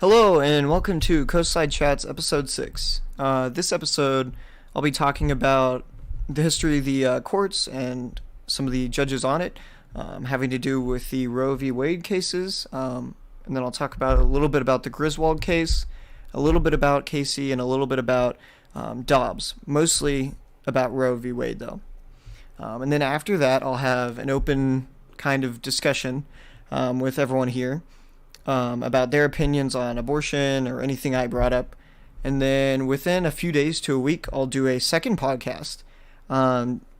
Hello and welcome to Coastside Chats episode 6. This episode I'll be talking about the history of the courts and some of the judges on it, having to do with the Roe v. Wade cases, and then I'll talk about a little bit about the Griswold case, a little bit about Casey, and a little bit about Dobbs, mostly about Roe v. Wade though. And then after that I'll have an open kind of discussion with everyone here. About their opinions on abortion or anything I brought up. And then within a few days to a week, I'll do a second podcast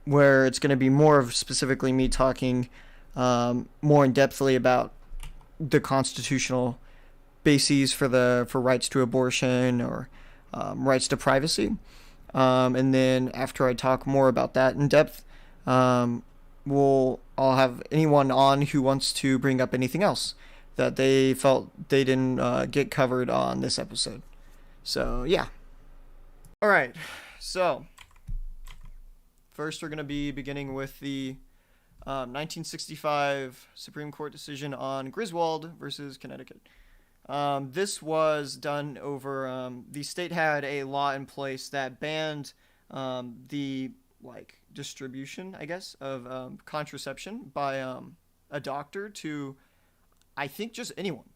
where it's going to be more of specifically me talking more in depthly about the constitutional bases for rights to abortion or rights to privacy. And then after I talk more about that in depth, I'll have anyone on who wants to bring up anything else that they felt they didn't get covered on this episode. So, yeah. Alright, so first we're going to be beginning with the 1965 Supreme Court decision on Griswold versus Connecticut. This was done over, the state had a law in place that banned the, distribution, I guess, of contraception by a doctor to I think just anyone,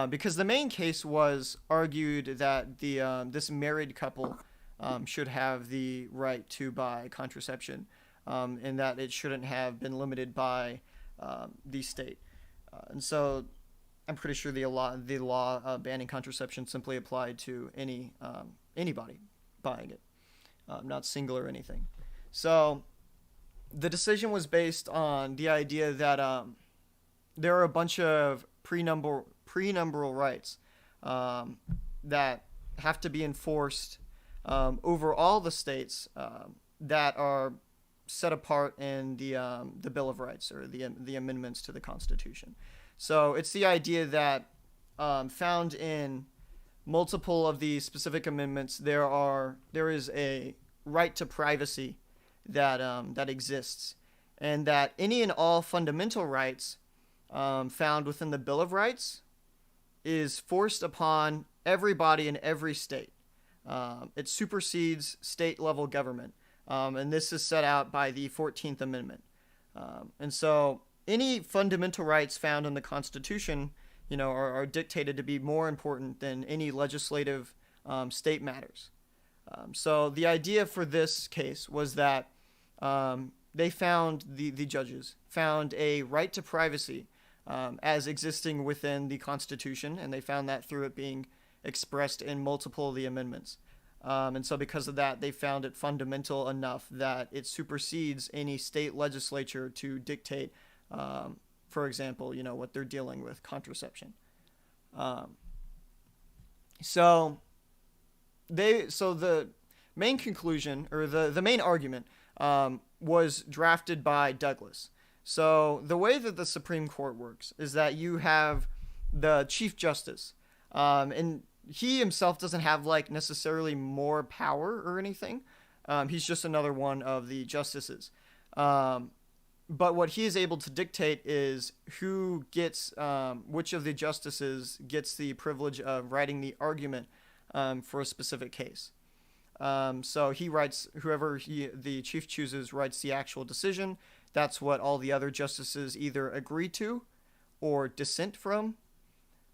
because the main case was argued that this married couple should have the right to buy contraception, and that it shouldn't have been limited by the state. And so I'm pretty sure the law banning contraception simply applied to anybody buying it, not single or anything. So the decision was based on the idea that there are a bunch of prenumbral rights that have to be enforced over all the states that are set apart in the Bill of Rights or the amendments to the Constitution. So it's the idea that found in multiple of the specific amendments there is a right to privacy that exists, and that any and all fundamental rights found within the Bill of Rights is forced upon everybody in every state. It supersedes state-level government, and this is set out by the 14th Amendment. And so any fundamental rights found in the Constitution, are dictated to be more important than any legislative state matters. So the idea for this case was that they found, the judges found a right to privacy as existing within the Constitution, and they found that through it being expressed in multiple of the amendments. And so because of that, they found it fundamental enough that it supersedes any state legislature to dictate, for example, what they're dealing with, contraception. So the main conclusion, or the main argument, was drafted by Douglas. So the way that the Supreme Court works is that you have the Chief Justice, and he himself doesn't have necessarily more power or anything. He's just another one of the justices. But what he is able to dictate is who gets, which of the justices gets the privilege of writing the argument for a specific case. So he writes, the chief chooses writes the actual decision. That's what all the other justices either agree to or dissent from.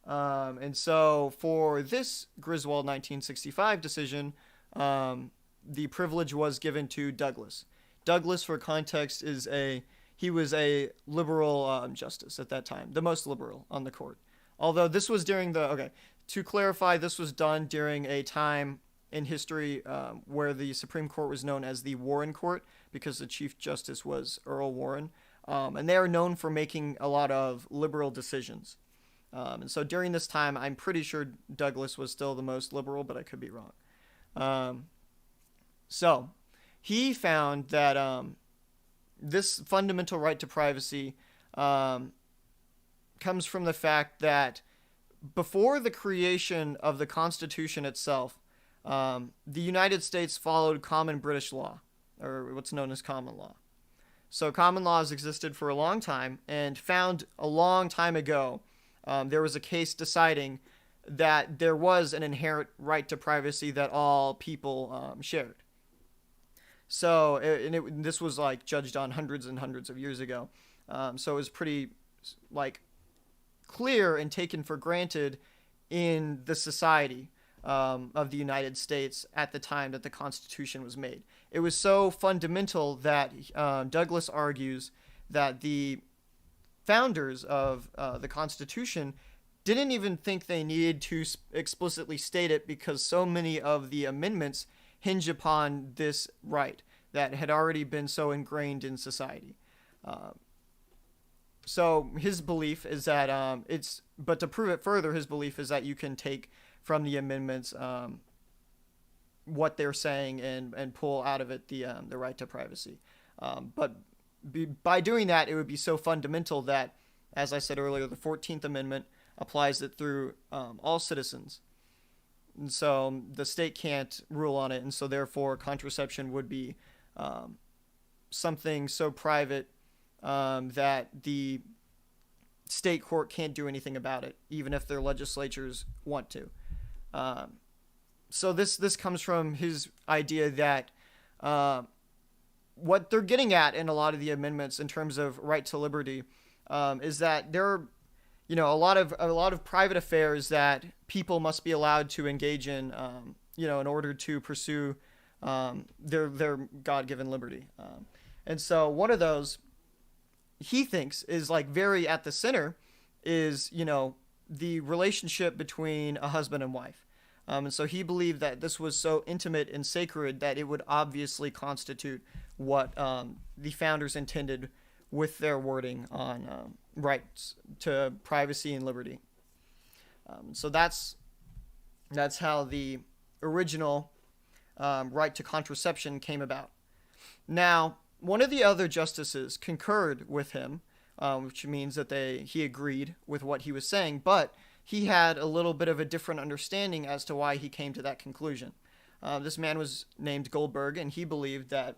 And so for this Griswold 1965 decision, the privilege was given to Douglas. Douglas, for context, he was a liberal justice at that time, the most liberal on the court. Although this was to clarify, this was done during a time in history where the Supreme Court was known as the Warren Court, because the Chief Justice was Earl Warren. And they are known for making a lot of liberal decisions. And so during this time, I'm pretty sure Douglas was still the most liberal, but I could be wrong. So he found that this fundamental right to privacy comes from the fact that before the creation of the Constitution itself, the United States followed common British law, or what's known as common law. So common law has existed for a long time, and found a long time ago, there was a case deciding that there was an inherent right to privacy that all people shared. So, this was like judged on hundreds and hundreds of years ago. So it was pretty like clear and taken for granted in the society of the United States at the time that the Constitution was made. It was so fundamental that Douglas argues that the founders of the Constitution didn't even think they needed to explicitly state it, because so many of the amendments hinge upon this right that had already been so ingrained in society. So his belief is that but to prove it further, his belief is that you can take from the amendments what they're saying and pull out of it the right to privacy. But by doing that, it would be so fundamental that, as I said earlier, the 14th Amendment applies it through all citizens. And so the state can't rule on it, and so therefore contraception would be something so private that the state court can't do anything about it, even if their legislatures want to. So this comes from his idea that what they're getting at in a lot of the amendments in terms of right to liberty is that there are, a lot of private affairs that people must be allowed to engage in, in order to pursue their God-given liberty. And so one of those, he thinks, is like very at the center is, the relationship between a husband and wife. And so he believed that this was so intimate and sacred that it would obviously constitute what the founders intended with their wording on rights to privacy and liberty. So that's how the original right to contraception came about. Now, one of the other justices concurred with him, which means that he agreed with what he was saying, but he had a little bit of a different understanding as to why he came to that conclusion. This man was named Goldberg, and he believed that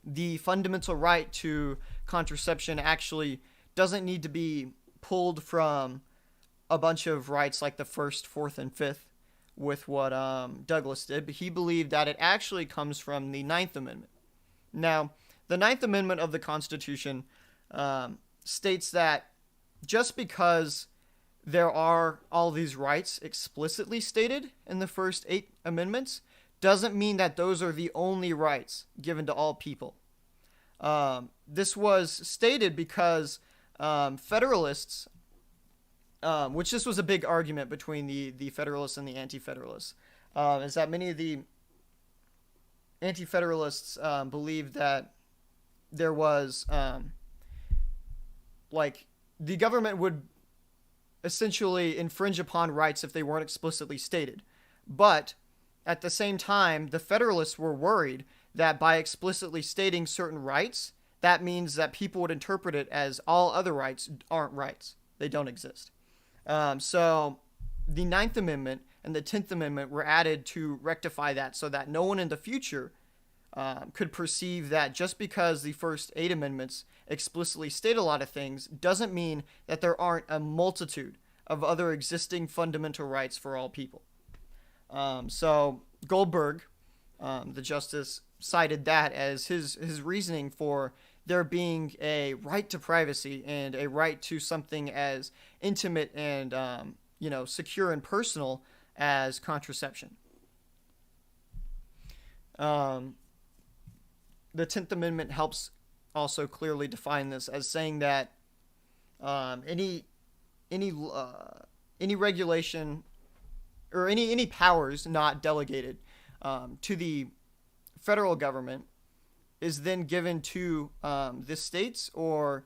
the fundamental right to contraception actually doesn't need to be pulled from a bunch of rights like the First, Fourth, and Fifth with what Douglas did, but he believed that it actually comes from the Ninth Amendment. Now, the Ninth Amendment of the Constitution states that just because there are all these rights explicitly stated in the first 8 amendments doesn't mean that those are the only rights given to all people. This was stated because Federalists, which this was a big argument between the Federalists and the Anti-Federalists, is that many of the Anti-Federalists believed that there was, the government would essentially infringe upon rights if they weren't explicitly stated. But at the same time, the Federalists were worried that by explicitly stating certain rights, that means that people would interpret it as all other rights aren't rights. They don't exist. So the Ninth Amendment and the 10th Amendment were added to rectify that so that no one in the future could perceive that just because the first 8 amendments explicitly state a lot of things doesn't mean that there aren't a multitude of other existing fundamental rights for all people. So Goldberg, the justice, cited that as his reasoning for there being a right to privacy and a right to something as intimate and secure and personal as contraception. The 10th Amendment helps also clearly define this as saying that any regulation or any powers not delegated to the federal government is then given to the states, or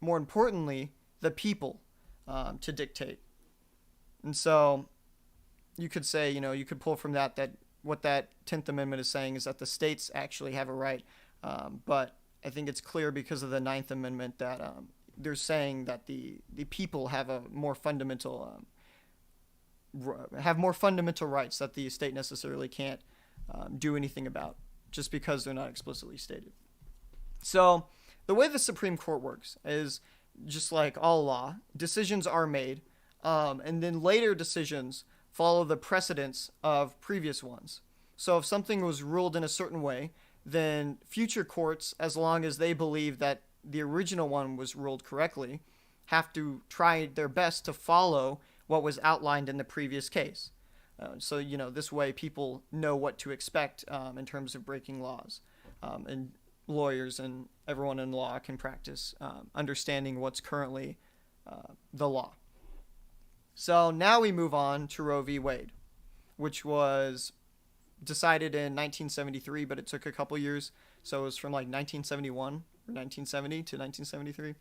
more importantly, the people to dictate. And so you could say, you could pull from that what that 10th Amendment is saying is that the states actually have a right. But I think it's clear because of the 9th Amendment that they're saying that the people have a more fundamental rights that the state necessarily can't do anything about just because they're not explicitly stated. So the way the Supreme Court works is just like all law, decisions are made And then later decisions follow the precedence of previous ones. So if something was ruled in a certain way, then future courts, as long as they believe that the original one was ruled correctly, have to try their best to follow what was outlined in the previous case. So, this way people know what to expect in terms of breaking laws. And lawyers and everyone in law can practice understanding what's currently the law. So now we move on to Roe v. Wade, which was decided in 1973, but it took a couple years. So it was from like 1971 or 1970 to 1973.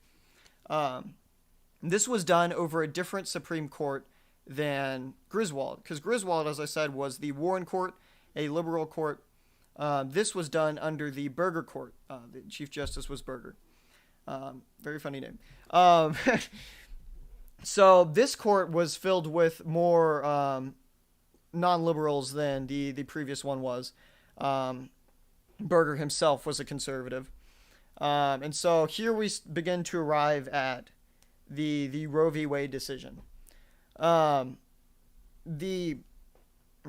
This was done over a different Supreme Court than Griswold, because Griswold, as I said, was the Warren Court, a liberal court. This was done under the Burger Court. The Chief Justice was Burger. Very funny name. So this court was filled with more non-liberals than the previous one was. Burger himself was a conservative. And so here we begin to arrive at the Roe v. Wade decision. The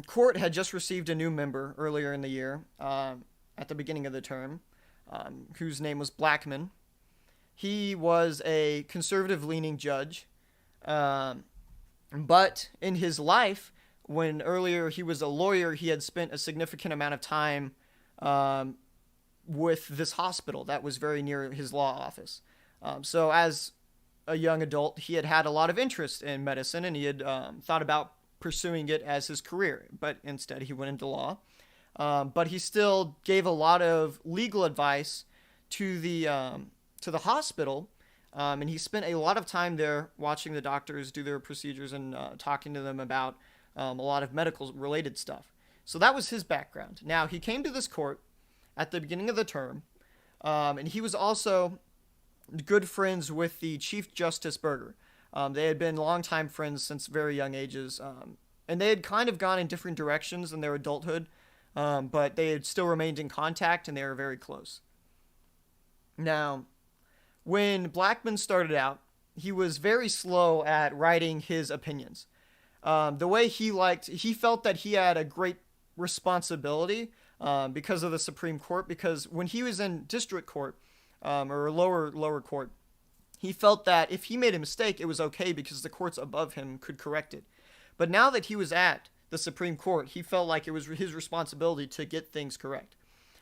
court had just received a new member earlier in the year, at the beginning of the term, whose name was Blackmun. He was a conservative-leaning judge, but in his life, when earlier he was a lawyer, he had spent a significant amount of time with this hospital that was very near his law office. So as a young adult, he had a lot of interest in medicine, and he had thought about pursuing it as his career, but instead he went into law. But he still gave a lot of legal advice to the hospital, and he spent a lot of time there watching the doctors do their procedures and talking to them about a lot of medical related stuff. So that was his background. Now, he came to this court at the beginning of the term, and he was also good friends with the Chief Justice Burger. They had been longtime friends since very young ages, and they had kind of gone in different directions in their adulthood, but they had still remained in contact, and they were very close. Now, when Blackmun started out, he was very slow at writing his opinions. The way he felt that he had a great responsibility because of the Supreme Court, because when he was in district court, or lower court, he felt that if he made a mistake, it was okay because the courts above him could correct it. But now that he was at the Supreme Court, he felt like it was his responsibility to get things correct.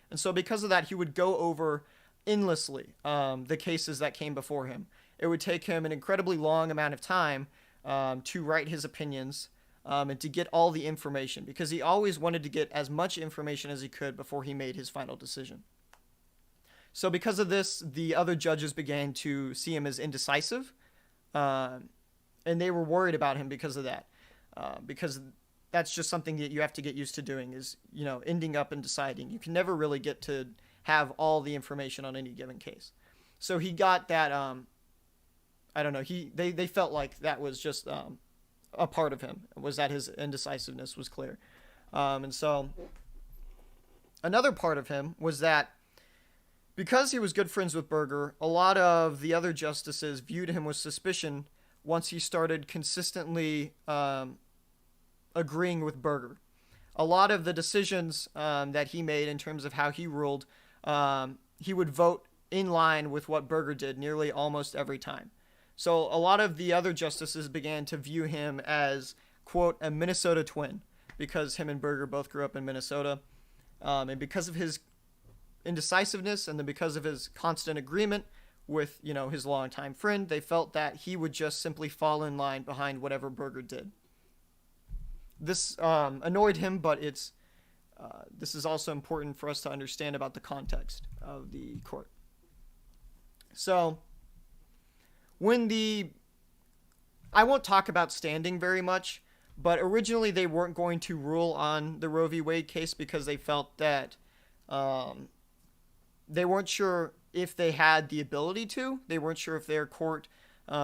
And so because of that, he would go over endlessly the cases that came before him. It would take him an incredibly long amount of time to write his opinions and to get all the information, because he always wanted to get as much information as he could before he made his final decision. So because of this, the other judges began to see him as indecisive, and they were worried about him because of that, because that's just something that you have to get used to doing, is, ending up and deciding. You can never really get to have all the information on any given case. So he got that, I don't know, they felt like that was just a part of him, was that his indecisiveness was clear. And so another part of him was that because he was good friends with Burger, a lot of the other justices viewed him with suspicion once he started consistently agreeing with Burger. A lot of the decisions that he made in terms of how he ruled, he would vote in line with what Burger did nearly almost every time. So a lot of the other justices began to view him as, quote, a Minnesota twin, because him and Burger both grew up in Minnesota. And because of his indecisiveness, and then because of his constant agreement with, his longtime friend, they felt that he would just simply fall in line behind whatever Burger did. This annoyed him, but this is also important for us to understand about the context of the court. So, I won't talk about standing very much, but originally they weren't going to rule on the Roe v. Wade case because they felt that they weren't sure if they had the ability to. They weren't sure if their court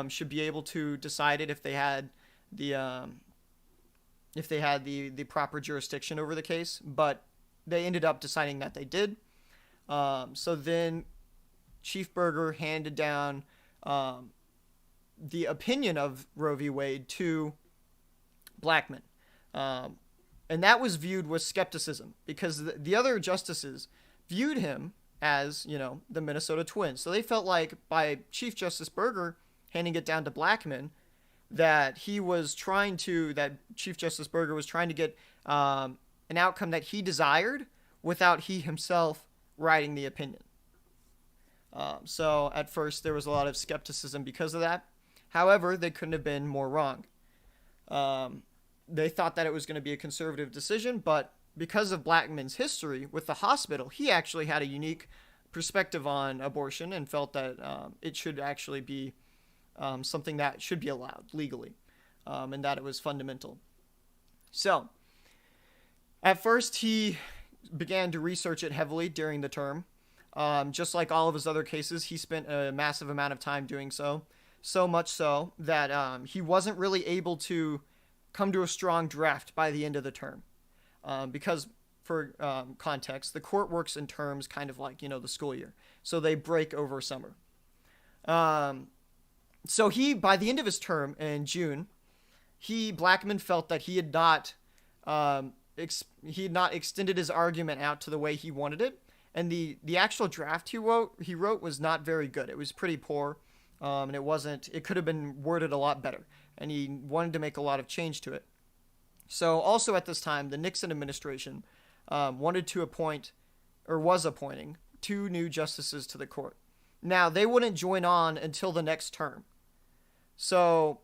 should be able to decide it if they had the proper jurisdiction over the case. But they ended up deciding that they did. So then Chief Burger handed down the opinion of Roe v. Wade to Blackmun. And that was viewed with skepticism because the other justices viewed him as, the Minnesota Twins. So they felt like by Chief Justice Berger handing it down to Blackmun, that Chief Justice Berger was trying to get an outcome that he desired without he himself writing the opinion. So at first there was a lot of skepticism because of that. However, they couldn't have been more wrong. They thought that it was going to be a conservative decision, but because of Blackmun's history with the hospital, he actually had a unique perspective on abortion and felt that it should actually be something that should be allowed legally, and that it was fundamental. So, at first, he began to research it heavily during the term. Just like all of his other cases, he spent a massive amount of time doing so. So much so that he wasn't really able to come to a strong draft by the end of the term. Because, for context, the court works in terms kind of like, the school year. So they break over summer. So by the end of his term in June, Blackmun felt that he had not extended his argument out to the way he wanted it. And the actual draft he wrote was not very good. It was pretty poor. And it could have been worded a lot better. And he wanted to make a lot of change to it. So also at this time, the Nixon administration wanted to was appointing 2 new justices to the court. Now, they wouldn't join on until the next term. So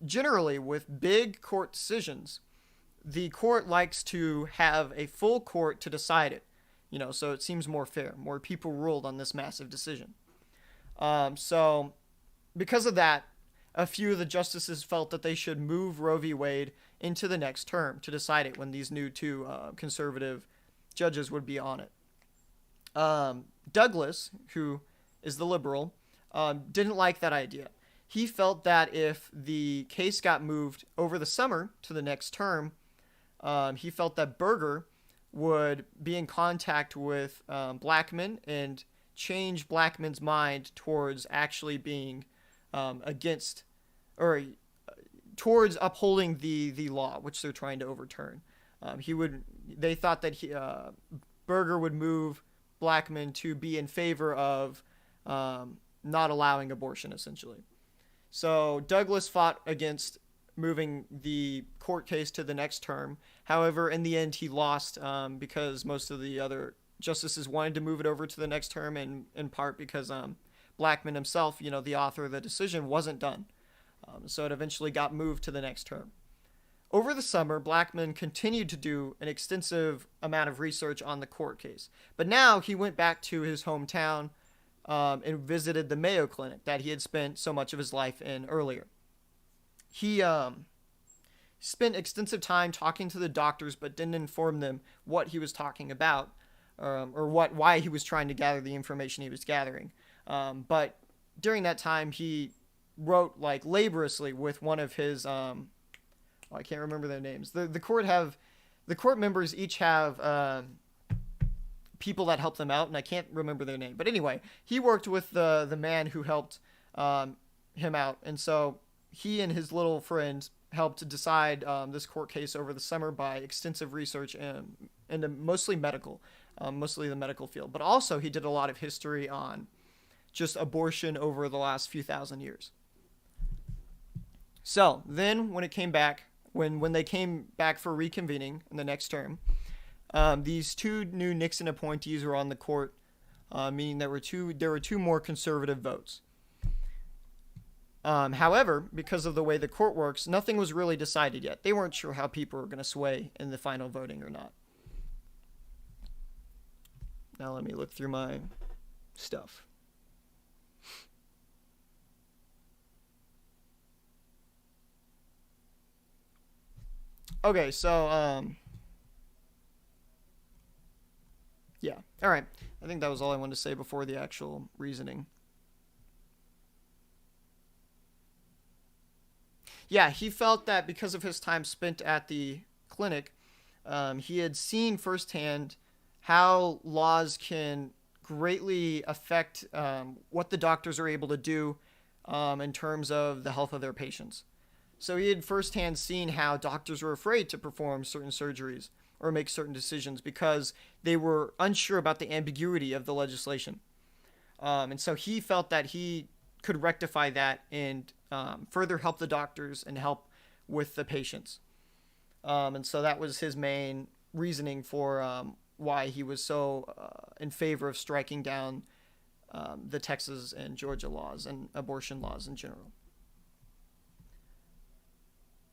generally, with big court decisions, the court likes to have a full court to decide it. So it seems more fair. More people ruled on this massive decision. So because of that, a few of the justices felt that they should move Roe v. Wade into the next term to decide it when these new 2 conservative judges would be on it. Douglas, who is the liberal, didn't like that idea. He felt that if the case got moved over the summer to the next term, he felt that Berger would be in contact with Blackmun and change Blackmun's mind towards actually being towards upholding the law, which they're trying to overturn. They thought that Berger would move Blackmun to be in favor of not allowing abortion, essentially. So Douglas fought against moving the court case to the next term. However, in the end, he lost because most of the other justices wanted to move it over to the next term, and in part because Blackmun himself, the author of the decision, wasn't done. So it eventually got moved to the next term. Over the summer, Blackmun continued to do an extensive amount of research on the court case. But now he went back to his hometown and visited the Mayo Clinic that he had spent so much of his life in earlier. He spent extensive time talking to the doctors, but didn't inform them what he was talking about or why he was trying to gather the information he was gathering. But during that time, he wrote laboriously with one of his I can't remember their names. The court members each have people that help them out, and I can't remember their name. But anyway, he worked with the man who helped him out, and so he and his little friend helped to decide this court case over the summer by extensive research into mostly the medical field. But also he did a lot of history on just abortion over the last few thousand years. So then when they came back for reconvening in the next term, these 2 new Nixon appointees were on the court, meaning there were 2 more conservative votes. However, because of the way the court works, nothing was really decided yet. They weren't sure how people were going to sway in the final voting or not. Now let me look through my stuff. Okay, so, yeah. All right. I think that was all I wanted to say before the actual reasoning. Yeah, he felt that because of his time spent at the clinic, he had seen firsthand how laws can greatly affect what the doctors are able to do in terms of the health of their patients. So he had firsthand seen how doctors were afraid to perform certain surgeries or make certain decisions because they were unsure about the ambiguity of the legislation. And so he felt that he could rectify that and further help the doctors and help with the patients. And so that was his main reasoning for why he was so in favor of striking down the Texas and Georgia laws and abortion laws in general.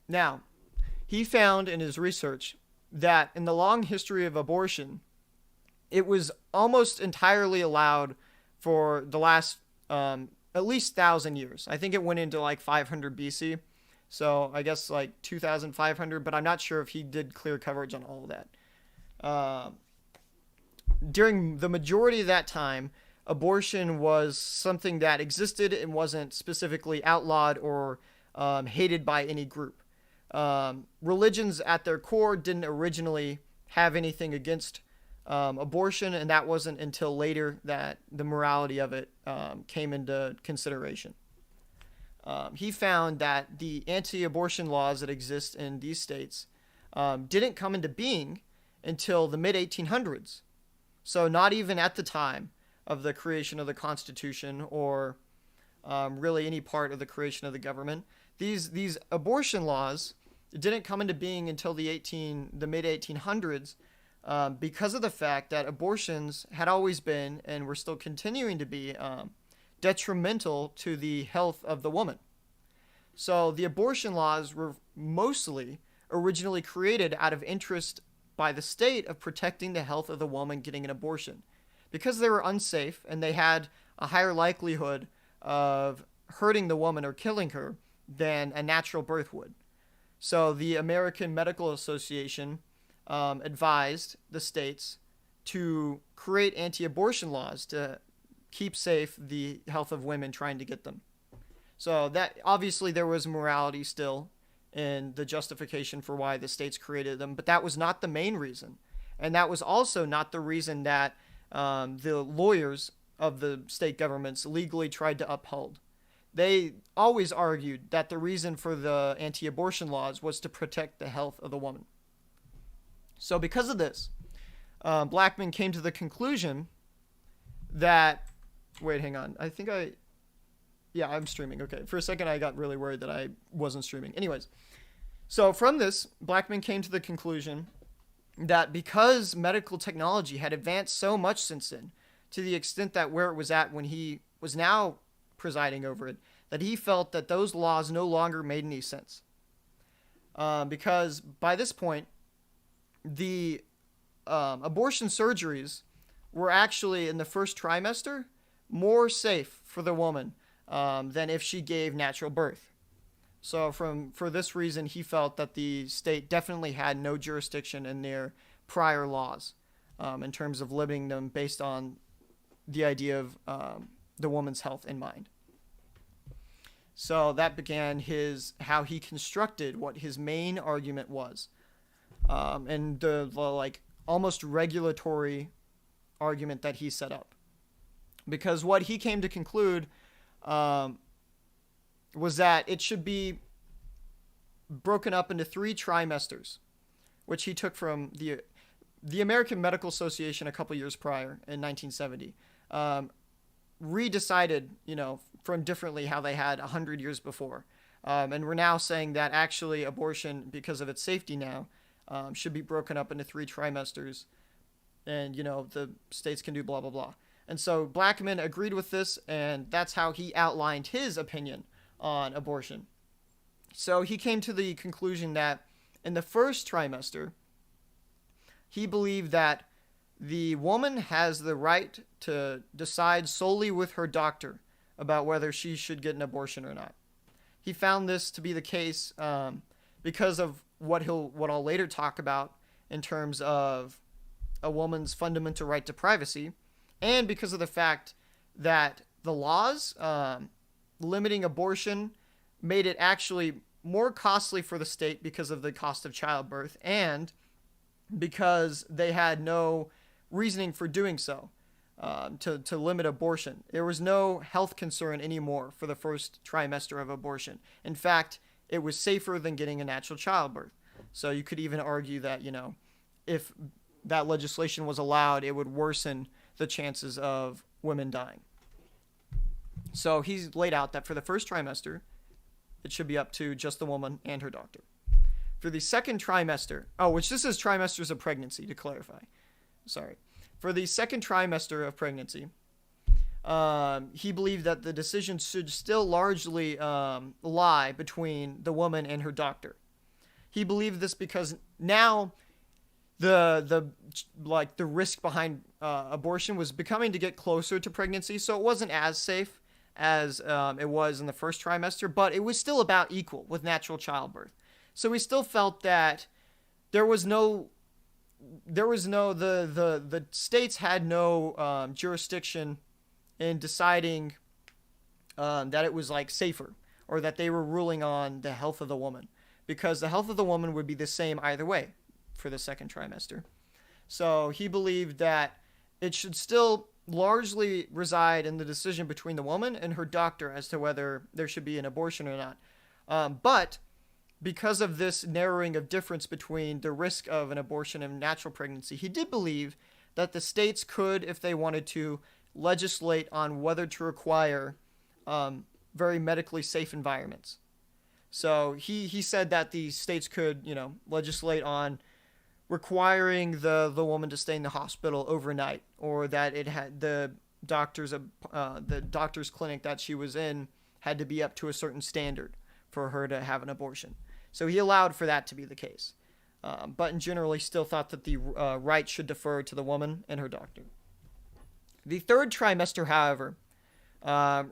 Now, he found in his research that in the long history of abortion, it was almost entirely allowed for the last at least 1,000 years. I think it went into like 500 BC. So I guess like 2,500, but I'm not sure if he did clear coverage on all of that. During the majority of that time, abortion was something that existed and wasn't specifically outlawed or hated by any group. Religions at their core didn't originally have anything against abortion, and that wasn't until later that the morality of it came into consideration. He found that the anti-abortion laws that exist in these states didn't come into being until the mid-1800s. So not even at the time of the creation of the Constitution or really any part of the creation of the government. These abortion laws didn't come into being until the mid-1800s because of the fact that abortions had always been and were still continuing to be detrimental to the health of the woman. So the abortion laws were mostly originally created out of interest by the state of protecting the health of the woman getting an abortion, because they were unsafe and they had a higher likelihood of hurting the woman or killing her than a natural birth would. So the American Medical Association advised the states to create anti-abortion laws to keep safe the health of women trying to get them. So that obviously there was morality still in the justification for why the states created them, but that was not the main reason. And that was also not the reason that the lawyers of the state governments legally tried to uphold. They always argued that the reason for the anti-abortion laws was to protect the health of the woman. So because of this, Blackman came to the conclusion that... Wait, hang on. Yeah, I'm streaming. Okay. For a second, I got really worried that I wasn't streaming. Anyways, so from this, Blackman came to the conclusion that because medical technology had advanced so much since then, to the extent that where it was at when he was now presiding over it, that he felt that those laws no longer made any sense. Because by this point, the abortion surgeries were actually, in the first trimester, more safe for the woman than if she gave natural birth. So for this reason, he felt that the state definitely had no jurisdiction in their prior laws in terms of limiting them based on the idea of the woman's health in mind. So that began how he constructed what his main argument was, and the like almost regulatory argument that he set up. Because what he came to conclude was that it should be broken up into 3 trimesters, which he took from the American Medical Association a couple years prior in 1970. Redecided, from differently how they had 100 years before. And we're now saying that actually abortion, because of its safety now, should be broken up into 3 trimesters. And, the states can do blah, blah, blah. And so Blackman agreed with this, and that's how he outlined his opinion on abortion. So he came to the conclusion that in the first trimester, he believed that the woman has the right to decide solely with her doctor about whether she should get an abortion or not. He found this to be the case because of what I'll later talk about in terms of a woman's fundamental right to privacy, and because of the fact that the laws limiting abortion made it actually more costly for the state because of the cost of childbirth, and because they had no reasoning for doing so. to limit abortion. There was no health concern anymore for the first trimester of abortion. In fact, it was safer than getting a natural childbirth. So you could even argue that, if that legislation was allowed, it would worsen the chances of women dying. So he's laid out that for the first trimester, it should be up to just the woman and her doctor. For the second trimester, which this is trimesters of pregnancy, to clarify. Sorry. For the second trimester of pregnancy, he believed that the decision should still largely lie between the woman and her doctor. He believed this because now the risk behind abortion was becoming to get closer to pregnancy, so it wasn't as safe as it was in the first trimester, but it was still about equal with natural childbirth. So he still felt that the states had no jurisdiction in deciding that it was safer, or that they were ruling on the health of the woman, because the health of the woman would be the same either way for the second trimester. So he believed that it should still largely reside in the decision between the woman and her doctor as to whether there should be an abortion or not. But because of this narrowing of difference between the risk of an abortion and natural pregnancy, he did believe that the states could, if they wanted to, legislate on whether to require very medically safe environments. So he said that the states could, legislate on requiring the woman to stay in the hospital overnight, or that it had the doctor's clinic that she was in had to be up to a certain standard for her to have an abortion. So he allowed for that to be the case. But in general, he still thought that the right should defer to the woman and her doctor. The third trimester, however,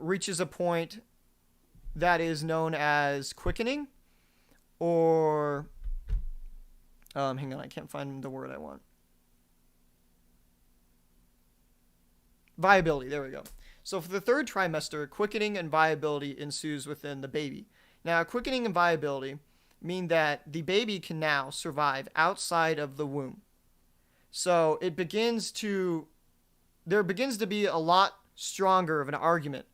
reaches a point that is known as quickening, or hang on, I can't find the word I want. Viability, there we go. So for the third trimester, quickening and viability ensues within the baby. Now, quickening and viability mean that the baby can now survive outside of the womb. So there begins to be a lot stronger of an argument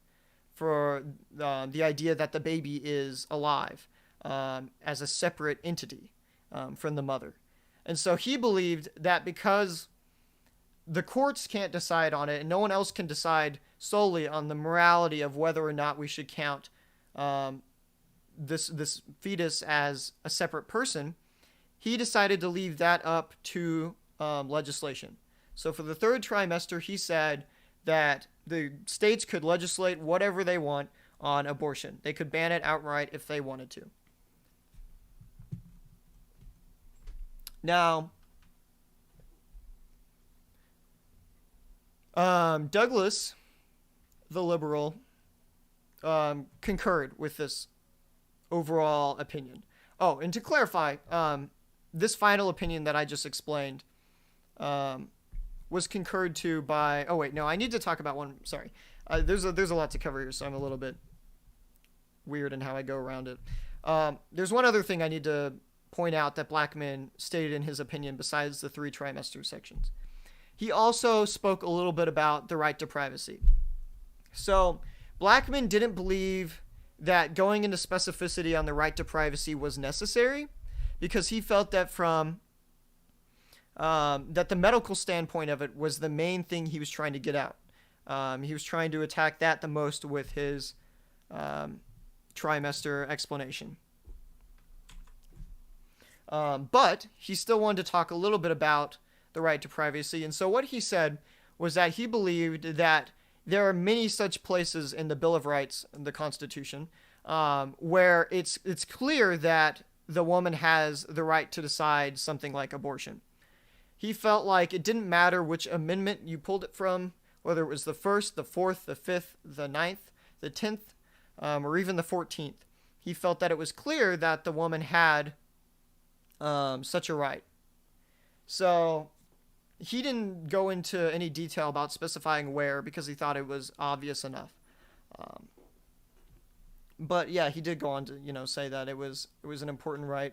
for the idea that the baby is alive as a separate entity from the mother. And so he believed that because the courts can't decide on it and no one else can decide solely on the morality of whether or not we should count this fetus as a separate person, he decided to leave that up to legislation. So for the third trimester, he said that the states could legislate whatever they want on abortion. They could ban it outright if they wanted to. Now, Douglas, the liberal, concurred with this overall opinion. Oh, and to clarify, this final opinion that I just explained was concurred to by... Oh, wait, no, I need to talk about one. Sorry. There's a lot to cover here, so I'm a little bit weird in how I go around it. There's one other thing I need to point out that Blackman stated in his opinion besides the 3 trimester sections. He also spoke a little bit about the right to privacy. So Blackman didn't believe that going into specificity on the right to privacy was necessary, because he felt that that the medical standpoint of it was the main thing he was trying to get out. He was trying to attack that the most with his trimester explanation. But he still wanted to talk a little bit about the right to privacy. And so what he said was that he believed that there are many such places in the Bill of Rights, the Constitution, where it's clear that the woman has the right to decide something like abortion. He felt like it didn't matter which amendment you pulled it from, whether it was the 1st, the 4th, the 5th, the 9th, the 10th, or even the 14th. He felt that it was clear that the woman had such a right. So he didn't go into any detail about specifying where, because he thought it was obvious enough. But yeah, he did go on to say that it was an important right.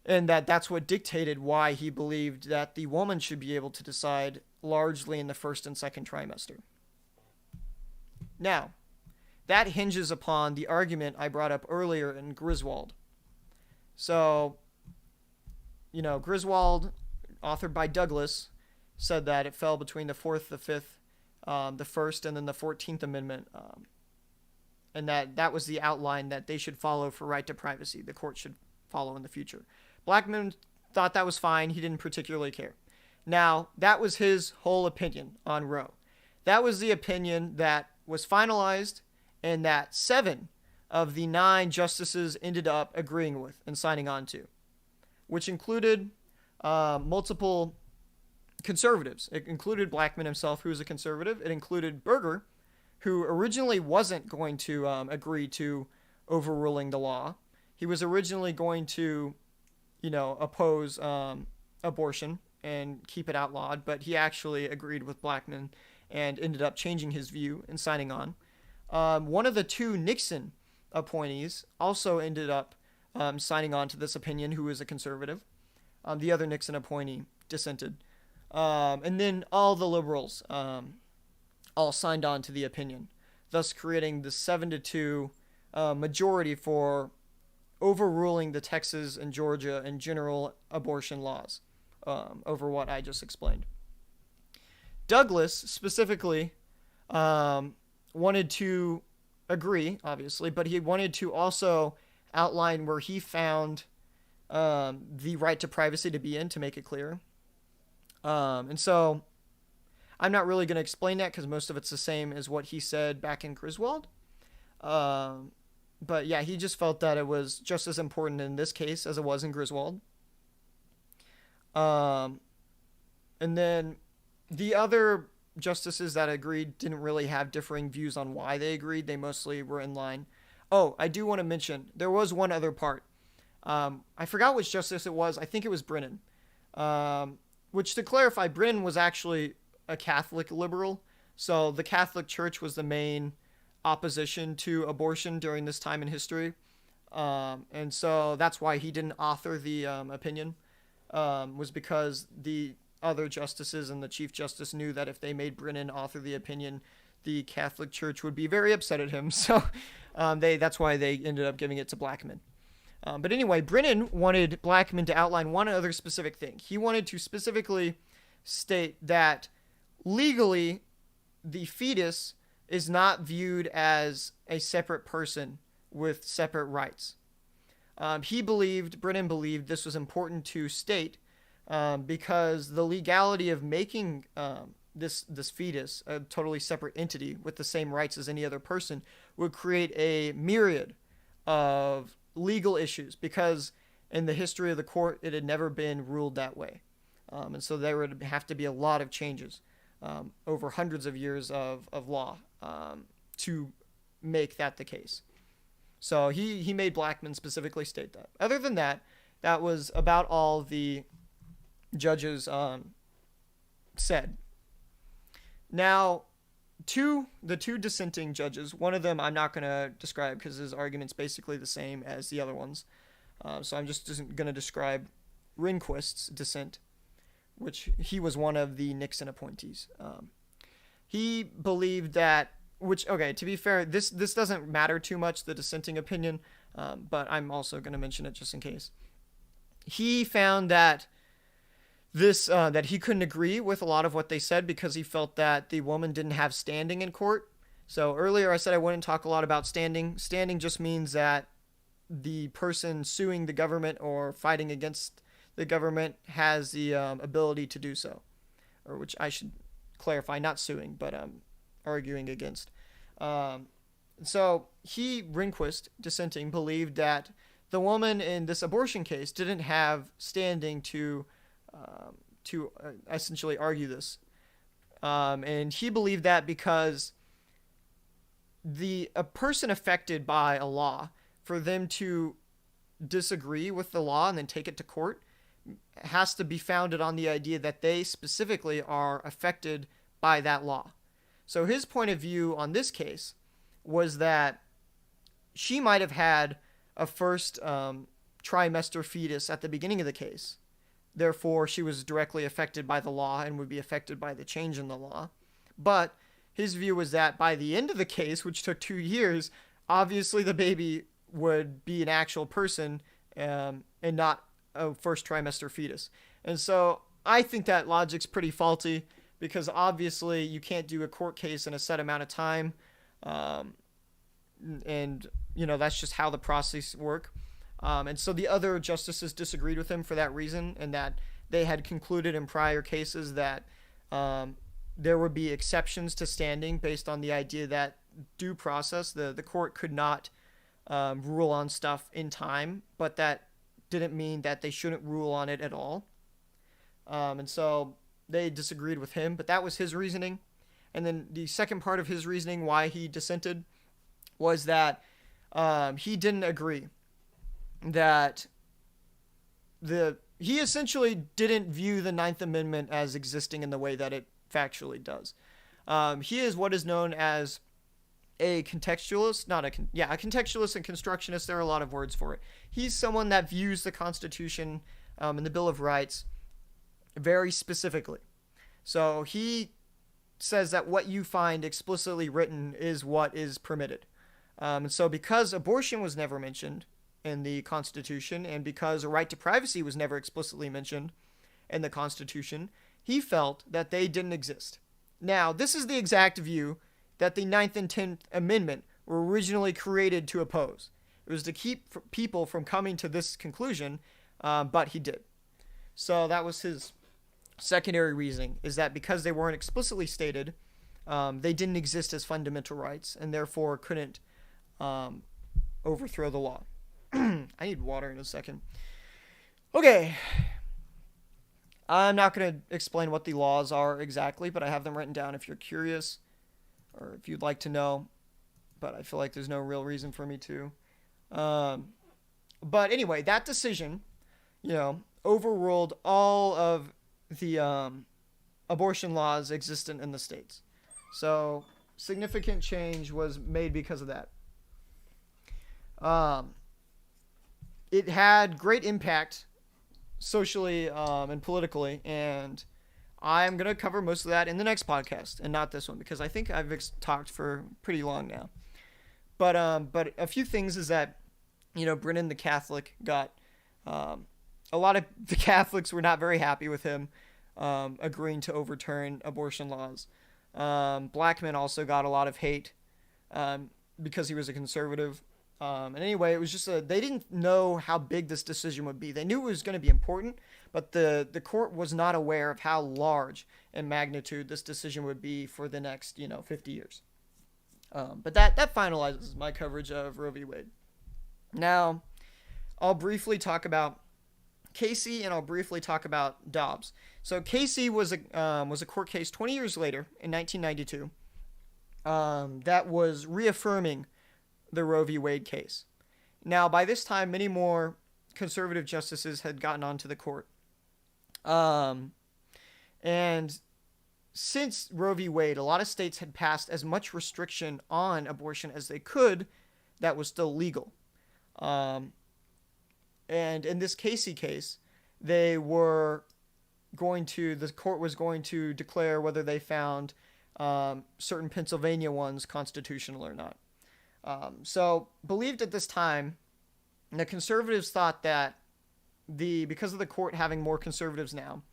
and that's what dictated why he believed that the woman should be able to decide largely in the first and second trimester. Now, that hinges upon the argument I brought up earlier in Griswold. So, Griswold, authored by Douglas, said that it fell between the Fourth, the Fifth, the First, and then the 14th Amendment, and that was the outline that they should follow for right to privacy. The court should follow in the future. Blackmun thought that was fine. He didn't particularly care. Now, that was his whole opinion on Roe. That was the opinion that was finalized and that 7 of the 9 justices ended up agreeing with and signing on to, which included multiple conservatives. It included Blackmun himself, who was a conservative. It included Berger, who originally wasn't going to agree to overruling the law. He was originally going to, oppose abortion and keep it outlawed, but he actually agreed with Blackmun and ended up changing his view and signing on. One of the 2 Nixon appointees also ended up signing on to this opinion, who was a conservative. The other Nixon appointee dissented. And then all the liberals all signed on to the opinion, thus creating the 7-2 majority for overruling the Texas and Georgia and general abortion laws over what I just explained. Douglas specifically wanted to agree, obviously, but he wanted to also outline where he found the right to privacy to be in, to make it clear. And so I'm not really going to explain that because most of it's the same as what he said back in Griswold. But yeah, he just felt that it was just as important in this case as it was in Griswold. And then the other justices that agreed didn't really have differing views on why they agreed. They mostly were in line. Oh, I do want to mention, there was one other part. I forgot which justice it was. I think it was Brennan. Which, to clarify, Brennan was actually a Catholic liberal. So the Catholic Church was the main opposition to abortion during this time in history. And so that's why he didn't author the opinion, was because the other justices and the Chief Justice knew that if they made Brennan author the opinion, the Catholic Church would be very upset at him. So that's why they ended up giving it to Blackmun. But anyway, Brennan wanted Blackmun to outline one other specific thing. He wanted to specifically state that legally the fetus is not viewed as a separate person with separate rights. Brennan believed this was important to state because the legality of making this fetus a totally separate entity with the same rights as any other person would create a myriad of legal issues, because in the history of the court it had never been ruled that way, and so there would have to be a lot of changes over hundreds of years of law to make that the case. So he made Blackmun specifically state that. Other than that, that was about all the judges said. Now, the two dissenting judges, one of them I'm not going to describe because his argument's basically the same as the other ones. So I'm just going to describe Rehnquist's dissent, which he was one of the Nixon appointees. He believed that, to be fair, this doesn't matter too much, the dissenting opinion, but I'm also going to mention it just in case. He found that that he couldn't agree with a lot of what they said because he felt that the woman didn't have standing in court. So earlier I said I wouldn't talk a lot about standing. Standing just means that the person suing the government or fighting against the government has the ability to do so, or which I should clarify, not suing, but arguing against. So Rehnquist, dissenting, believed that the woman in this abortion case didn't have standing to essentially argue this. And he believed that because a person affected by a law, for them to disagree with the law and then take it to court, has to be founded on the idea that they specifically are affected by that law. So his point of view on this case was that she might have had a First trimester fetus at the beginning of the case. Therefore, she was directly affected by the law and would be affected by the change in the law. But his view was that by the end of the case, which took 2 years, obviously the baby would be an actual person and not a first trimester fetus. And so I think that logic's pretty faulty because obviously you can't do a court case in a set amount of time. And, that's just how the process works. And so the other justices disagreed with him for that reason, and that they had concluded in prior cases that there would be exceptions to standing based on the idea that due process, the court could not rule on stuff in time, but that didn't mean that they shouldn't rule on it at all. And so they disagreed with him, but that was his reasoning. And then the second part of his reasoning why he dissented was that he didn't agree that he essentially didn't view the Ninth Amendment as existing in the way that it factually does. He is what is known as a contextualist, a contextualist and constructionist. There are a lot of words for it. He's someone that views the Constitution and the Bill of Rights very specifically. So he says that what you find explicitly written is what is permitted. And so because abortion was never mentioned in the Constitution, and because a right to privacy was never explicitly mentioned in the Constitution, he felt that they didn't exist. Now, this is the exact view that the 9th and 10th Amendment were originally created to oppose. It was to keep people from coming to this conclusion, but he did. So that was his secondary reasoning, is that because they weren't explicitly stated, they didn't exist as fundamental rights, and therefore couldn't overthrow the law. I need water in a second. Okay. I'm not going to explain what the laws are exactly, but I have them written down if you're curious or if you'd like to know. But I feel like there's no real reason for me to. But anyway, that decision, overruled all of the abortion laws existent in the states. So significant change was made because of that. It had great impact socially and politically, and I'm going to cover most of that in the next podcast and not this one because I think I've talked for pretty long now. But a few things is that, Brennan the Catholic got a lot of the Catholics were not very happy with him agreeing to overturn abortion laws. Black men also got a lot of hate because he was a conservative. And anyway, it was just they didn't know how big this decision would be. They knew it was going to be important, but the court was not aware of how large in magnitude this decision would be for the next, 50 years. But that finalizes my coverage of Roe v. Wade. Now, I'll briefly talk about Casey and I'll briefly talk about Dobbs. So Casey was a court case 20 years later in 1992 that was reaffirming the Roe v. Wade case. Now, by this time, many more conservative justices had gotten onto the court. And since Roe v. Wade, a lot of states had passed as much restriction on abortion as they could that was still legal. And in this Casey case, the court was going to declare whether they found certain Pennsylvania ones constitutional or not. So believed at this time, the conservatives thought that because of the court having more conservatives now,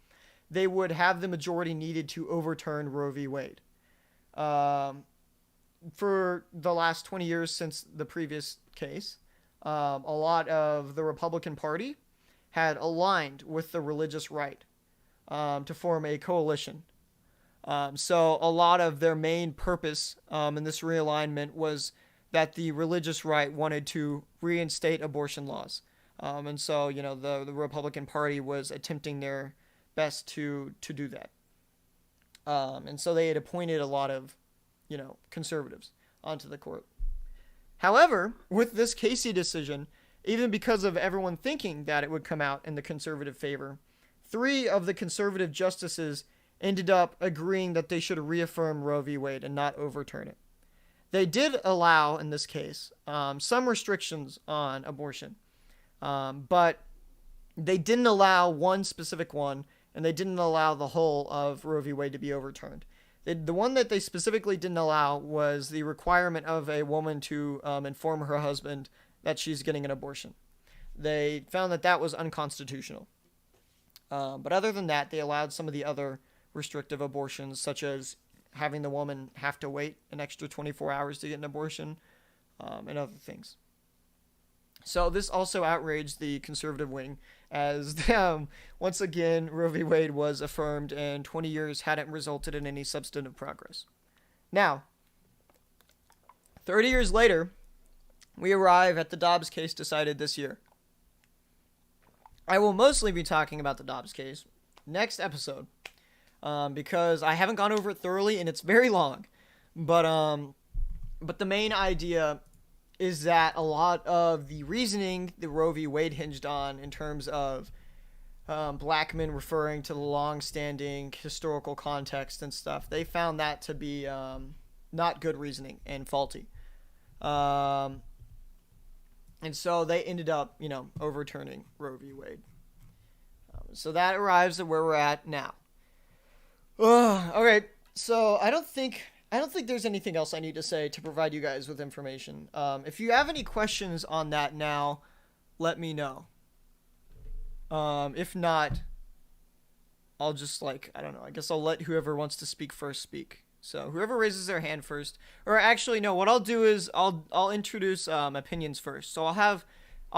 they would have the majority needed to overturn Roe v. Wade. For the last 20 years since the previous case, a lot of the Republican Party had aligned with the religious right to form a coalition. So a lot of their main purpose in this realignment was that the religious right wanted to reinstate abortion laws. And so, the Republican Party was attempting their best to do that. And so they had appointed a lot of, conservatives onto the court. However, with this Casey decision, even because of everyone thinking that it would come out in the conservative favor, 3 of the conservative justices ended up agreeing that they should reaffirm Roe v. Wade and not overturn it. They did allow, in this case, some restrictions on abortion. But they didn't allow one specific one, and they didn't allow the whole of Roe v. Wade to be overturned. The one that they specifically didn't allow was the requirement of a woman to inform her husband that she's getting an abortion. They found that that was unconstitutional. But other than that, they allowed some of the other restrictive abortions, such as having the woman have to wait an extra 24 hours to get an abortion, and other things. So this also outraged the conservative wing, as once again Roe v. Wade was affirmed, and 20 years hadn't resulted in any substantive progress. Now, 30 years later, we arrive at the Dobbs case decided this year. I will mostly be talking about the Dobbs case next episode, because I haven't gone over it thoroughly and it's very long. But the main idea is that a lot of the reasoning the Roe v. Wade hinged on, in terms of black men referring to the long-standing historical context and stuff, they found that to be not good reasoning and faulty. And so they ended up, overturning Roe v. Wade. So that arrives at where we're at now. Okay, so I don't think there's anything else I need to say to provide you guys with information. If you have any questions on that now, let me know. If not, I'll just I don't know. I guess I'll let whoever wants to speak first speak. So whoever raises their hand first, or actually no, what I'll do is I'll introduce opinions first. So I'll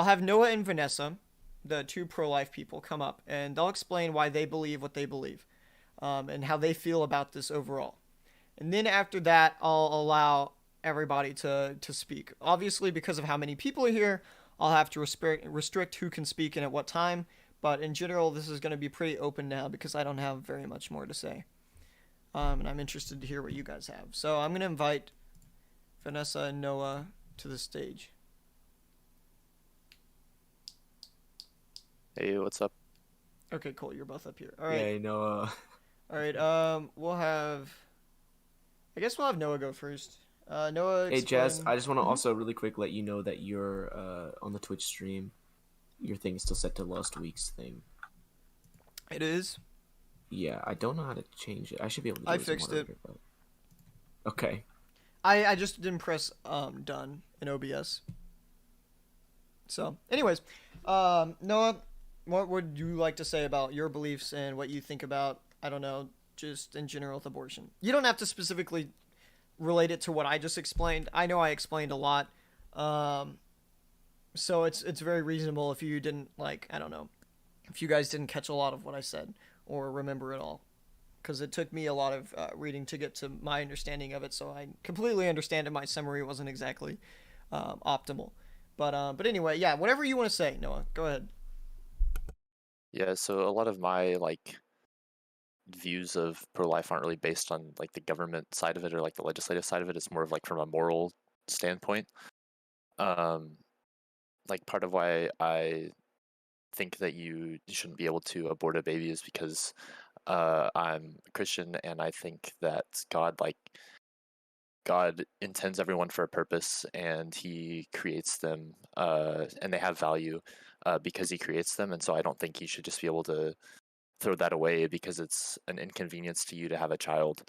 have Noah and Vanessa, the two pro-life people, come up, and they'll explain why they believe what they believe, and how they feel about this overall. And then after that, I'll allow everybody to speak. Obviously, because of how many people are here, I'll have to restrict who can speak and at what time. But in general, this is going to be pretty open now because I don't have very much more to say. And I'm interested to hear what you guys have. So I'm going to invite Vanessa and Noah to the stage. Hey, what's up? Okay, cool. You're both up here. All right. Hey, Noah. All right. I guess we'll have Noah go first. Noah. Hey, Jess, I just want to Mhm. also really quick let you know that you're on the Twitch stream. Your thing is still set to last week's thing. It is. Yeah, I don't know how to change it. I should be able to do I it as a fixed it. moderator, but... Okay. I just didn't press done in OBS. So, anyways, Noah, what would you like to say about your beliefs and what you think about, I don't know, just in general with abortion? You don't have to specifically relate it to what I just explained. I know I explained a lot. So it's very reasonable if you didn't, I don't know, if you guys didn't catch a lot of what I said or remember it all. Because it took me a lot of reading to get to my understanding of it, so I completely understand it. My summary wasn't exactly optimal. But anyway, yeah, whatever you want to say, Noah, go ahead. Yeah, so a lot of my views of pro-life aren't really based on the government side of it or the legislative side of it. It's more of from a moral standpoint. Part of why I think that you shouldn't be able to abort a baby is because I'm a Christian, and I think that God intends everyone for a purpose, and He creates them, and they have value because He creates them. And so I don't think you should just be able to throw that away because it's an inconvenience to you to have a child,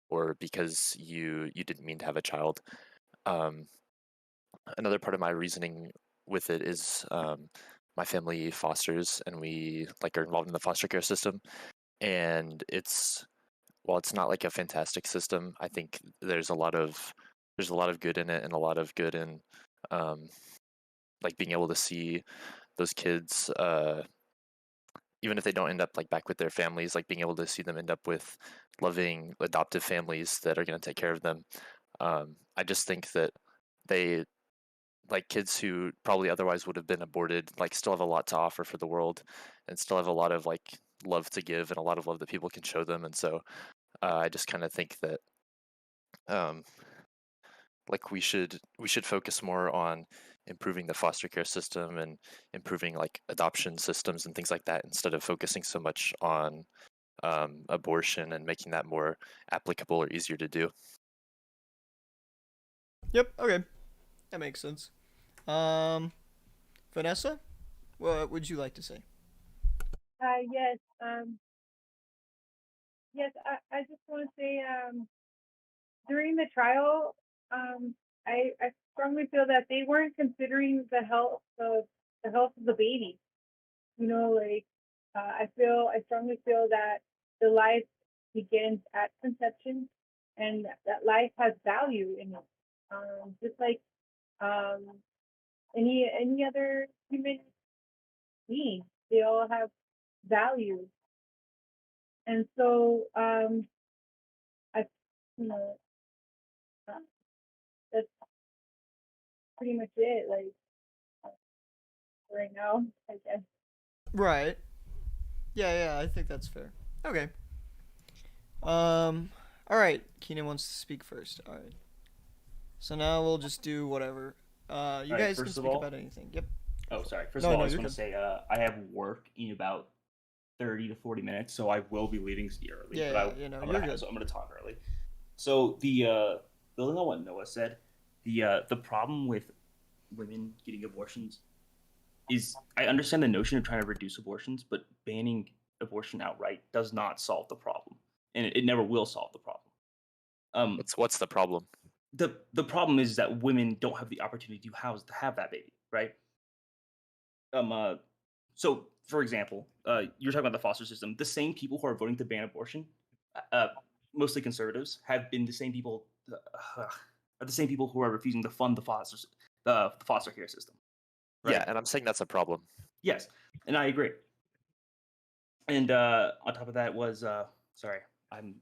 or because you didn't mean to have a child. Another part of my reasoning with it is my family fosters, and we are involved in the foster care system. And while it's not a fantastic system, I think there's a lot of good in it, and a lot of good in being able to see those kids, even if they don't end up back with their families, being able to see them end up with loving adoptive families that are going to take care of them. I just think that they, kids who probably otherwise would have been aborted, still have a lot to offer for the world, and still have a lot of love to give, and a lot of love that people can show them. And so I just kind of think that we should focus more on improving the foster care system and improving adoption systems and things like that, instead of focusing so much on abortion and making that more applicable or easier to do. Yep. Okay, that makes sense. Vanessa. what would you like to say? Yes. Yes. I just want to say, during the trial, I strongly feel that they weren't considering the health of the baby. You know, like, I strongly feel that the life begins at conception, and that life has value in it. Just like um, any other human being, they all have value. And so, I, you know, uh, that's pretty much it. Like, right now, I guess. Right. Yeah, I think that's fair. Okay. All right. Keenan wants to speak first. All right. So now we'll just do whatever. You All right, guys can first of speak all, about anything. Yep. oh, sorry. First No, of all, no, I just you're want to good. say I have work in about 30 to 40 minutes, so I will be leaving early. Yeah, But you know, I'm you're gonna good. so I'm gonna talk early. So building on what Noah said, the problem with women getting abortions is I understand the notion of trying to reduce abortions, but banning abortion outright does not solve the problem, and it never will solve the problem. What's the problem? The problem is that women don't have the opportunity to have that baby, right? Um, uh, so for example, you're talking about the foster system. The same people who are voting to ban abortion, uh, mostly conservatives, have been the same people, are the same people who are refusing to fund the foster care system, right? Yeah, and I'm saying that's a problem. Yes, and I agree. And on top of that was sorry, I'm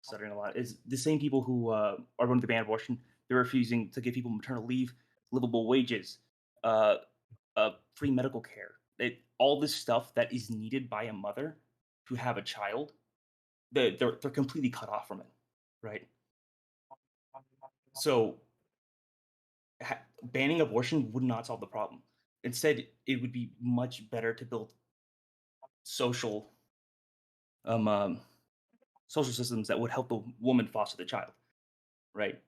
stuttering a lot. Is the same people who are voting to ban abortion. They're refusing to give people maternal leave, livable wages, uh, free medical care. All this stuff that is needed by a mother to have a child, they're completely cut off from it, right? So banning abortion would not solve the problem. Instead, it would be much better to build social um, um, social systems that would help the woman foster the child, right?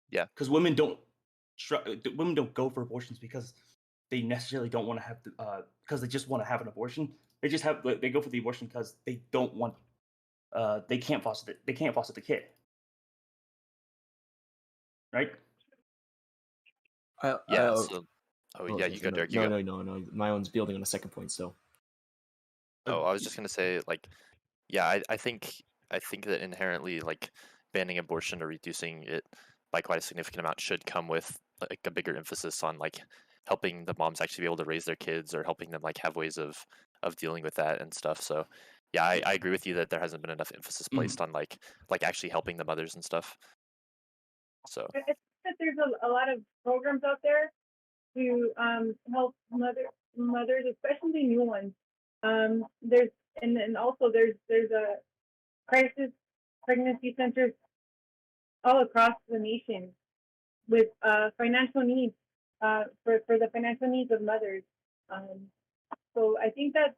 Yeah. Because women don't go for abortions because they necessarily don't want to have because they just want to have an abortion. They go for the abortion because they don't want they can't foster the kid, right? Yeah. I So, yeah, you go, Derek. You no, go. no. My own's building on a second point, so Oh, I was just gonna say, like, yeah, I think that inherently, like, banning abortion or reducing it by quite a significant amount should come with like a bigger emphasis on like helping the moms actually be able to raise their kids or helping them like have ways of dealing with that and stuff. So yeah, I agree with you that there hasn't been enough emphasis Mhm. placed on like actually helping the mothers and stuff. So I think that there's a lot of programs out there to help mothers, especially new ones. There's and also there's a crisis pregnancy centers all across the nation with financial needs for the financial needs of mothers. Um, so I think that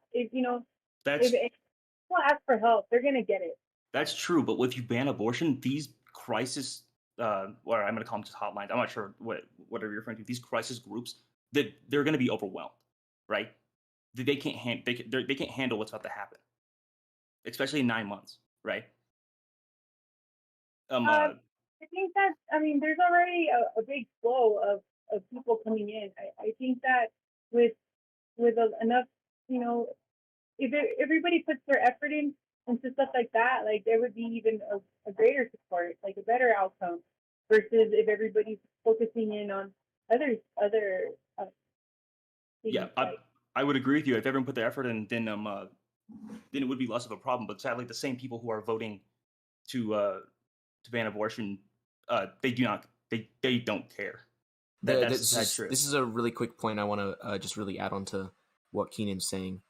That's if people ask for help, they're gonna get it. that's true. But if you ban abortion, these crisis or I'm going to call them just hotlines. I'm not sure whatever you're referring to. These crisis groups that they're going to be overwhelmed, right? They can't they can't handle what's about to happen, especially in 9 months, right? Um, Uh, uh, I think that there's already a big flow of people coming in. I think that with enough, you know, everybody puts their effort in into stuff like that, like there would be even a greater support, like a better outcome, versus if everybody's focusing in on other yeah, things like. I would agree with you. If everyone put their effort in, then it would be less of a problem. But sadly, the same people who are voting to ban abortion, they do not they don't care. That's true. this is a really quick point I want to just really add on to what Keenan's saying.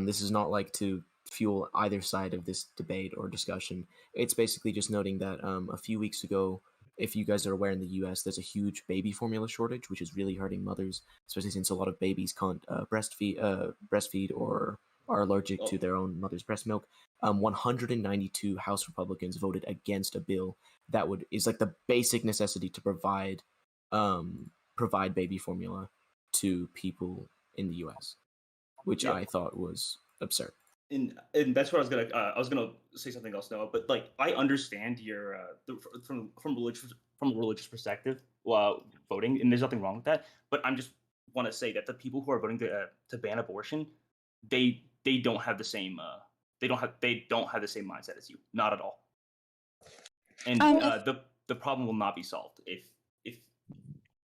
This is not like to fuel either side of this debate or discussion. It's basically just noting that a few weeks ago, if you guys are aware, in the U.S., there's a huge baby formula shortage, which is really hurting mothers, especially since a lot of babies can't breastfeed or are allergic to their own mother's breast milk. 192 House Republicans voted against a bill that is like the basic necessity to provide baby formula to people in the U.S., which Yeah. I thought was absurd. And that's what I was gonna say something else, Noah. But like, I understand your from a religious perspective, voting, and there's nothing wrong with that. But I'm just want to say that the people who are voting to ban abortion, they don't have the same they don't have the same mindset as you, not at all. And the problem will not be solved if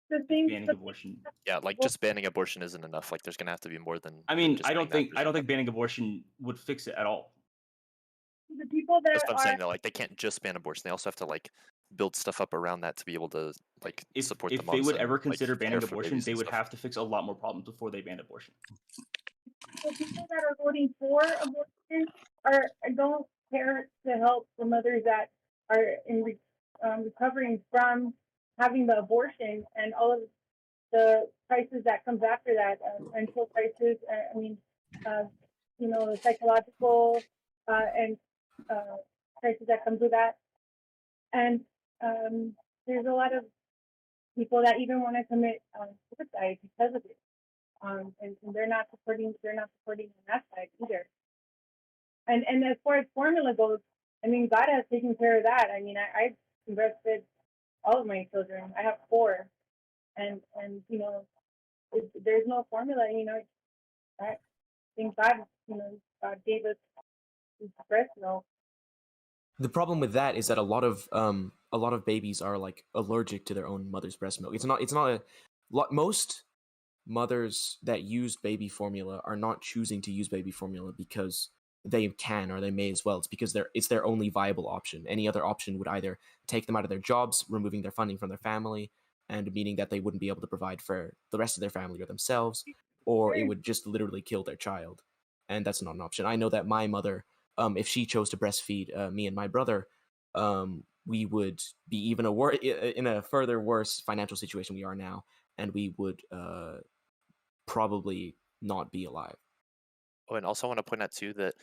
The thing, banning abortion. Yeah, like just banning abortion isn't enough. Like there's gonna have to be more than. I mean, just I don't saying that. think banning abortion would fix it at all. the people that That's what I'm saying are though. Like they can't just ban abortion. They also have to like build stuff up around that to be able to like support the If moms. they would and, ever like, consider care banning for abortion, babies they and would stuff. have to fix a lot more problems before they ban abortion. the people that are voting for abortion don't care to help the mothers that are recovering from having the abortion and all of the crisis that comes after that, mental crisis. I mean, the psychological and crisis that comes with that. And there's a lot of people that even want to commit suicide because of it. And they're not supporting on that side either. And as far as formula goes, I mean, God has taken care of that. I mean, I've breastfed all of my children. I have 4, and there's no formula. I think God gave us breast milk. The problem with that is that a lot of babies are like allergic to their own mother's breast milk. It's not a lot. Most mothers that use baby formula are not choosing to use baby formula because they can or they may as well. It's because it's their only viable option. Any other option would either take them out of their jobs, removing their funding from their family, and meaning that they wouldn't be able to provide for the rest of their family or themselves, or it would just literally kill their child. And that's not an option. I know that my mother, if she chose to breastfeed me and my brother, we would be even in a further worse financial situation we are now, and we would probably not be alive. Oh, and also I want to point out too that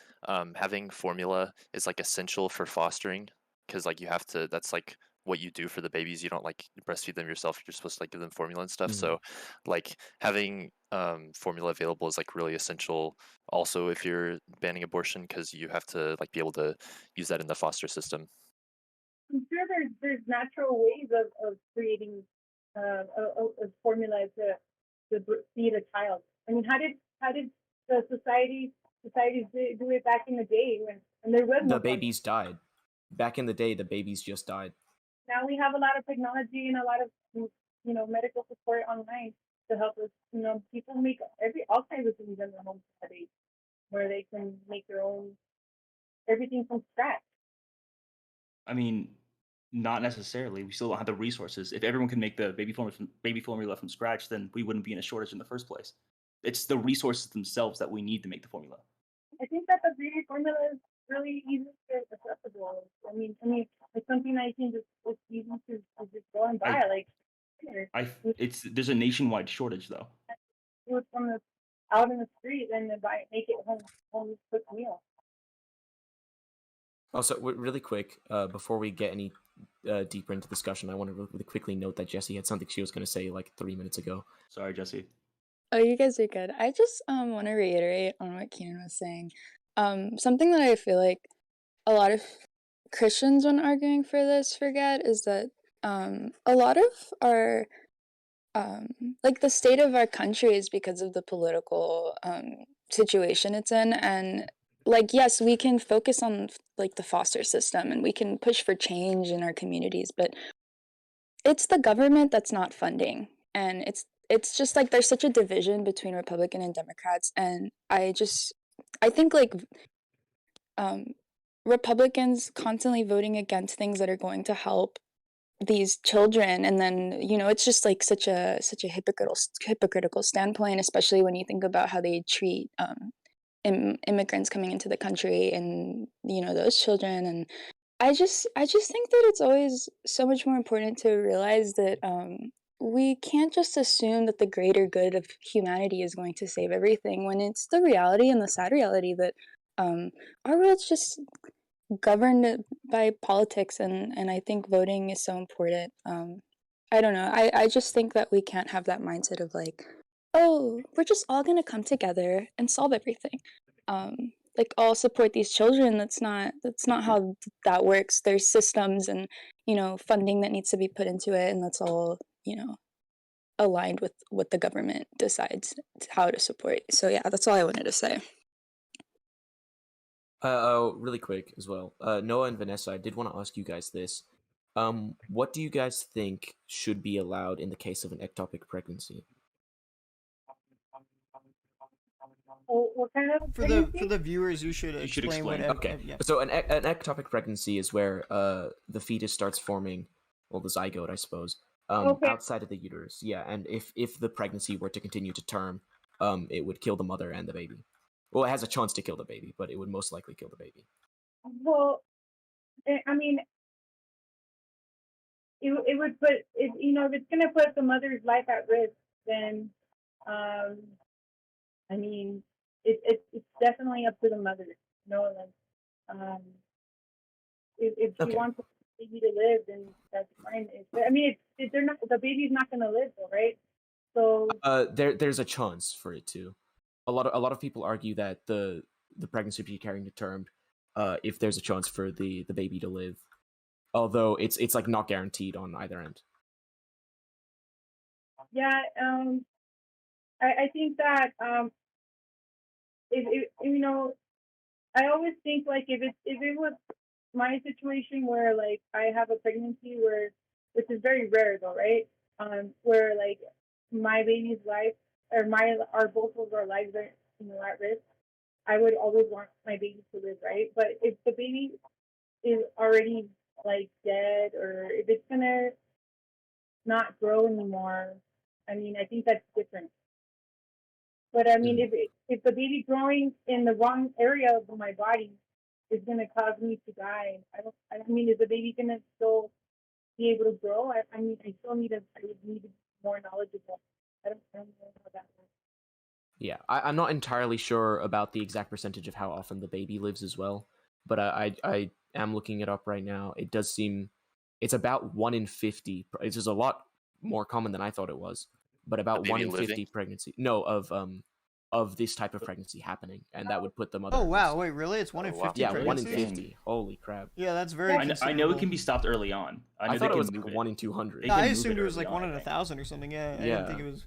having formula is like essential for fostering because like you have to. That's like what you do for the babies. You don't like breastfeed them yourself. You're supposed to like give them formula and stuff. Mhm. So like having formula available is like really essential. Also, if you're banning abortion, because you have to like be able to use that in the foster system. I'm sure there's natural ways of creating a formula to feed a child. I mean, how did the societies do it back in the day when there was no The babies died. Back in the day, the babies just died. Now we have a lot of technology and a lot of medical support online to help us. People make all kinds of things in their homes nowadays, where they can make their own everything from scratch. I mean, not necessarily. We still don't have the resources. If everyone can make the baby formula from scratch, then we wouldn't be in a shortage in the first place. It's the resources themselves that we need to make the formula. I think that the baby formula is really easy to accessible. I mean, it's something that you can it's easy to just go and buy. There's a nationwide shortage though. Do it from out in the street and then make it home cooked meal. Also, really quick, before we get any deeper into discussion, I want to really quickly note that Jessie had something she was going to say like 3 minutes ago. Sorry, Jesse. Oh, you guys are good. I just want to reiterate on what Keenan was saying. Something that I feel like a lot of Christians, when arguing for this, forget is that a lot of our like the state of our country is because of the political situation it's in, and like yes, we can focus on like the foster system and we can push for change in our communities, but it's the government that's not funding, and it's just like there's such a division between Republican and Democrats, and I think like Republicans constantly voting against things that are going to help these children, and then it's just like such a hypocritical standpoint, especially when you think about how they treat immigrants coming into the country and those children. And I just think that it's always so much more important to realize that we can't just assume that the greater good of humanity is going to save everything, when it's the reality and the sad reality that our world's just governed by politics, and I think voting is so important. I don't know. I just think that we can't have that mindset of like, oh, we're just all gonna come together and solve everything. Like all support these children. That's not how that works. There's systems and, funding that needs to be put into it, and that's all, aligned with what the government decides how to support. So yeah, that's all I wanted to say. Really quick as well. Noah and Vanessa, I did want to ask you guys this. What do you guys think should be allowed in the case of an ectopic pregnancy? What kind of For the viewers, you should should explain what. explain. Okay, Yeah. so an ectopic pregnancy is where the fetus starts forming, well, the zygote, I suppose, Okay. outside of the uterus. Yeah, and if the pregnancy were to continue to term, it would kill the mother and the baby. Well, it has a chance to kill the baby, but it would most likely kill the baby. Well, I mean, it would put if if it's gonna put the mother's life at risk, then I mean, it's definitely up to the mother. If she Okay. wants the baby to live, then that's fine. I mean, they're not the baby's not gonna live, though, right? So There's a chance for it to. A lot of people argue that the pregnancy would be carrying to term, if there's a chance for the baby to live, although it's like not guaranteed on either end. yeah, I think that if I always think like if it was my situation where like I have a pregnancy which is very rare though, right? Where like my baby's life or both of our lives are at risk. I would always want my baby to live, right? But if the baby is already like dead or if it's gonna not grow anymore, I mean I think that's different. But I mean, if the baby growing in the wrong area of my body is gonna cause me to die, I mean, is the baby gonna still be able to grow? I mean, I would need to be more knowledgeable. I don't know how that works. Yeah, I'm not entirely sure about the exact percentage of how often the baby lives as well, but I am looking it up right now. It does seem it's about 1 in 50. It's just a lot more common than I thought it was, but about baby 1 in living? 50 pregnancy. No, of this type of pregnancy happening, and that would put the mother. Oh at wow! risk. Wait, really? It's 1 in Oh, wow. 50 Yeah, 1 in pregnancies? 50. Holy crap! Yeah, that's very. I I know it considerable. can be stopped early on. I know thought they it was can like move 1 in 200. They No, can I move assumed it was early like on, 1 in I think. 1,000 or something. Yeah, I Yeah. didn't think it was.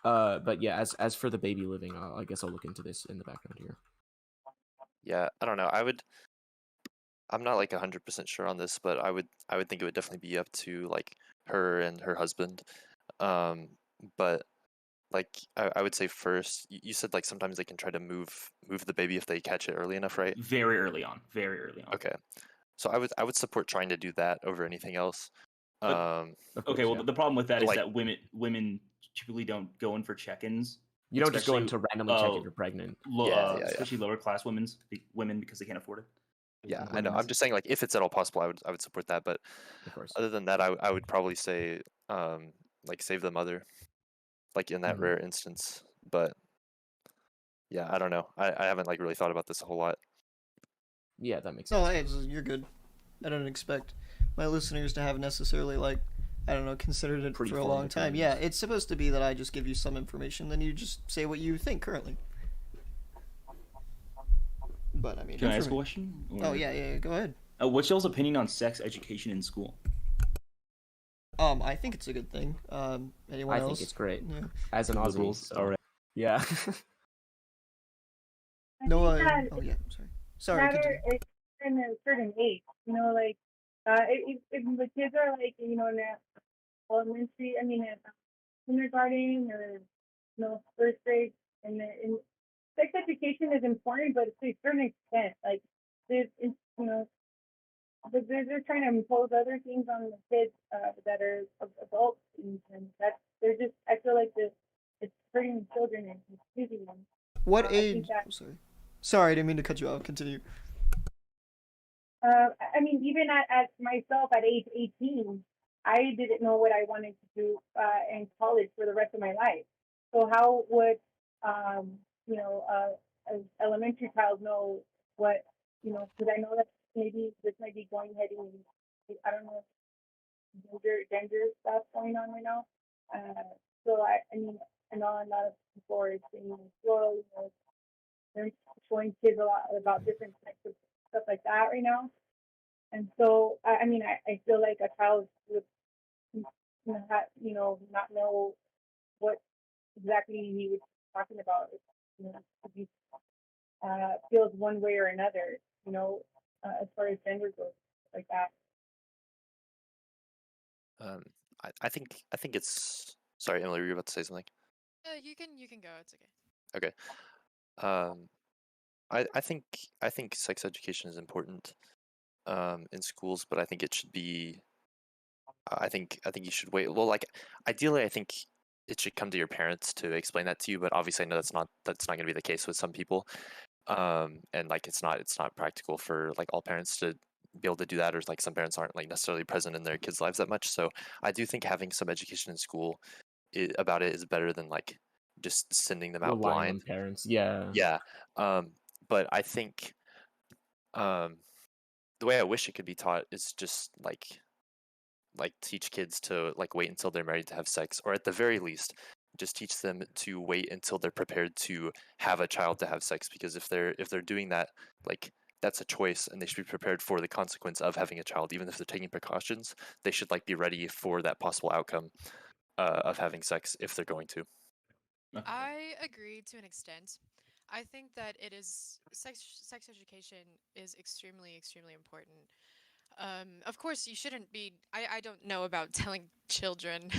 But yeah, as for the baby living, I guess I'll look into this in the background here. Yeah, I don't know. I'm not like 100% sure on this, but I would think it would definitely be up to like her and her husband. But like I would say first, you said like sometimes they can try to move the baby if they catch it early enough, right? Very early on. Very early on. Okay. So I would support trying to do that over anything else. But- Um, Of course, Okay, well yeah. the problem with that is Like- that women typically don't go in for check-ins. You don't just go in especially, to randomly check if you're pregnant. Yeah. Especially lower class women because they can't afford it. yeah, I know. I'm just saying like if it's at all possible, I would support that. But Of course. other than that, I would probably say like save the mother, like in that Mhm. rare instance. But yeah, I don't know. I haven't like really thought about this a whole lot. Yeah, that makes No, sense. hey, you're good. I don't expect my listeners to have necessarily like I don't know considered it for a Pre-formed long time. opinions. Yeah, it's supposed to be that I just give you some information, then you just say what you think currently. But I mean, Can I ask a informa- question? Oh yeah, go ahead. What's y'all's opinion on sex education in school? I think it's a good thing. Anyone I else? think it's great. Yeah. As an Aussie, Liberals, so- alright. Yeah. I No, think that oh yeah, sorry. matter Continue. in a certain age. Like if the kids are like in elementary, I mean at kindergarten or first grade, and sex education is important, but to a certain extent. Like but they're trying to impose other things on the kids that are adults, and they're just. I feel like it's hurting the children and confusing them. What I think age? that- Oh, sorry, I didn't mean to cut you off. Continue. I mean, even at myself at age 18, I didn't know what I wanted to do in college for the rest of my life. So how would an elementary child know what Because I know that maybe this might be heading. I don't know, gender stuff going on right now. so I mean, I know a lot of people are saying, well, they're showing kids a lot about different types of stuff like that right now. And so, I mean, I feel like a child would, not know what exactly he was talking about. If he feels one way or another, as far as gender goes, like that. I think it's. Sorry, Emily, were you about to say something? You can go. It's okay. Okay. Um, I think sex education is important in schools, but I think it should be. I think you should wait. Well, like ideally, I think it should come to your parents to explain that to you. But obviously, I know that's not going to be the case with some people. And like it's not practical for like all parents to be able to do that, or like some parents aren't like necessarily present in their kids' lives that much. So I do think having some education in school about it is better than like just sending them out Relying on blind. parents. Yeah. Yeah. But I think the way I wish it could be taught is just like teach kids to like wait until they're married to have sex, or at the very least just teach them to wait until they're prepared to have a child to have sex, because if they're doing that, like that's a choice and they should be prepared for the consequence of having a child. Even if they're taking precautions, they should like be ready for that possible outcome of having sex if they're going to. Okay. I agree to an extent. I think that it is sex education is extremely important. Of course, you shouldn't be. I don't know about telling children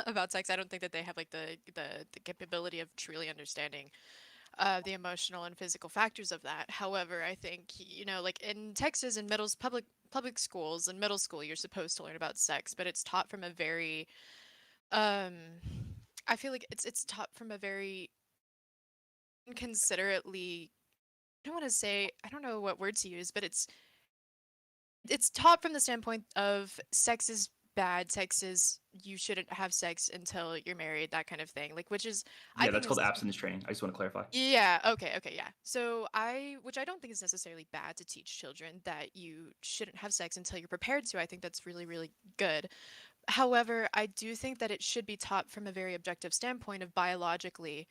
about sex. I don't think that they have like the capability of truly understanding the emotional and physical factors of that. However, I think like in Texas, in public schools in middle school, you're supposed to learn about sex, but it's taught from a very um, I feel like it's taught from a very inconsiderately. I don't want to say. I don't know what word to use, but it's taught from the standpoint of sex is bad, sex is you shouldn't have sex until you're married, that kind of thing. Like, which is I Yeah, think that's called is abstinence training. I just want to clarify. yeah, okay, yeah. So which I don't think is necessarily bad to teach children that you shouldn't have sex until you're prepared to. I think that's really good. However, I do think that it should be taught from a very objective standpoint of biologically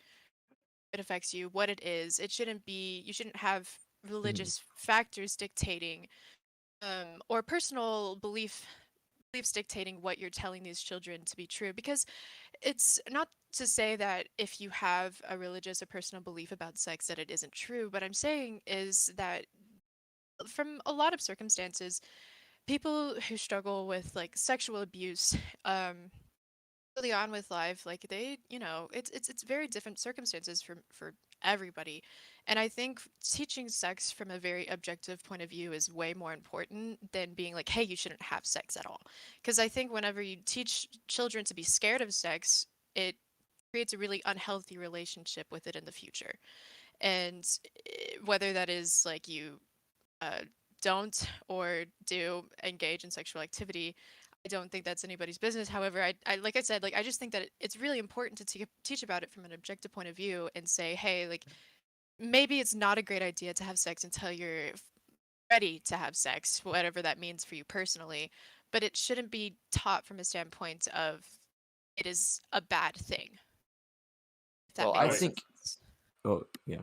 it affects you, what it is. You shouldn't have religious factors dictating or personal beliefs dictating what you're telling these children to be true, because it's not to say that if you have a religious or personal belief about sex that it isn't true. What I'm saying is that from a lot of circumstances, people who struggle with like sexual abuse early on with life, like it's very different circumstances for everybody. And I think teaching sex from a very objective point of view is way more important than being like, hey, you shouldn't have sex at all. Because I think whenever you teach children to be scared of sex, it creates a really unhealthy relationship with it in the future. And whether that is like you uh, don't or do engage in sexual activity, I don't think that's anybody's business. However, I like I said, like I just think that it's really important to teach about it from an objective point of view and say, hey, like maybe it's not a great idea to have sex until you're ready to have sex, whatever that means for you personally. But it shouldn't be taught from a standpoint of it is a bad thing. If that Well, I makes think. sense. Oh yeah.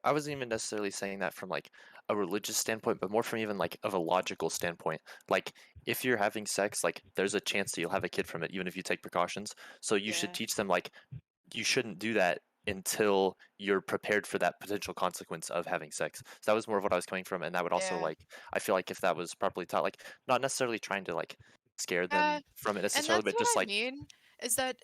I wasn't even necessarily saying that from like a religious standpoint, but more from even like of a logical standpoint. Like if you're having sex, like there's a chance that you'll have a kid from it, even if you take precautions. So you should Yeah. teach them like you shouldn't do that until you're prepared for that potential consequence of having sex. So that was more of what I was coming from, and that would also Yeah. like I feel like if that was properly taught, like not necessarily trying to like scare Yeah, them from it and necessarily, that's but what just I like mean is that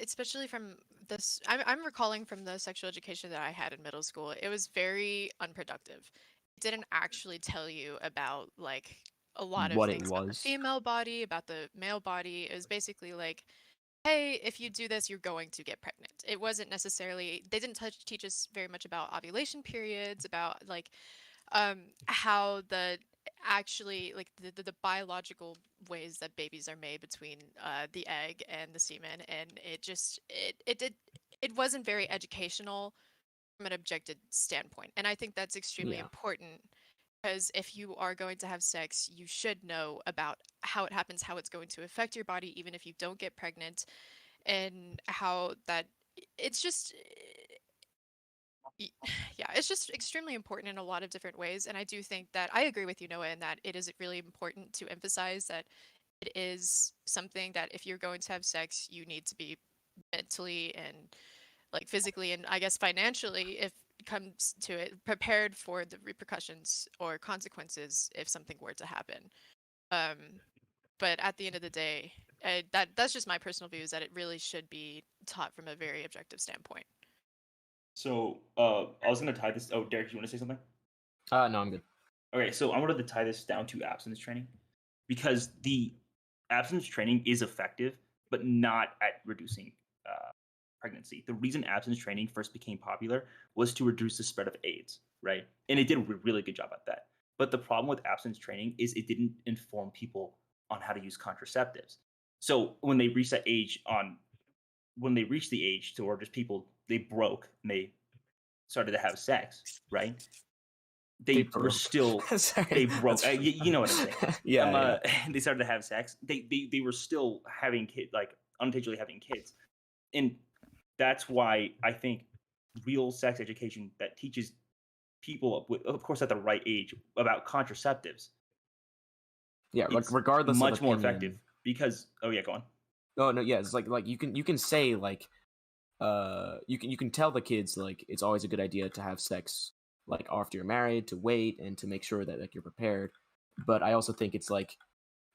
especially from this, I'm recalling from the sexual education that I had in middle school, it was very unproductive. It didn't actually tell you about like a lot of What it things about the was. female body, about the male body. It was basically like, hey, if you do this, you're going to get pregnant. It wasn't necessarily, they didn't teach us very much about ovulation periods, about like how the actually like the biological ways that babies are made between the egg and the semen, and it wasn't very educational from an objective standpoint, and I think that's extremely Yeah. important because if you are going to have sex, you should know about how it happens, how it's going to affect your body, even if you don't get pregnant. and how that it's just yeah, it's just extremely important in a lot of different ways. And I do think that I agree with you, Noah, in that it is really important to emphasize that it is something that if you're going to have sex, you need to be mentally and like physically and I guess financially, if it comes to it, prepared for the repercussions or consequences if something were to happen. Um, but at the end of the day, that's just my personal view, is that it really should be taught from a very objective standpoint. So I was gonna tie this. Oh, Derek, you want to say something? No, I'm good. Okay, so I wanted to tie this down to abstinence training, because the abstinence training is effective, but not at reducing pregnancy. The reason abstinence training first became popular was to reduce the spread of AIDS, right? And it did a really good job at that. But the problem with abstinence training is it didn't inform people on how to use contraceptives. So when they reached that age when they reached the age to where just people, they broke and they started to have sex, right? They were broke. still Sorry, they broke. that's- You know what I'm saying? Yeah, They started to have sex. They were still having kids, like unintentionally having kids, and that's why I think real sex education that teaches people, of course, at the right age, about contraceptives. yeah. Like It's regardless much of more opinion, effective because. Oh yeah, go on. No, yeah. It's like you can say like you can tell the kids like it's always a good idea to have sex like after you're married, to wait and to make sure that like you're prepared. But I also think it's like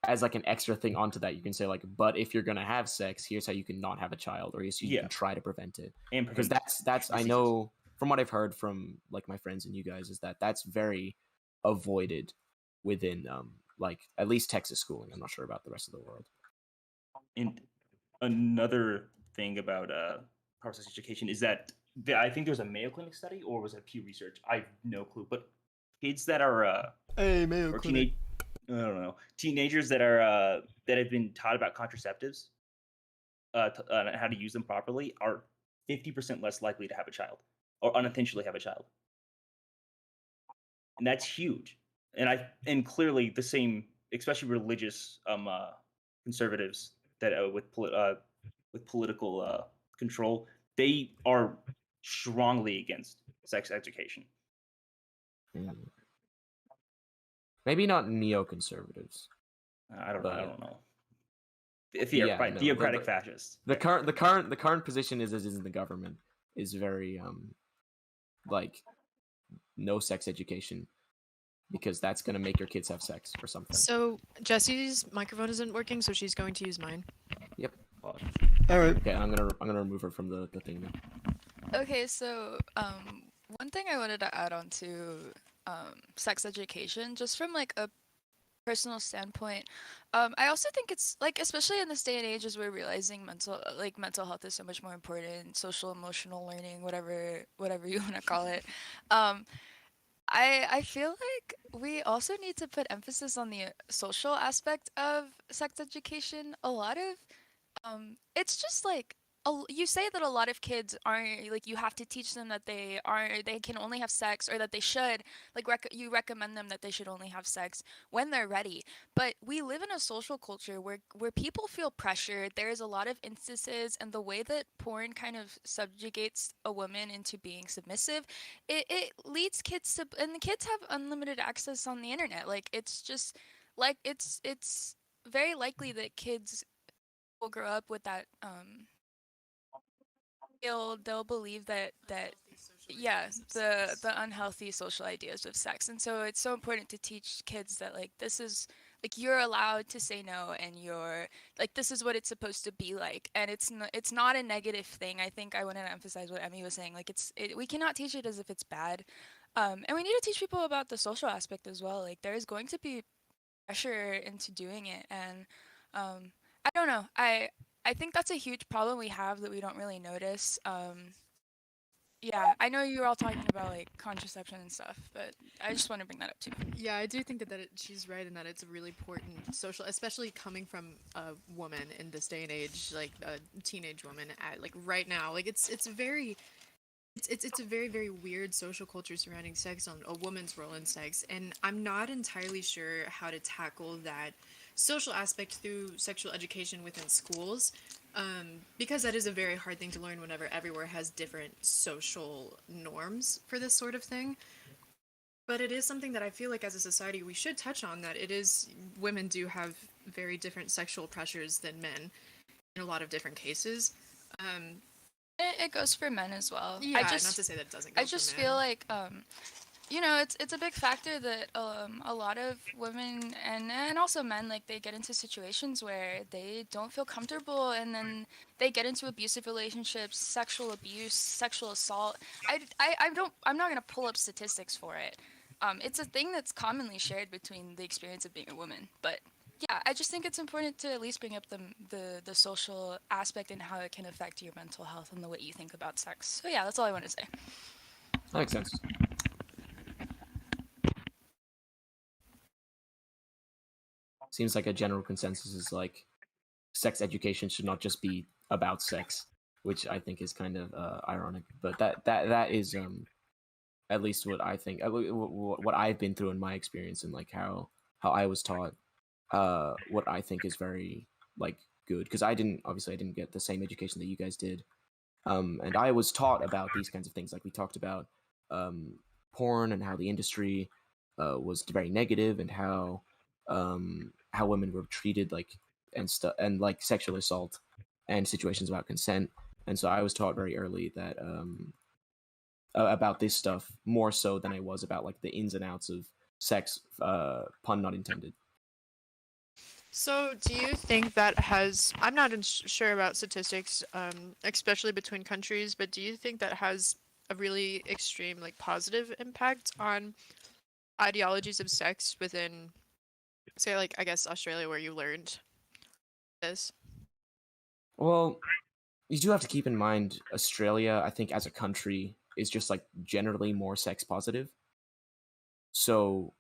as like an extra thing onto that, you can say like, but if you're gonna have sex, here's how you can not have a child, or here's how you can try to prevent it. And Because that's I diseases. know from what I've heard from like my friends and you guys is that that's very avoided within like at least Texas schooling. I'm not sure about the rest of the world. And another thing about power sex education is that I think there's a Mayo Clinic study, or was it Pew Research? I have no clue. But kids that are Hey, Mayo or Clinic. I don't know, teenagers that are that have been taught about contraceptives, how to use them properly, are 50% less likely to have a child or unintentionally have a child, and that's huge. And clearly the same, especially religious conservatives that with political control, they are strongly against sex education. Mm. Maybe not neoconservatives. I don't know. Yeah, Right, no, theocratic fascists. The current position is as is in the government is very like no sex education, because that's gonna make your kids have sex or something. So Jessie's microphone isn't working, so she's going to use mine. Yep. All right. Okay, I'm gonna remove her from the thing now. Okay, so one thing I wanted to add on to sex education, just from like a personal standpoint, I also think it's like, especially in this day and age, as we're realizing mental health is so much more important, social emotional learning, whatever you want to call it. I feel like we also need to put emphasis on the social aspect of sex education. A lot of it's just like you say that a lot of kids aren't, like, you have to teach them that they can only have sex, or that they should, like, you recommend them that they should only have sex when they're ready. But we live in a social culture where people feel pressured. There's a lot of instances, and the way that porn kind of subjugates a woman into being submissive, it leads kids to, and the kids have unlimited access on the internet. Like, it's just like it's very likely that kids will grow up with that they'll believe that yeah, the unhealthy social ideas of sex. And so it's so important to teach kids that, like, this is, like, you're allowed to say no, and you're, like, this is what it's supposed to be like, and it's not a negative thing. I think I want to emphasize what Emmy was saying. Like, we cannot teach it as if it's bad, and we need to teach people about the social aspect as well. Like, there is going to be pressure into doing it, and I don't know, I think that's a huge problem we have that we don't really notice. Yeah, I know you were all talking about, like, contraception and stuff, but I just want to bring that up too. Yeah, I do think that she's right in that it's a really important social, especially coming from a woman in this day and age, like a teenage woman like right now. Like, it's a very very weird social culture surrounding sex, on a woman's role in sex, and I'm not entirely sure how to tackle that social aspect through sexual education within schools. because that is a very hard thing to learn whenever everywhere has different social norms for this sort of thing. But it is something that I feel like as a society we should touch on, that it is, women do have very different sexual pressures than men in a lot of different cases. Um, It goes for men as well. yeah, not to say that it doesn't go I for just men. feel like it's a big factor that a lot of women and also men, like, they get into situations where they don't feel comfortable, and then they get into abusive relationships, sexual abuse, sexual assault. I'm not gonna pull up statistics for it. It's a thing that's commonly shared between the experience of being a woman, but yeah, I just think it's important to at least bring up the social aspect and how it can affect your mental health and the way you think about sex. So yeah, that's all I want to say. That makes sense. Seems like a general consensus is like sex education should not just be about sex, which I think is kind of ironic. But that is at least what I think, what I've been through in my experience, and like how I was taught. What I think is very like good, because I didn't get the same education that you guys did. And I was taught about these kinds of things. Like we talked about um, porn and how the industry was very negative, and how women were treated, like, and stuff, and like sexual assault and situations about consent. And so I was taught very early that about this stuff more so than I was about like the ins and outs of sex, pun not intended. So, do you think that has, I'm not sure about statistics, especially between countries, but do you think that has a really extreme, like, positive impact on ideologies of sex within, say, like, I guess Australia, where you learned this? Well, you do have to keep in mind Australia, I think, as a country, is just like generally more sex positive. So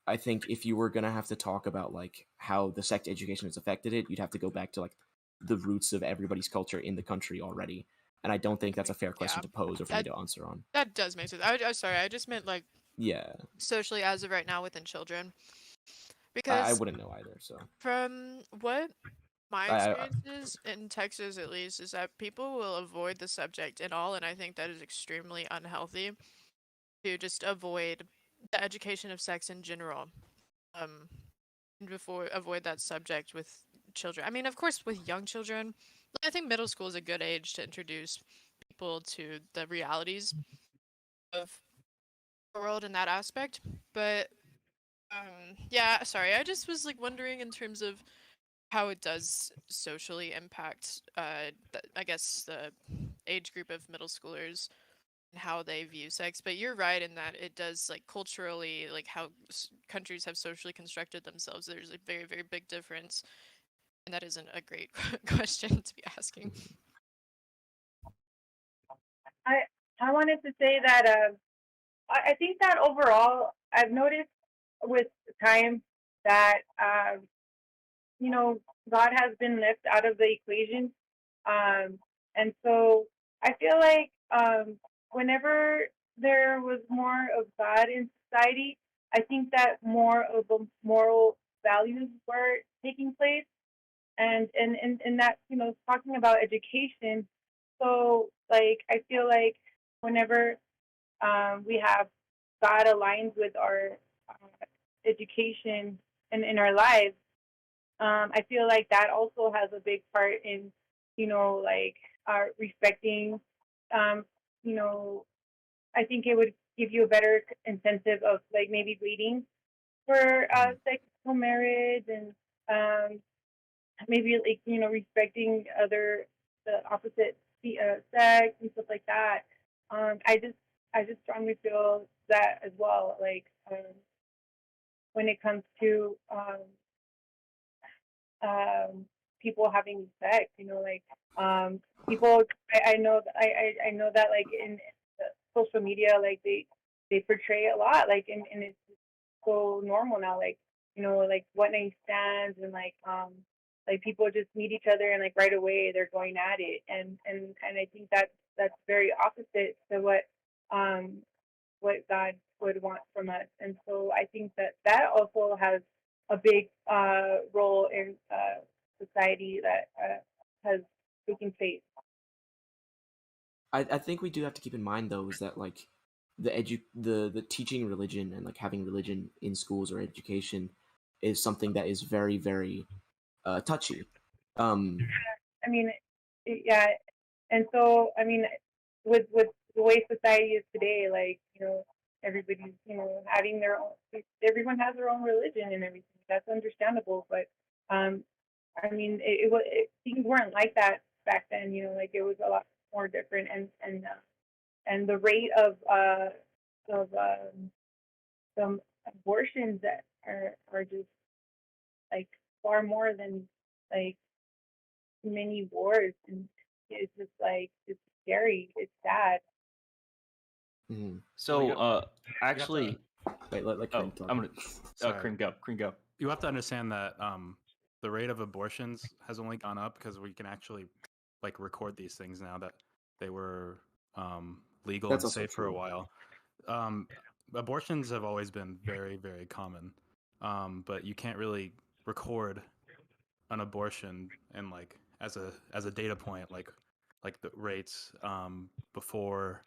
I think if you were gonna have to talk about like how the sex education has affected it, you'd have to go back to like the roots of everybody's culture in the country already. And I don't think that's a fair question Yeah, to pose or for me that to answer on. that does make sense. I'm sorry, I just meant like Yeah, socially as of right now within children, I because wouldn't know either. So from what my I experiences in Texas, at least, is that people will avoid the subject at all, and I think that is extremely unhealthy to just avoid the education of sex in general. Um, before avoid that subject with children. I mean, of course, with young children, I think middle school is a good age to introduce people to the realities of the world in that aspect. But yeah, sorry, I just was like wondering in terms of how it does socially impact, I guess the age group of middle schoolers and how they view sex. But you're right in that it does, like, culturally, like how countries have socially constructed themselves. There's a very, very big difference, and that isn't a great question to be asking. I I wanted to say that I think that overall I've noticed with time that you know, God has been left out of the equation. And so I feel like whenever there was more of God in society, I think that more of the moral values were taking place. And that, talking about education, so like I feel like whenever we have God aligned with our education and in our lives, I feel like that also has a big part in, like respecting. Um, you know, I think it would give you a better incentive of like maybe waiting for sexual marriage, and maybe like respecting the opposite sex and stuff like that. I just strongly feel that as well. Like when it comes to um, people having sex. Like people. I know that like in the social media, like they portray a lot, like and it's so normal now. Like like one night stands, and like people just meet each other and like right away they're going at it, and I think that's very opposite to um what God would want from us. And so I think that also has a big role in society that has taking place. I think we do have to keep in mind though is that like the teaching religion and like having religion in schools or education is something that is very very touchy. I mean, yeah, and so I mean, with the way society is today, like everybody's having their own. Everyone has their own religion and everything. That's understandable, but I mean, things weren't like that back then. Like it was a lot more different, and the rate of some abortions that are just like far more than like many wars, and it's just like it's scary. It's sad. Mhm. So, actually, Wait, let Kareem talk. I'm gonna. Sorry. Cream go. You have to understand that the rate of abortions has only gone up because we can actually like record these things now that they were legal That's and also safe for a true. while. Abortions have always been very, very common, but you can't really record an abortion and like as a data point like the rates before,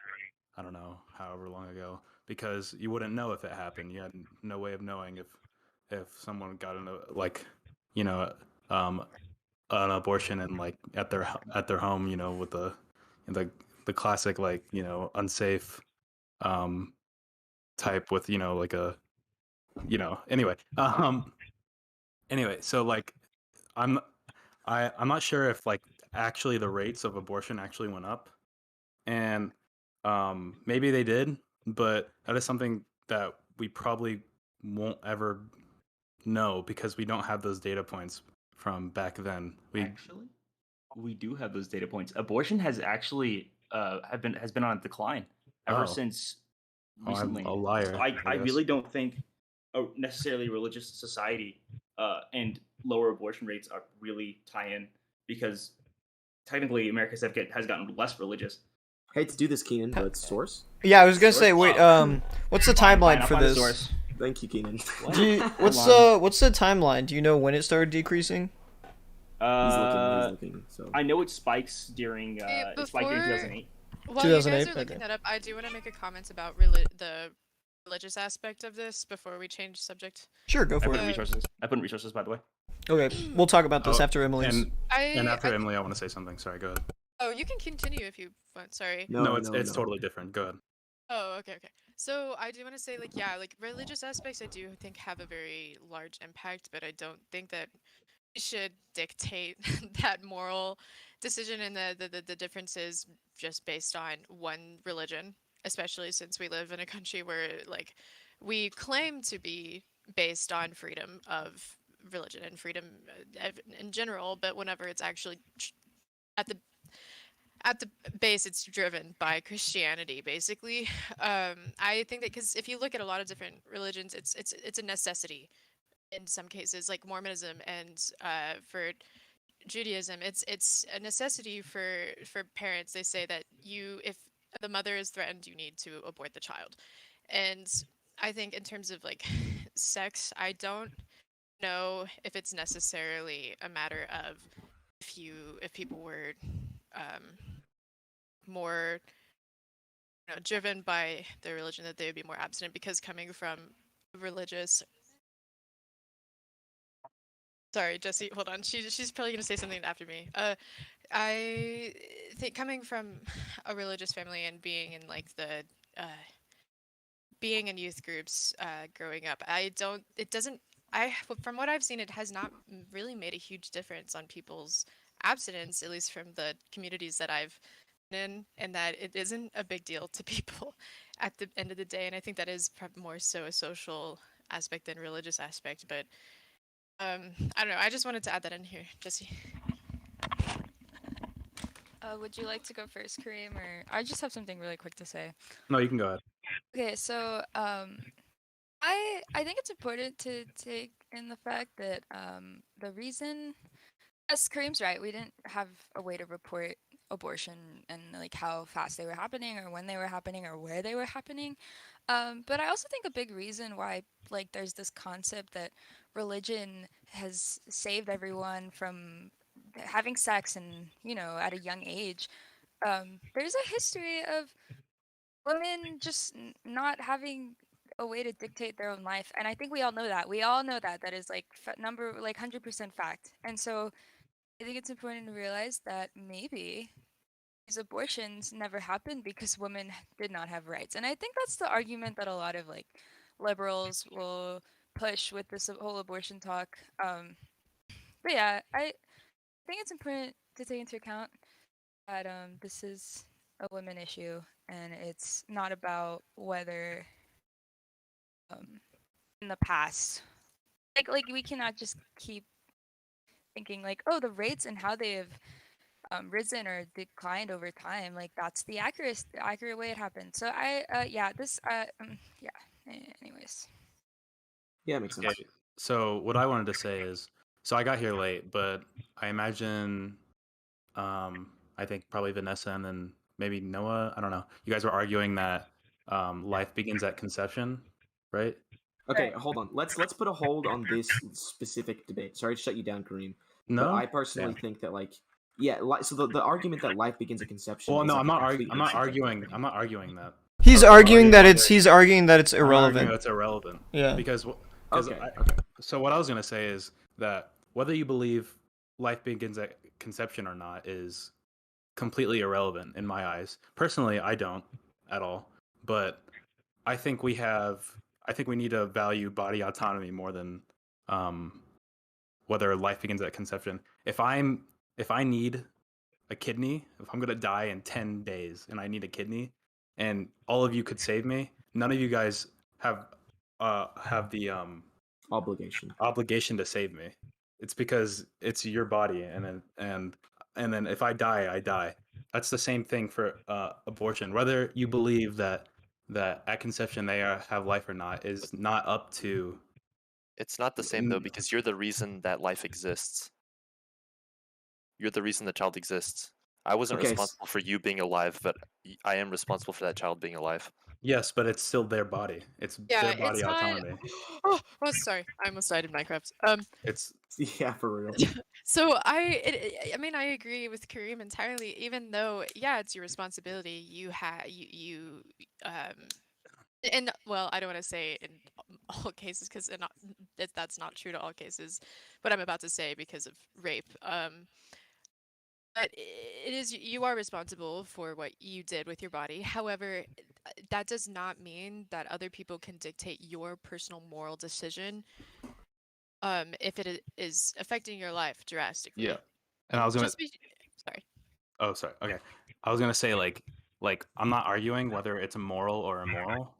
I don't know, however long ago, because you wouldn't know if it happened. You had no way of knowing if someone got into like you know um an abortion and like at their home, with the the classic like unsafe um type with like a anyway so like I'm I'm not sure if like actually the rates of abortion actually went up, and maybe they did, but that is something that we probably won't ever know because we don't have those data points from back then. Actually, we do have those data points. Abortion has actually has been on a decline ever Oh. since Oh, I'm recently. a liar, So I I guess. really don't think a necessarily religious society and lower abortion rates are really tie in, because technically America has gotten less religious. I hate to do this, Keenan, but source. Yeah, I was gonna say, wait, what's the Fine, timeline I'll for find the this? source. Thank you, Keenan. What's the timeline? Do you know when it started decreasing? He's looking. So I know it spikes during it spiked during 2008. While you guys 2008? are looking Okay. that up, I do want to make a comment about the religious aspect of this before we change subject. Sure, go I for put it. in resources. by the way. Okay, we'll talk about this after Emily's. And after Emily, I want to say something. Sorry, go ahead. Oh, you can continue if you want. Sorry. No, it's totally different. Go ahead. Oh, okay. So I do want to say, like, yeah, like religious aspects, I do think have a very large impact, but I don't think that we should dictate that moral decision and the differences just based on one religion, especially since we live in a country where, like, we claim to be based on freedom of religion and freedom in general, but whenever it's actually at the base, it's driven by Christianity, basically. I think that because if you look at a lot of different religions, it's a necessity in some cases, like Mormonism and for Judaism, it's a necessity for parents. They say that if the mother is threatened, you need to abort the child. And I think in terms of like sex, I don't know if it's necessarily a matter of if people were more driven by their religion, that they would be more abstinent, because coming from religious. Sorry, Jesse, hold on. She's probably gonna say something after me. I think coming from a religious family and being in like being in youth groups growing up, from what I've seen, it has not really made a huge difference on people's abstinence, at least from the communities that I've been in, and that it isn't a big deal to people at the end of the day. And I think that is more so a social aspect than religious aspect. But I don't know. I just wanted to add that in here, Jesse. Would you like to go first, Kareem, or I just have something really quick to say. No, you can go ahead. Okay, so I think it's important to take in the fact that the reason, yes, Kareem's right. We didn't have a way to report abortion and like how fast they were happening or when they were happening or where they were happening. But I also think a big reason why like there's this concept that religion has saved everyone from having sex and at a young age, there's a history of women just not having a way to dictate their own life, and I think we all know that. We all know that is like 100% fact. And so I think it's important to realize that maybe these abortions never happened because women did not have rights. And I think that's the argument that a lot of like liberals will push with this whole abortion talk. But yeah, I think it's important to take into account that this is a women issue, and it's not about whether in the past, like we cannot just keep thinking like, oh, the rates and how they have risen or declined over time. Like that's the accurate way it happened. So anyways. Yeah, it makes sense. Okay, so what I wanted to say is, so I got here late, but I imagine, I think probably Vanessa and then maybe Noah, I don't know. You guys were arguing that life begins at conception, right? Okay, hold on. Let's put a hold on this specific debate. Sorry to shut you down, Kareem. No, But I personally think that so the argument that life begins at conception. Well, is no, like I'm not completely arguing. I'm not arguing that. He's I'm arguing that arguing it's he's arguing that it's I'm arguing irrelevant. that it's irrelevant. Yeah. Because Okay. So what I was gonna say is that whether you believe life begins at conception or not is completely irrelevant in my eyes. Personally, I don't at all. But I think we need to value body autonomy more than whether life begins at conception. If I need a kidney, if I'm gonna die in 10 days and I need a kidney, and all of you could save me, none of you guys have the obligation to save me. It's because it's your body, and then if I die, I die. That's the same thing for abortion. Whether you believe that at conception they have life or not is not up to. It's not the same though, because you're the reason that life exists. You're the reason the child exists. I wasn't responsible for you being alive, but I am responsible for that child being alive. Yes, but it's still their body. It's their body autonomy. Oh, sorry. I almost died in Minecraft. It's for real. So I mean, I agree with Kareem entirely. Even though, yeah, it's your responsibility. And well, I don't want to say in all cases because that's not true to all cases. But I'm about to say because of rape. But you are responsible for what you did with your body. However, that does not mean that other people can dictate your personal moral decision if it is affecting your life drastically. Yeah. And I was gonna sorry. Oh, sorry. Okay. I was gonna say like I'm not arguing whether it's moral or immoral.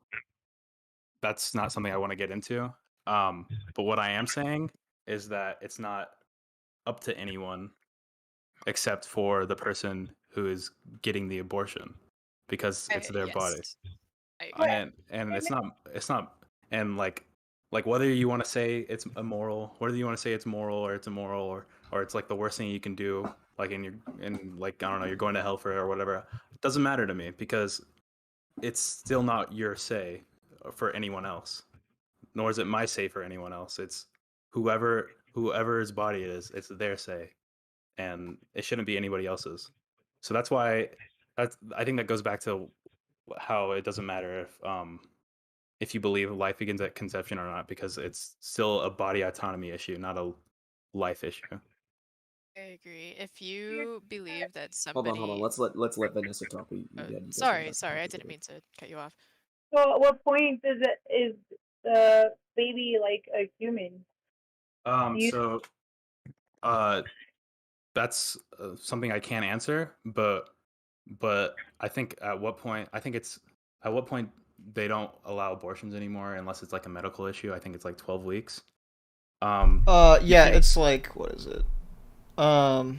That's not something I want to get into. But what I am saying is that it's not up to anyone except for the person who is getting the abortion, because it's their body. And it's not and like whether you want to say it's immoral, whether you want to say it's moral or it's immoral or it's like the worst thing you can do, like like I don't know, you're going to hell for it or whatever, it doesn't matter to me, because it's still not your say for anyone else, nor is it my say for anyone else. It's whoever's body it is, it's their say, and it shouldn't be anybody else's. So that's why I think that goes back to how it doesn't matter if you believe life begins at conception or not, because it's still a body autonomy issue, not a life issue. I agree. If you believe that somebody... Hold on. Let's let Vanessa talk. Sorry, I didn't mean to cut you off. Well, what point is the baby like a human? So that's something I can't answer, but I think at what point they don't allow abortions anymore unless it's like a medical issue. I think it's like 12 weeks. It's like, what is it? Well,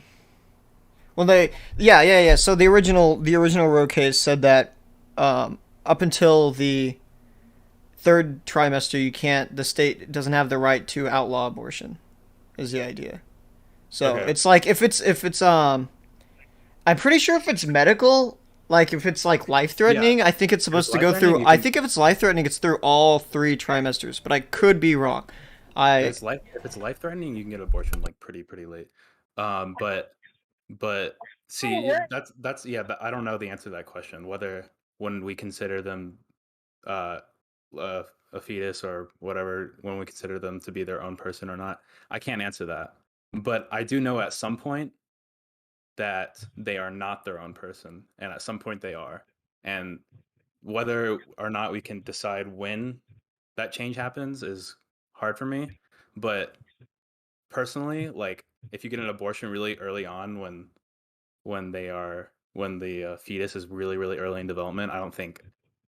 So the original Roe case said that up until the third trimester, the state doesn't have the right to outlaw abortion, is the idea. So it's like if it's I'm pretty sure if it's medical, like if it's like life threatening, I think it's supposed to go through. I think if it's life threatening, it's through all 3 trimesters, but I could be wrong. If it's life threatening, you can get abortion like pretty late. But see, that's yeah. I don't know the answer to that question. Whether when we consider them uh, a fetus or whatever, when we consider them to be their own person or not, I can't answer that. But I do know at some point that they are not their own person, and at some point they are. And whether or not we can decide when that change happens is hard for me. But personally, like if you get an abortion really early on when the fetus is really really early in development,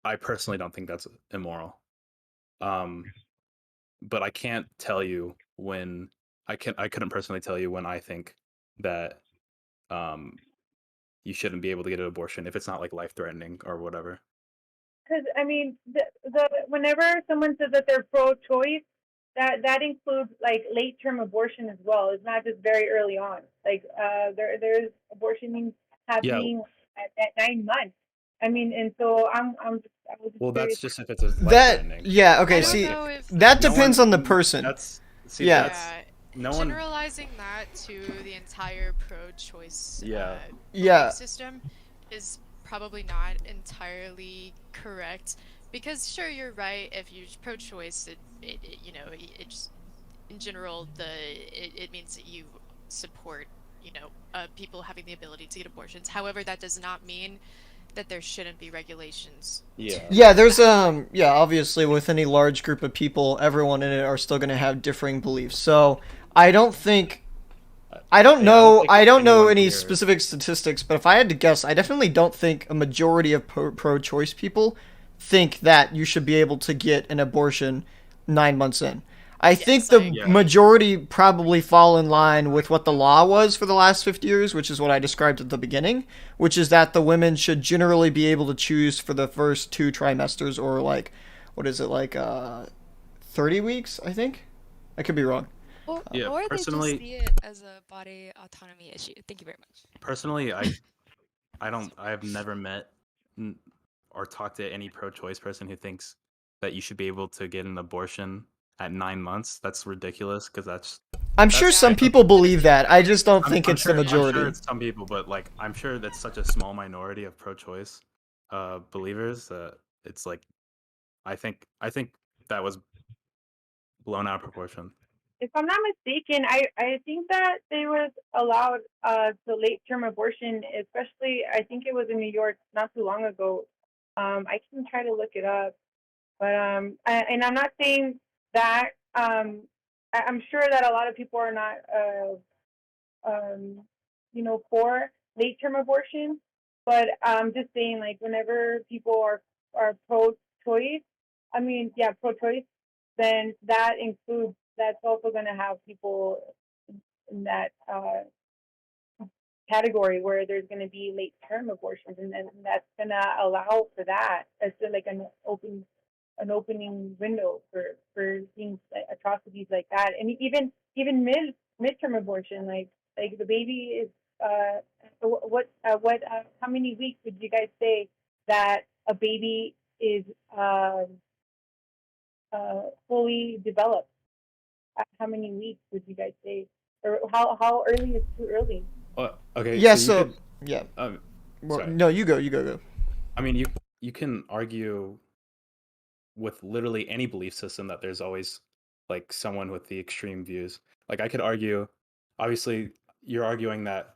I personally don't think that's immoral. Um, but I can't tell you when I couldn't personally tell you when I think that um you shouldn't be able to get an abortion if it's not like life threatening or whatever. Because I mean, whenever someone says that they're pro-choice, that includes like late-term abortion as well. It's not just very early on. Like there's abortion Yeah. happening at 9 months. I mean, and so I was just Well, curious. that's just if it's a life That threatening. yeah, okay. I don't See, know if that No depends one- on the person. Yeah. That's no one. generalizing that to the entire pro-choice Yeah. Yeah. belief system is probably not entirely correct, because sure, you're right. If you're pro-choice, it you know, it just in general it means that you support, you know, people having the ability to get abortions. However, that does not mean that there shouldn't be regulations. Yeah. Yeah, there's yeah, obviously with any large group of people, everyone in it are still going to have differing beliefs. So, I don't think I don't Yeah, I know don't think I don't know anyone any here- specific statistics, but if I had to guess, I definitely don't think a majority of pro-choice people think that you should be able to get an abortion 9 months in. I think the I agree. majority probably fall in line with what the law was for the last 50 years, which is what I described at the beginning, which is that the women should generally be able to choose for the first 2 trimesters, or like, what is it, like 30 weeks, I think? I could be wrong. Yeah, Or they personally- just see it as a body autonomy issue. Thank you very much. Personally, I've never met or talked to any pro-choice person who thinks that you should be able to get an abortion at 9 months. That's ridiculous because I'm sure That's- some people believe that. I just don't think I'm it's sure, the majority. I'm sure it's some people, but like I'm sure that's such a small minority of pro-choice believers that it's like I think that was blown out of proportion. If I'm not mistaken, I think that they was allowed the late term abortion, especially I think it was in New York not too long ago. I can try to look it up, but and I'm not saying that I'm sure that a lot of people are not for late term abortion, but I'm just saying like whenever people are pro choice, I mean pro choice, then that includes that's also going to have people in that category where there's going to be late term abortions, and then that's going to allow for that as like an opening window for things like atrocities like that, and even midterm abortion, like the baby is how many weeks would you guys say that a baby is fully developed? How many weeks would you guys say, or how early is too early? Okay. Yeah, so yeah. Well, sorry. no, you go. I mean, you can argue with literally any belief system that there's always like someone with the extreme views. Like I could argue, obviously, you're arguing that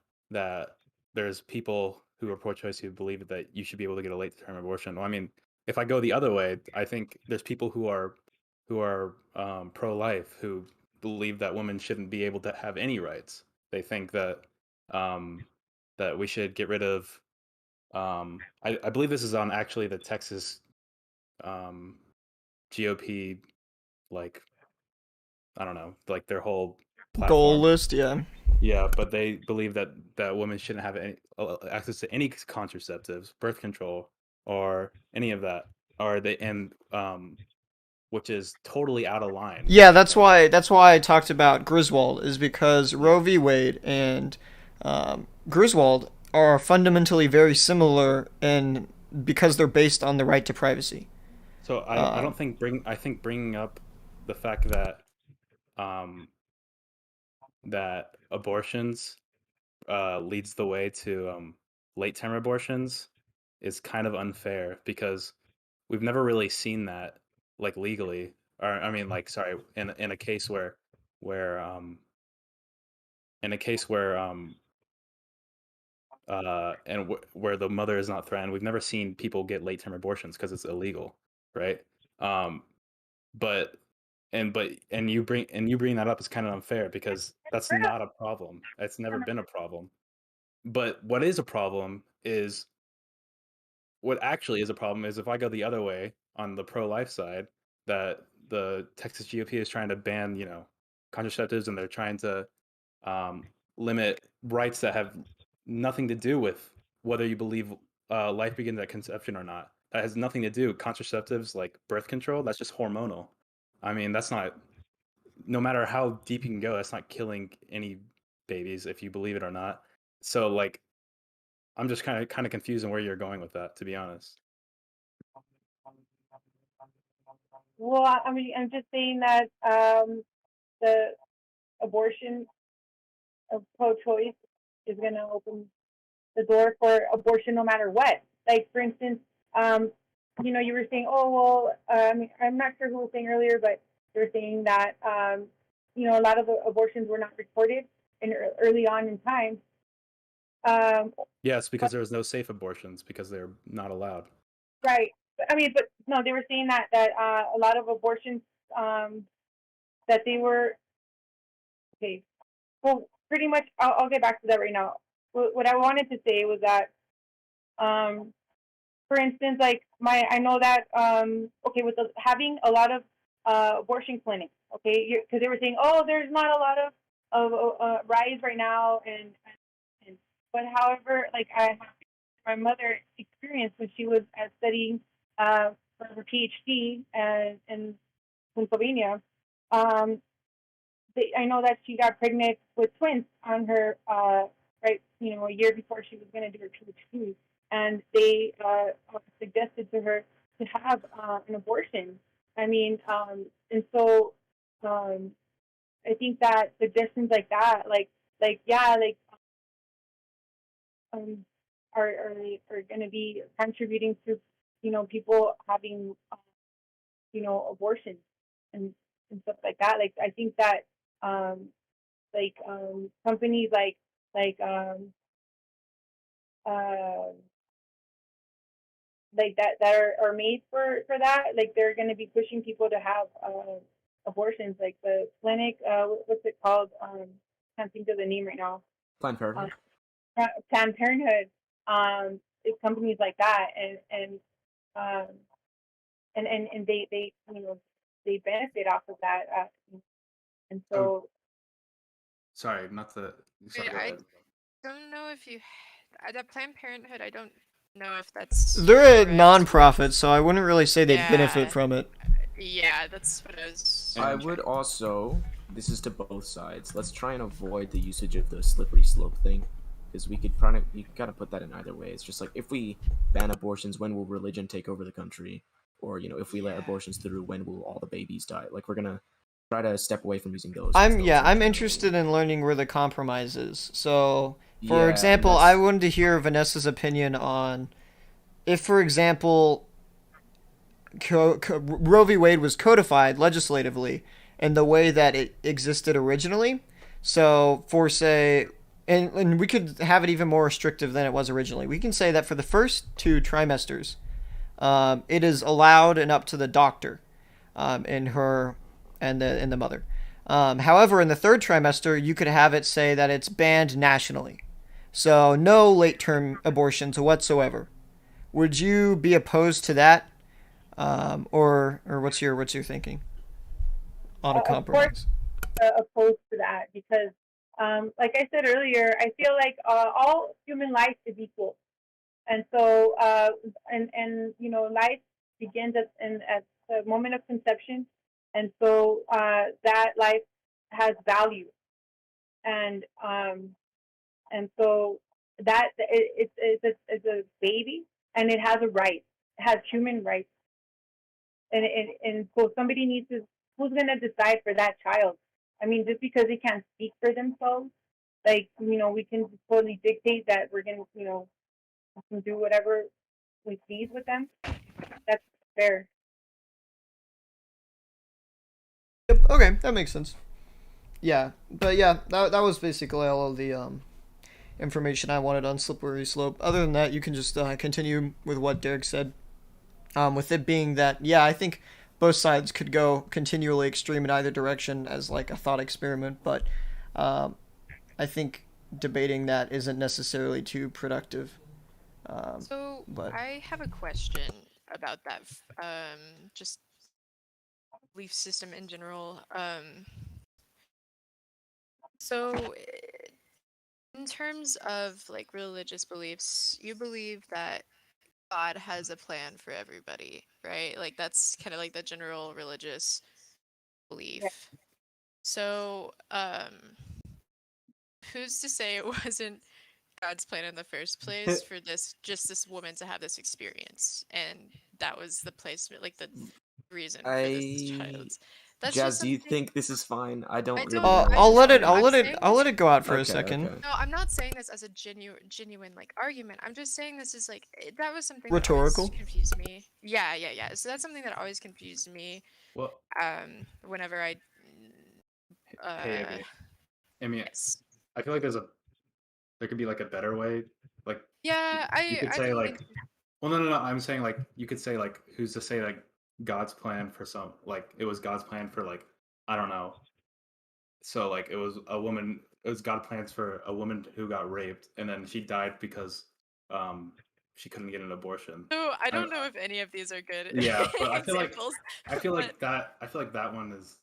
there's people who are pro-choice who believe that you should be able to get a late-term abortion. Well, I mean, if I go the other way, I think there's people who are pro-life who believe that women shouldn't be able to have any rights. They think that that we should get rid of. I believe this is on actually the Texas GOP, like I don't know, like their whole platform. Goal list, yeah. Yeah, but they believe that women shouldn't have any access to any contraceptives, birth control, or any of that, or they and which is totally out of line. Yeah, that's why I talked about Griswold, is because Roe v. Wade and Griswold are fundamentally very similar, and because they're based on the right to privacy. So I don't think bringing up the fact that that abortions leads the way to late-term abortions is kind of unfair because we've never really seen that like legally, or I mean, like, sorry, in a case where in a case where where the mother is not threatened, we've never seen people get late-term abortions because it's illegal, right? Um, but and you bring that up is kind of unfair because that's not a problem. It's never been a problem. But what is a problem is what actually is a problem is if I go the other way on the pro-life side, that the Texas GOP is trying to ban, contraceptives, and they're trying to limit rights that have nothing to do with whether you believe life begins at conception or not. That has nothing to do. Contraceptives like birth control, that's just hormonal. I mean, that's not, no matter how deep you can go, that's not killing any babies if you believe it or not. So like, I'm just kind of confused on where you're going with that, to be honest. Well, I mean, I'm just saying that the abortion of pro-choice is going to open the door for abortion no matter what. Like, for instance, you were saying, oh, well, I mean, I'm not sure who was saying earlier, but they were saying that, a lot of abortions were not reported early on in time. Yes, because there was no safe abortions because they're not allowed. Right. I mean, but no, they were saying that a lot of abortions that they were okay. Well, pretty much, I'll get back to that right now. What I wanted to say was that, for instance, like I know that okay, with having a lot of abortion clinics, okay, because they were saying, oh, there's not a lot of rise right now, but however, like my mother experienced when she was studying for her PhD in Pennsylvania. I know that she got pregnant with twins on her right, a year before she was going to do her PhD, and they suggested to her to have an abortion. I mean, and so I think that suggestions like that, yeah, like um, are going to be contributing to people having abortions and stuff like that. Like I think that companies uh, that are made for that, like they're going to be pushing people to have abortions. Like the clinic, what's it called? Can't think of the name right now. Planned Parenthood. Planned Parenthood. It's companies like that, um, and they they benefit off of that, and so. Sorry, not to. Sorry, go I ahead. don't know if you that Planned Parenthood. I don't know if that's. They're a correct. non-profit, so I wouldn't really say they Yeah. benefit from it. Yeah, that's what I was. I would also, this is to both sides, let's try and avoid the usage of the slippery slope thing, because you gotta put that in either way. It's just like, if we ban abortions, when will religion take over the country? Or, if we let abortions through, when will all the babies die? Like, we're gonna try to step away from using those. I'm interested in learning where the compromise is. So, for Yeah, example, that's- I wanted to hear Vanessa's opinion on if, for example, Roe v. Wade was codified legislatively in the way that it existed originally. So, for say, and we could have it even more restrictive than it was originally. We can say that for the first 2 trimesters, it is allowed and up to the doctor, in her and the mother. However, in the 3rd trimester, you could have it say that it's banned nationally, so no late-term abortions whatsoever. Would you be opposed to that, or what's your thinking on a compromise? Opposed to that because, like I said earlier, I feel like all human life is equal, and so life begins at the moment of conception, and so that life has value, and so that it's a baby, and it has a right, it has human rights, and so somebody needs to, who's going to decide for that child? I mean, just because they can't speak for themselves, like, we can just totally dictate that we're gonna, we can do whatever we please with them. That's fair. Yep. Okay, that makes sense. Yeah, but yeah, that was basically all of the information I wanted on slippery slope. Other than that, you can just continue with what Derek said. With it being that, yeah, I think both sides could go continually extreme in either direction as like a thought experiment, but I think debating that isn't necessarily too productive. So But I have a question about that. Just belief system in general. So in terms of like religious beliefs, you believe that God has a plan for everybody, right? Like that's kind of like the general religious Yeah. belief. So, who's to say it wasn't God's plan in the first place for this woman to have this experience, and that was the placement, like the reason for this child's. That's Jazz, just do you something. think this is fine? I I don't don't. really know. I I'll just let don't it. know. I'll I'm let it. saying I'll this. let it go out for a Okay, second. okay. No, I'm not saying this as a genuine like argument. I'm just saying this is like that was something Rhetorical? that always confused me. Yeah. So that's something that always confused me. Well, Whenever I. hey, Amy. Amy, Yes. I feel like there could be like a better way. Like Yeah, you could I say can like, think. well, no. I'm saying like you could say like, who's to say like God's plan for some like it was God's plan for like I don't know. So like it was a woman. It was God plans for a woman who got raped and then she died because um she couldn't get an abortion. So I I, don't know if any of these are good yeah, but examples, I feel but like that one is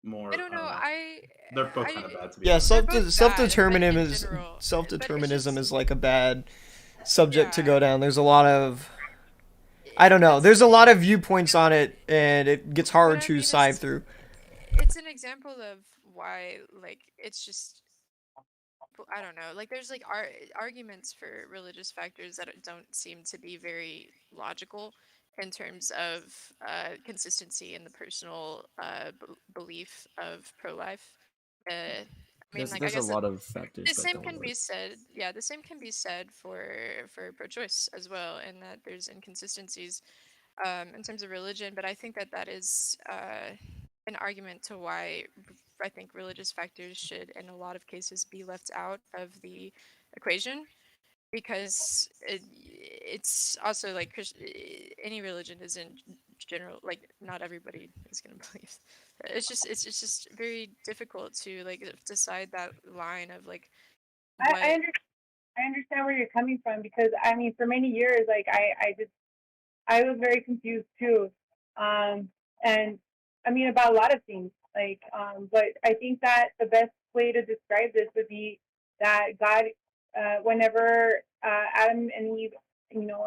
more. I don't I don't know. know. They're both kind of bad to be Yeah, honest. They're both bad, but in general, self but it's determinism just is like a bad subject to yeah. go down. There's a lot of I don't know. There's a lot of viewpoints on it, and it gets What hard I to mean sieve is, through. it's an example of why like it's just I don't know. Like there's like arguments for religious factors that don't seem to be very logical in terms of consistency in the personal belief of pro-life. I mean, like I There's a guess lot of factors the that same don't can work. be said. Yeah, the same can be said for pro-choice as well, in that there's inconsistencies in terms of religion. But I think that that is an argument to why I think religious factors should, in a lot of cases, be left out of the equation, because it's also like any religion is in general, like not everybody is going to believe. It's just very difficult to like decide that line of like I, what. I, under, I understand where you're coming from, because I mean, for many years, like I was very confused too, and I mean about a lot of things. Like, but I think that the best way to describe this would be that God, whenever Adam and Eve,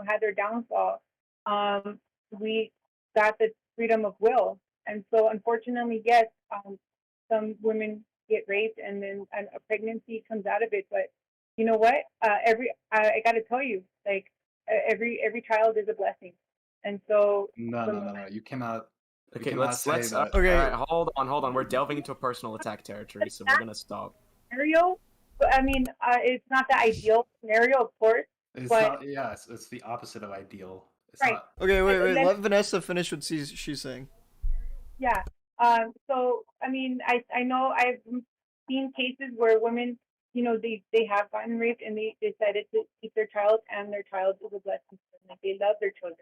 had their downfall, um, we got the freedom of will, and so unfortunately, yes, some women get raped, and then a pregnancy comes out of it. But you know what? I got to tell you, like every child is a blessing. And so, No. You cannot. You Okay, cannot say let's that. all right, hold on. We're delving into a personal attack territory, so we're gonna stop. scenario, but I mean, it's not the ideal scenario, of course, It's but not. Yeah, it's the opposite of ideal. It's right. not. Okay, wait. Let Let Vanessa finish what she's saying. Yeah. So I mean, I know I've seen cases where women, they have gotten raped and they decided to keep their child, and their child is a blessing to them. Like, they love their children.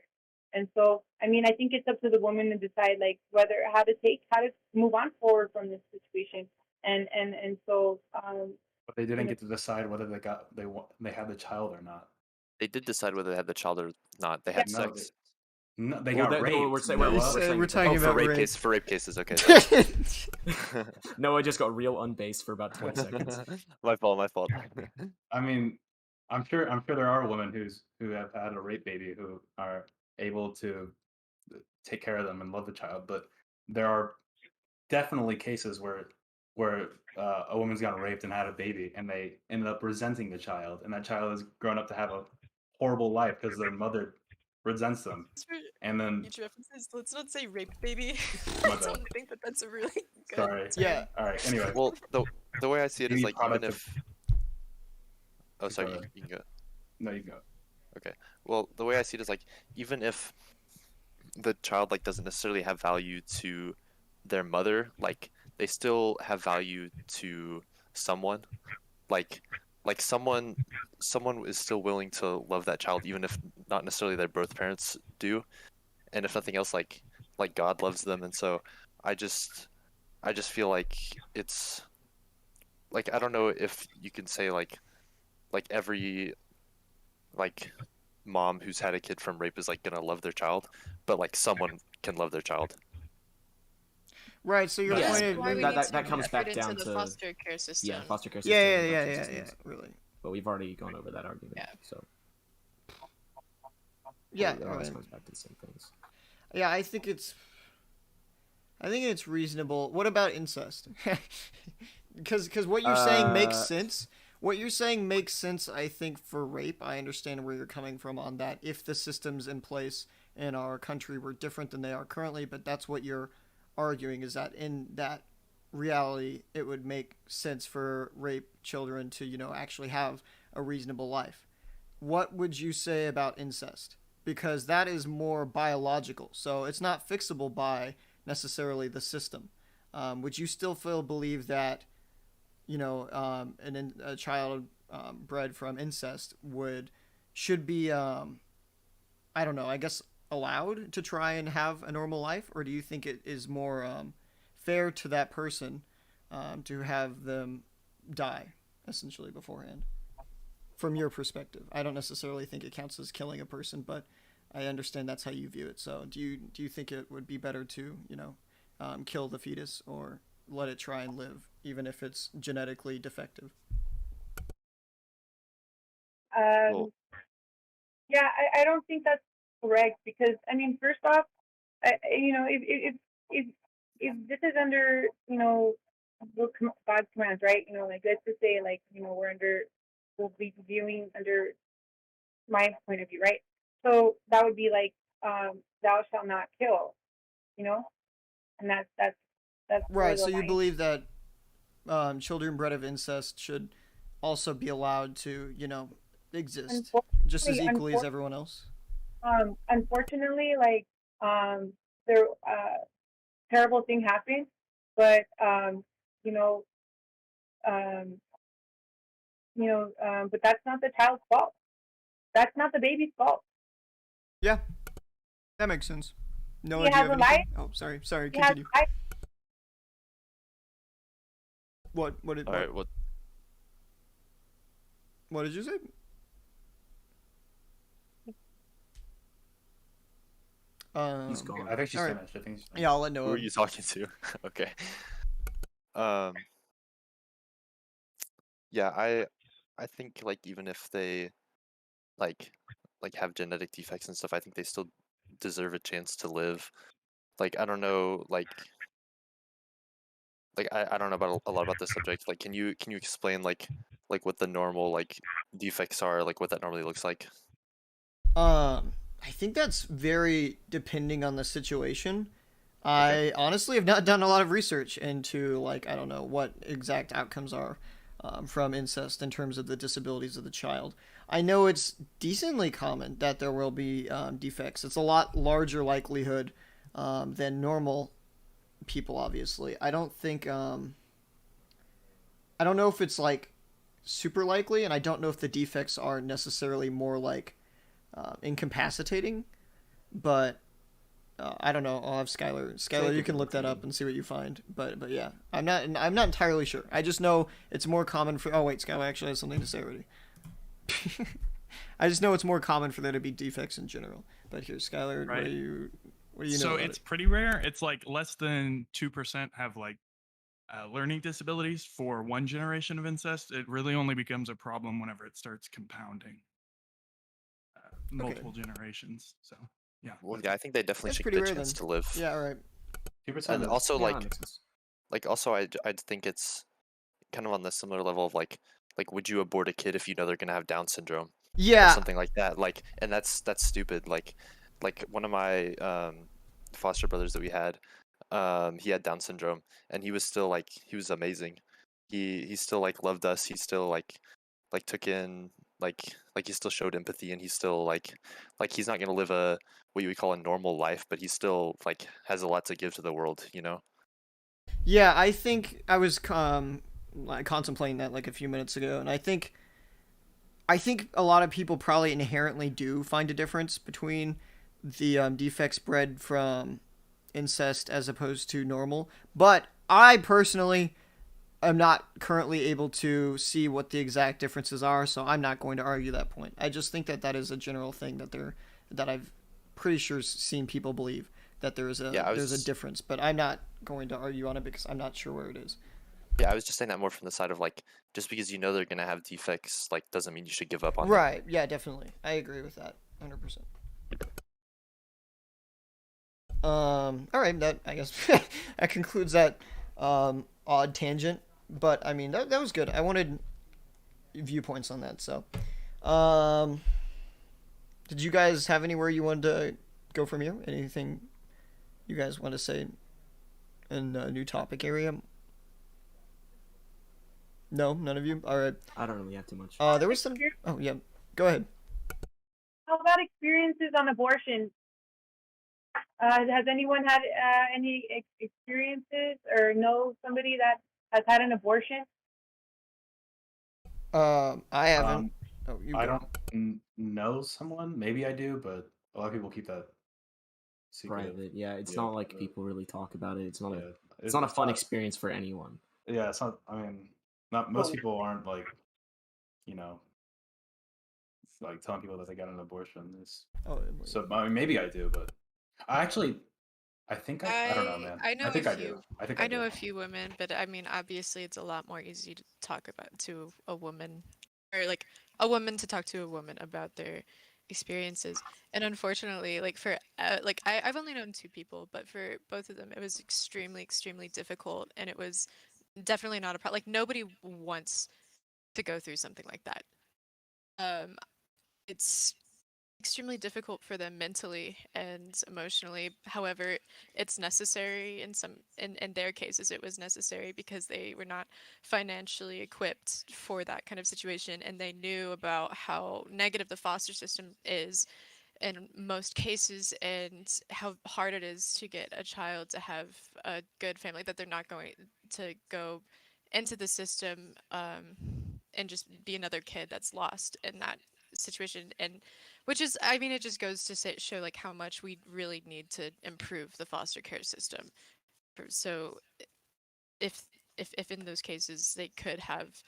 And so, I mean, I think it's up to the woman to decide, like, how to move on forward from this situation. And so, But they didn't get to decide whether they had the child or not. They did decide whether they had the child or not. They Yeah. had No, sex. no, they Well, got raped. we're saying We're talking Oh, about for rape. rape cases. Okay. Noah just got real unbased for about 20 seconds. My fault. I mean, I'm sure there are women who have had a rape baby who are able to take care of them and love the child, but there are definitely cases where a woman's gotten raped and had a baby, and they ended up resenting the child, and that child has grown up to have a horrible life because their mother resents them, Just for and then future references, let's not say rape baby. My I bad. don't think that that's a really good Sorry. term. Yeah. All right. Anyway, Well, the way I see it is Any like even product of- if. Oh, sorry. Go ahead. You can go. no, you go. Well, the way I see it is like even if the child like doesn't necessarily have value to their mother, like they still have value to someone. Like someone is still willing to love that child even if not necessarily their birth parents do. And if nothing else, like God loves them, and so I just feel like it's like I don't know if you can say like every like mom who's had a kid from rape is like gonna love their child, but like someone can love their child. Right. So your Yeah. point That's of why we that- need that to comes put back into down the to- foster care system. Yeah, foster care system. yeah, and yeah, adoption yeah, yeah. systems. Really. But we've already gone over that argument. Yeah. So Yeah. it always Right. comes back to the same things. Yeah, I think it's reasonable. What about incest? Because what you're saying makes sense. What you're saying makes sense, I think, for rape. I understand where you're coming from on that. If the systems in place in our country were different than they are currently, but that's what you're arguing, is that in that reality, it would make sense for rape children to, actually have a reasonable life. What would you say about incest? Because that is more biological, so it's not fixable by necessarily the system. Would you still believe that, a child bred from incest should be, I don't know, I guess allowed to try and have a normal life, or do you think it is more fair to that person to have them die essentially beforehand? From your perspective, I don't necessarily think it counts as killing a person, but I understand that's how you view it. So, do you think it would be better to kill the fetus or let it try and live, even if it's genetically defective? Well, Yeah, I don't think that's correct because I mean, first off, if this is under God's commands, right? Like let's just say like we'll be viewing under my point of view, right? So that would be like thou shalt not kill, and that's where Right. the So you line- believe that children bred of incest should also be allowed to, exist just as equally as everyone else? Unfortunately, like there terrible thing happened, but but that's not the child's fault. That's not the baby's fault. Yeah, that makes sense. No, He do you has have a anything? life. Oh, sorry, He has continue. life. What all right. Well, what did you say? He's gone. I think she's all right. finished. I think. Yeah, I'll let who are Noah. you talking to? Okay. Yeah, I think like even if they like have genetic defects and stuff, I think they still deserve a chance to live. Like I don't know, I don't know about a lot about this subject. Like, can you explain like what the normal like defects are, like what that normally looks like? I think that's very depending on the situation. I honestly have not done a lot of research into like I don't know what exact outcomes are from incest in terms of the disabilities of the child. I know it's decently common that there will be defects. It's a lot larger likelihood than normal people. Obviously, I don't think. I don't know if it's like super likely, and I don't know if the defects are necessarily more like incapacitating, but I don't know. I'll have Skylar. Skylar, you can look that up and see what you find. But yeah, I'm not entirely sure. I just know it's more common for. Oh wait, Skylar actually has something to say already. I just know it's more common for there to be defects in general. But here, Skylar, Right. what do you know? So about it's it? pretty rare. It's like less than 2% have like learning disabilities for one generation of incest. It really only becomes a problem whenever it starts compounding multiple generations. So yeah. Well, yeah, I think they definitely That's should pretty get a rare chance then. to live. Yeah, all right. 2%. And also Yeah, that makes sense. also I'd think it's kind of on the similar level of like would you abort a kid if you know they're gonna have Down syndrome? Yeah. something like that. Like, and that's stupid. Like one of my foster brothers that we had, he had Down syndrome, and he was still like he was amazing. He still like loved us. He still like took in like he still showed empathy, and he's still like he's not gonna live a what you would call a normal life, but he still like has a lot to give to the world, you know? Yeah, I think I was like contemplating that like a few minutes ago, and I think a lot of people probably inherently do find a difference between the defects bred from incest as opposed to normal. But I personally am not currently able to see what the exact differences are, so I'm not going to argue that point. I just think that that is a general thing that I've pretty sure seen people believe that Yeah, there's a difference, but I'm not going to argue on it because I'm not sure where it is. yeah, I was just saying that more from the side of like just because you know they're gonna have defects, like doesn't mean you should give up on them. Right? Yeah, definitely. I agree with that, 100%. All right. That I guess that concludes that odd tangent. But I mean, that was good. I wanted viewpoints on that. So, um, did you guys have anywhere you wanted to go from here? Anything you guys want to say in the new topic area? No, none of you. All right. I don't really have too much. There was some. Oh yeah. Go ahead. How about experiences on abortion? Has anyone had any experiences or know somebody that has had an abortion? I haven't. Um, Oh, you I go. don't know someone. Maybe I do, but a lot of people keep that secretive. Private, yeah. It's Yeah, not like private. people really talk about it. It's not Yeah, a it's not a fun experience for anyone. Yeah, it's not. I mean, not most people aren't like, you know, like telling people that they got an abortion. Oh, So I mean, maybe I do, but I actually, I don't know, man. I know I think a I do. few. I think I I do. know a few women, but I mean, obviously, it's a lot more easy to talk about to a woman, or like a woman to talk to a woman about their experiences. And unfortunately, like for like I've only known two people, but for both of them, it was extremely, extremely difficult, and it was definitely not a problem. Like nobody wants to go through something like that. Um, it's extremely difficult for them mentally and emotionally. However, it's necessary in their cases it was necessary because they were not financially equipped for that kind of situation, and they knew about how negative the foster system is in most cases and how hard it is to get a child to have a good family, that they're not going to go into the system and just be another kid that's lost in that situation. And which is, I mean, it just goes to show like how much we really need to improve the foster care system. So if if in those cases they could have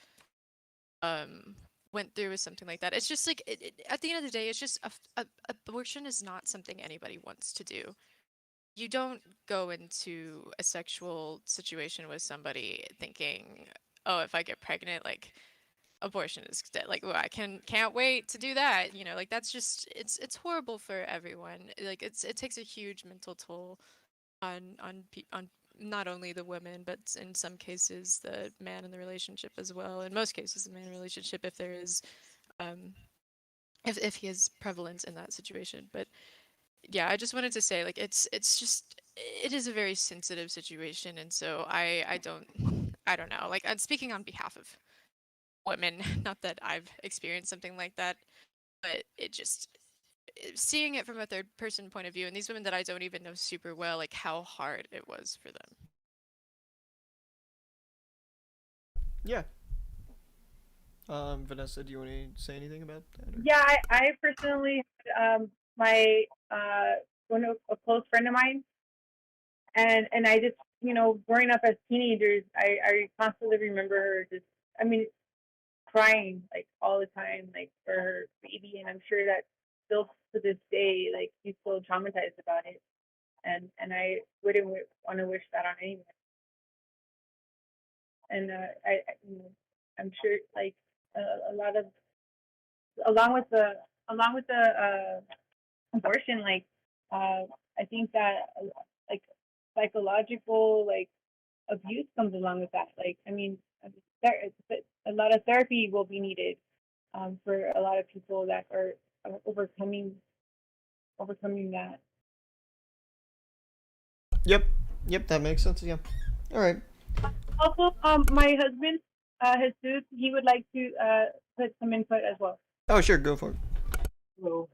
went through with something like that, it's just like at the end of the day, it's just abortion is not something anybody wants to do. You don't go into a sexual situation with somebody thinking, oh, if I get pregnant, like abortion is dead. Like, well, I can't wait to do that. You know, like that's just it's horrible for everyone. Like it takes a huge mental toll on not only the women, but in some cases the man in the relationship as well. In most cases, the man in the relationship, if there is, if he is prevalent in that situation. But yeah, I just wanted to say like it's just it is a very sensitive situation, and so I don't know. Like I'm speaking on behalf of women, not that I've experienced something like that, but it just seeing it from a third person point of view, and these women that I don't even know super well, like how hard it was for them. Yeah. Vanessa, do you want to say anything about that? Or? Yeah, I personally, my a close friend of mine, and I just, growing up as teenagers, I constantly remember her just, I mean, crying like all the time, like for her baby, and I'm sure that still to this day, like she's still traumatized about it, and I wouldn't want to wish that on anyone. And I'm sure like a lot of along with the abortion, like I think that like psychological like abuse comes along with that. Like I mean, a lot of therapy will be needed for a lot of people that are overcoming that. Yep. Yep, that makes sense. Yeah. All right. Also, my husband, Jesus, he would like to put some input as well. Oh, sure, go for it. Hello.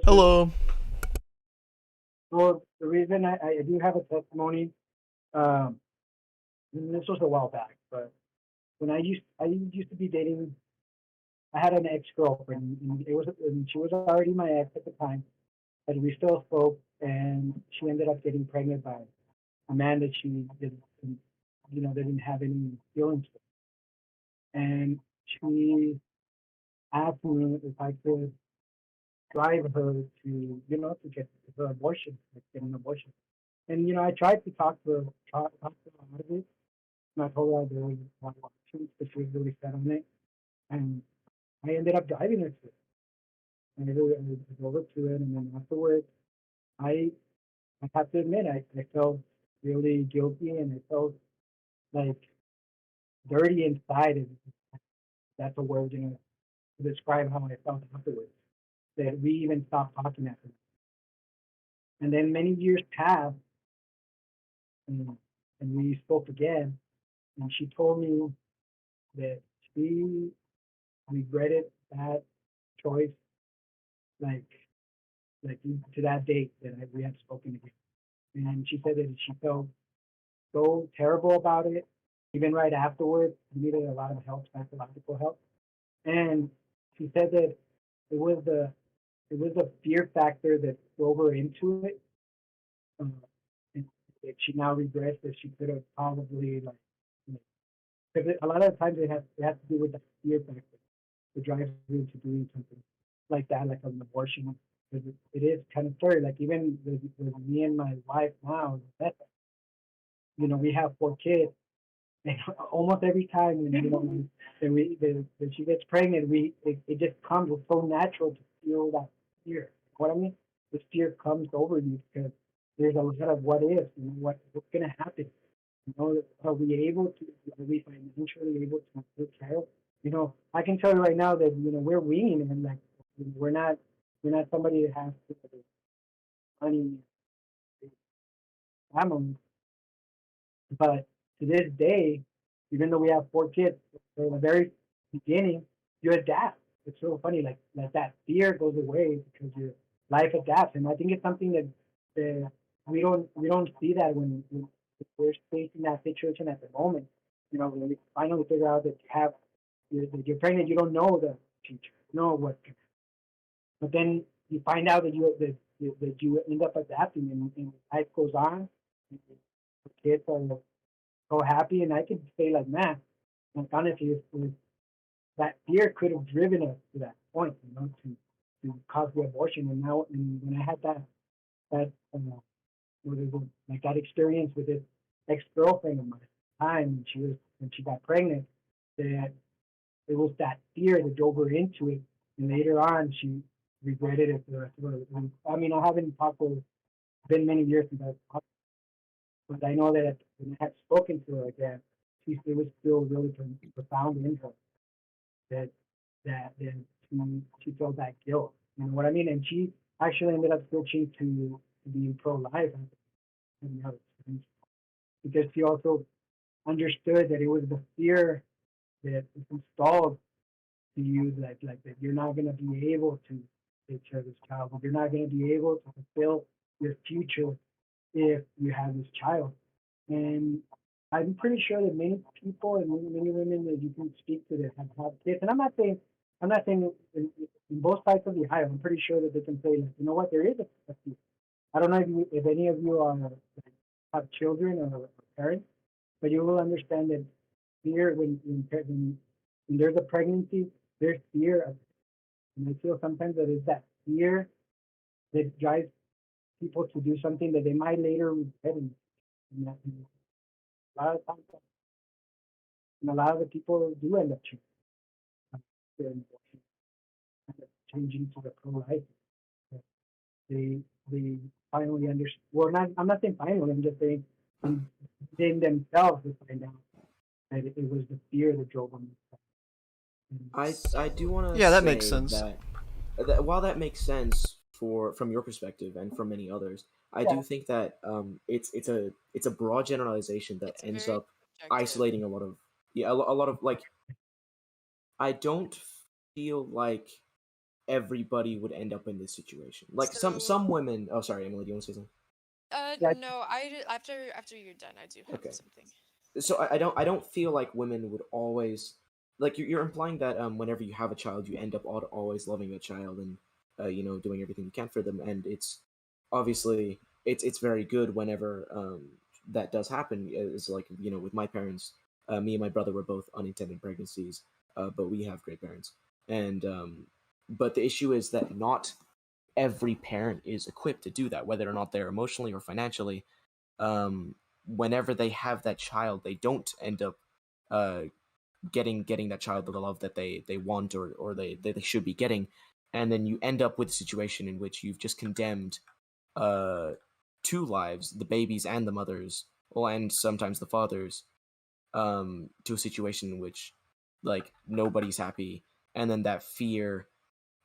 Hello. So the reason I do have a testimony, and this was a while back, but when I used to be dating, I had an ex-girlfriend, and she was already my ex at the time, but we still spoke, and she ended up getting pregnant by a man that she didn't have any feelings for. And she asked me if I could drive her to get her abortion, like get an abortion. And I tried to talk to her out of it, and I told her there was one option, but she was really set on it. And I ended up driving her to it. And I drove her to it, and then afterwards, I I have to admit, I felt really guilty, and I felt like dirty inside. And that's a word, to describe how I felt afterwards. That we even stopped talking after. And then many years passed, and we spoke again, and she told me that she regretted that choice, like to that date that we had spoken again. And she said that she felt so terrible about it. Even right afterwards, she needed a lot of help, psychological help. And she said that it was the fear factor that drove her into it. Um, and that she now regrets that she could have probably because a lot of times it has to do with the fear factor that drives you into doing something like that, like an abortion. Because it is kind of scary. Like even with me and my wife now, we have 4 kids, and almost every time when she gets pregnant, it just comes. It's so natural to feel that fear. You know what I mean? The fear comes over you because there's a lot of what ifs. What's gonna happen? Are we able to? Are we financially able to take care of? I can tell you right now that we're weaning, and like we're not somebody that has money, family. But to this day, even though we have 4 kids, from the very beginning, you adapt. It's so funny, like that fear goes away because your life adapts, and I think it's something that we don't see that when we're facing that situation at the moment. When we finally figure out that you're pregnant, you don't know the future, you know what, but then you find out that you end up adapting, and life goes on. And the kids are so happy, and I could say like, man, like honestly, if that fear could have driven us to that point, to cause the abortion. And now, and when I had that what is it, like that experience with this ex-girlfriend of mine, time when she got pregnant, that it was that fear that drove her into it, and later on she regretted it for the rest of her life. I mean, I haven't talked to her. It's been many years since I've talked, but I know that when I had spoken to her again, it was still really profound in her that that she felt that guilt. You know what I mean? And she actually ended up switching to being pro-life because she also understood that it was the fear that is installed to you, like that you're not going to be able to take care of this child, you're not going to be able to fulfill your future if you have this child. And I'm pretty sure that many people and many women that you can speak to that have had kids, and I'm not saying in both sides of the aisle. I'm pretty sure that they can say, like, you know what, there is a fear. I don't know if any of you have children or parents, but you will understand that fear when there's a pregnancy, there's fear of it. And I feel sometimes that it's that fear that drives people to do something that they might later regret. And a lot of times, and a lot of the people do end up changing to the pro-life. They finally understand. Well, I'm not saying finally. I'm just saying they themselves to find out that it was the fear that drove them. I do want to Yeah, that say makes sense. that while that makes sense from your perspective and from many others, I Yeah. do think that it's a broad generalization that It's ends very up subjective. isolating a lot of a lot of like I don't feel like everybody would end up in this situation. Like So, some women. Oh, sorry, Emily. Do you want to say something? Yeah. no, after you're done, I do have Okay. something. So I don't feel like women would always like you're implying that whenever you have a child you end up always loving the child and doing everything you can for them, and it's obviously it's very good whenever that does happen. It's like with my parents, me and my brother were both unintended pregnancies, but we have great parents, and but the issue is that not every parent is equipped to do that, whether or not they're emotionally or financially. Whenever they have that child, they don't end up uh, getting that child the love that they want or they should be getting, and then you end up with a situation in which you've just condemned uh, two lives, the babies and the mothers, well, and sometimes the fathers, to a situation in which like nobody's happy, and then that fear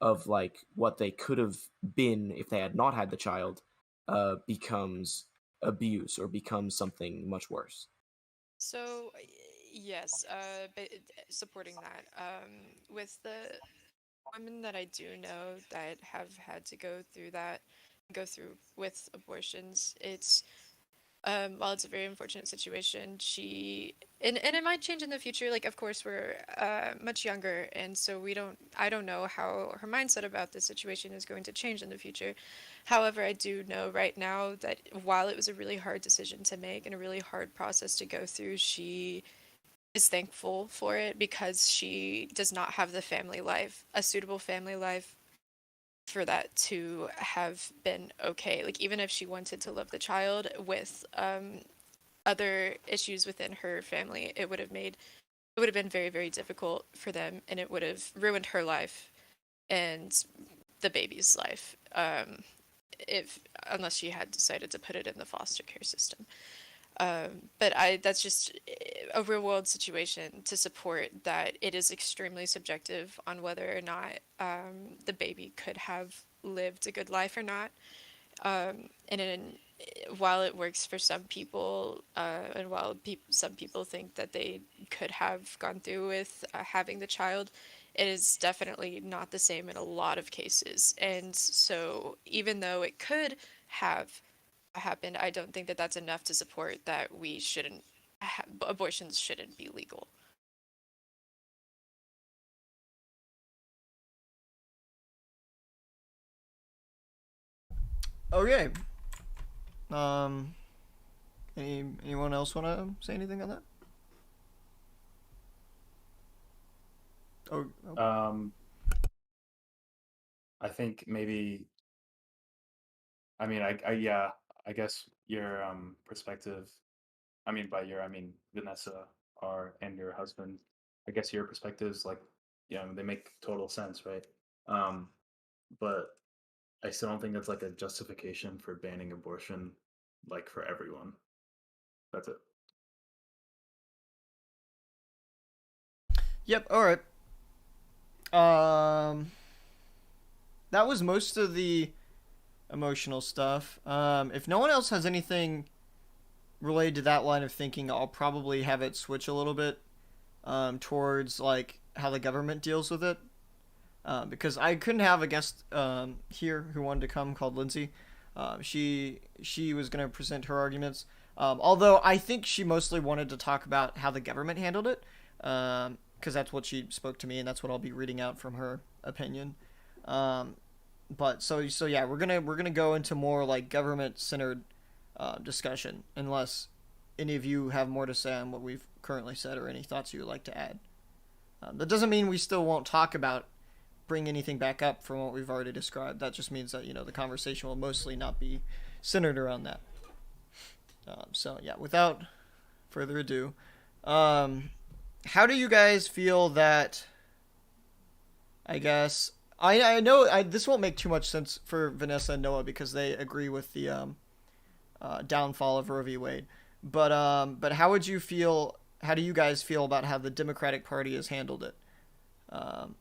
of like what they could have been if they had not had the child becomes abuse or becomes something much worse. So, yes, supporting that. With the women that I do know that have had to go through with abortions, it's while it's a very unfortunate situation, and it might change in the future. Like, of course, we're much younger, and so I don't know how her mindset about this situation is going to change in the future. However, I do know right now that while it was a really hard decision to make and a really hard process to go through, she is thankful for it because she does not have the family life, a suitable family life for that to have been okay. Like, even if she wanted to love the child with other issues within her family, it would have been very, very difficult for them, and it would have ruined her life and the baby's life, if unless she had decided to put it in the foster care system. But that's just a real world situation to support that it is extremely subjective on whether or not the baby could have lived a good life or not. While it works for some people, and while some people think that they could have gone through with having the child, it is definitely not the same in a lot of cases. And so, even though it could have happened, I don't think that that's enough to support that abortions shouldn't be legal. Okay. Um, anyone else want to say anything on that? Oh. I think maybe. I mean, yeah. I guess your perspective. I mean, by your, I mean Vanessa, and your husband. I guess your perspectives, like, they make total sense, right? Um, but I still don't think that's like a justification for banning abortion, like for everyone. That's it. Yep. All right. Um, that was most of the emotional stuff. If no one else has anything related to that line of thinking, I'll probably have it switch a little bit towards like how the government deals with it. Because I couldn't have a guest here who wanted to come called Lindsay. She was going to present her arguments. Although I think she mostly wanted to talk about how the government handled it, because that's what she spoke to me, and that's what I'll be reading out from her opinion. But so yeah, we're gonna go into more like government centered discussion, unless any of you have more to say on what we've currently said or any thoughts you would like to add. That doesn't mean we still won't talk about bring anything back up from what we've already described. That just means that the conversation will mostly not be centered around that. So yeah, without further ado, how do you guys feel that? I guess I know this won't make too much sense for Vanessa and Noah because they agree with the downfall of Roe v. Wade. But how would you feel? How do you guys feel about how the Democratic Party has handled it? um,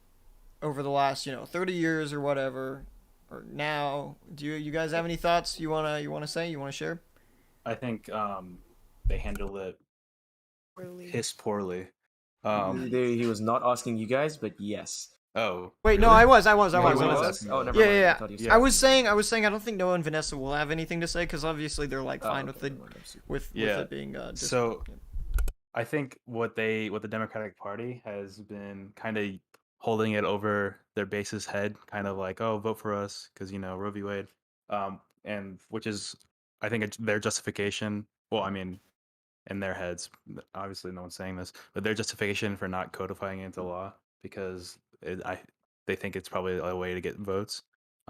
over the last 30 years or whatever, or now. Do you guys have any thoughts you wanna say? You wanna share? I think they handled it piss poorly. He was not asking you guys, but yes. Oh. Wait, really? no, I was. Oh, never mind. Yeah. I thought he was I was saying I don't think Noah and Vanessa will have anything to say because obviously they're like fine with okay, with Yeah. it being So I think what the Democratic Party has been kind of holding it over their base's head, kind of like, oh, vote for us because Roe v. Wade, and which is I think it's their justification. Well, I mean, in their heads, obviously no one's saying this, but their justification for not codifying it into law because they think it's probably a way to get votes.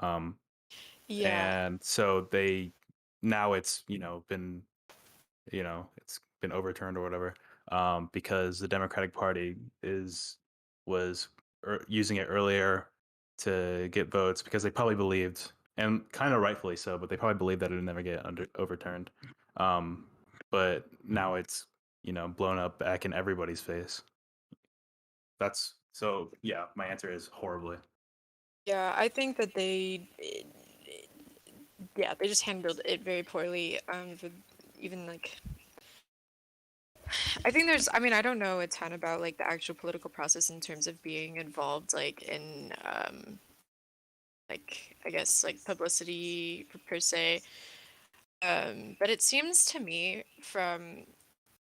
Yeah. And so now it's been it's been overturned or whatever, because the Democratic Party was using it earlier to get votes because they probably believed, and kind of rightfully so, but they probably believed that it would never get overturned. But now it's blown up back in everybody's face. Yeah, my answer is horribly. Yeah, I think that they just handled it very poorly. Even like, I think I don't know a ton about like the actual political process in terms of being involved like in like I guess like publicity per se. But it seems to me from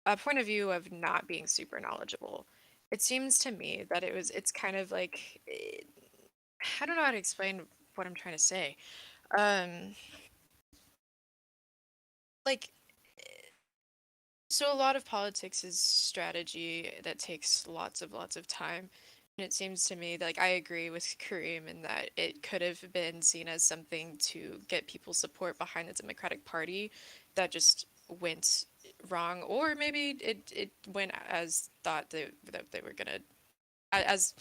a point of view of not being super knowledgeable, it seems to me that it's kind of like I don't know how to explain what I'm trying to say. Like, so a lot of politics is strategy that takes lots of time. And it seems to me like I agree with Kareem in that it could have been seen as something to get people's support behind the Democratic Party that just went wrong, or maybe it went as thought that they were gonna as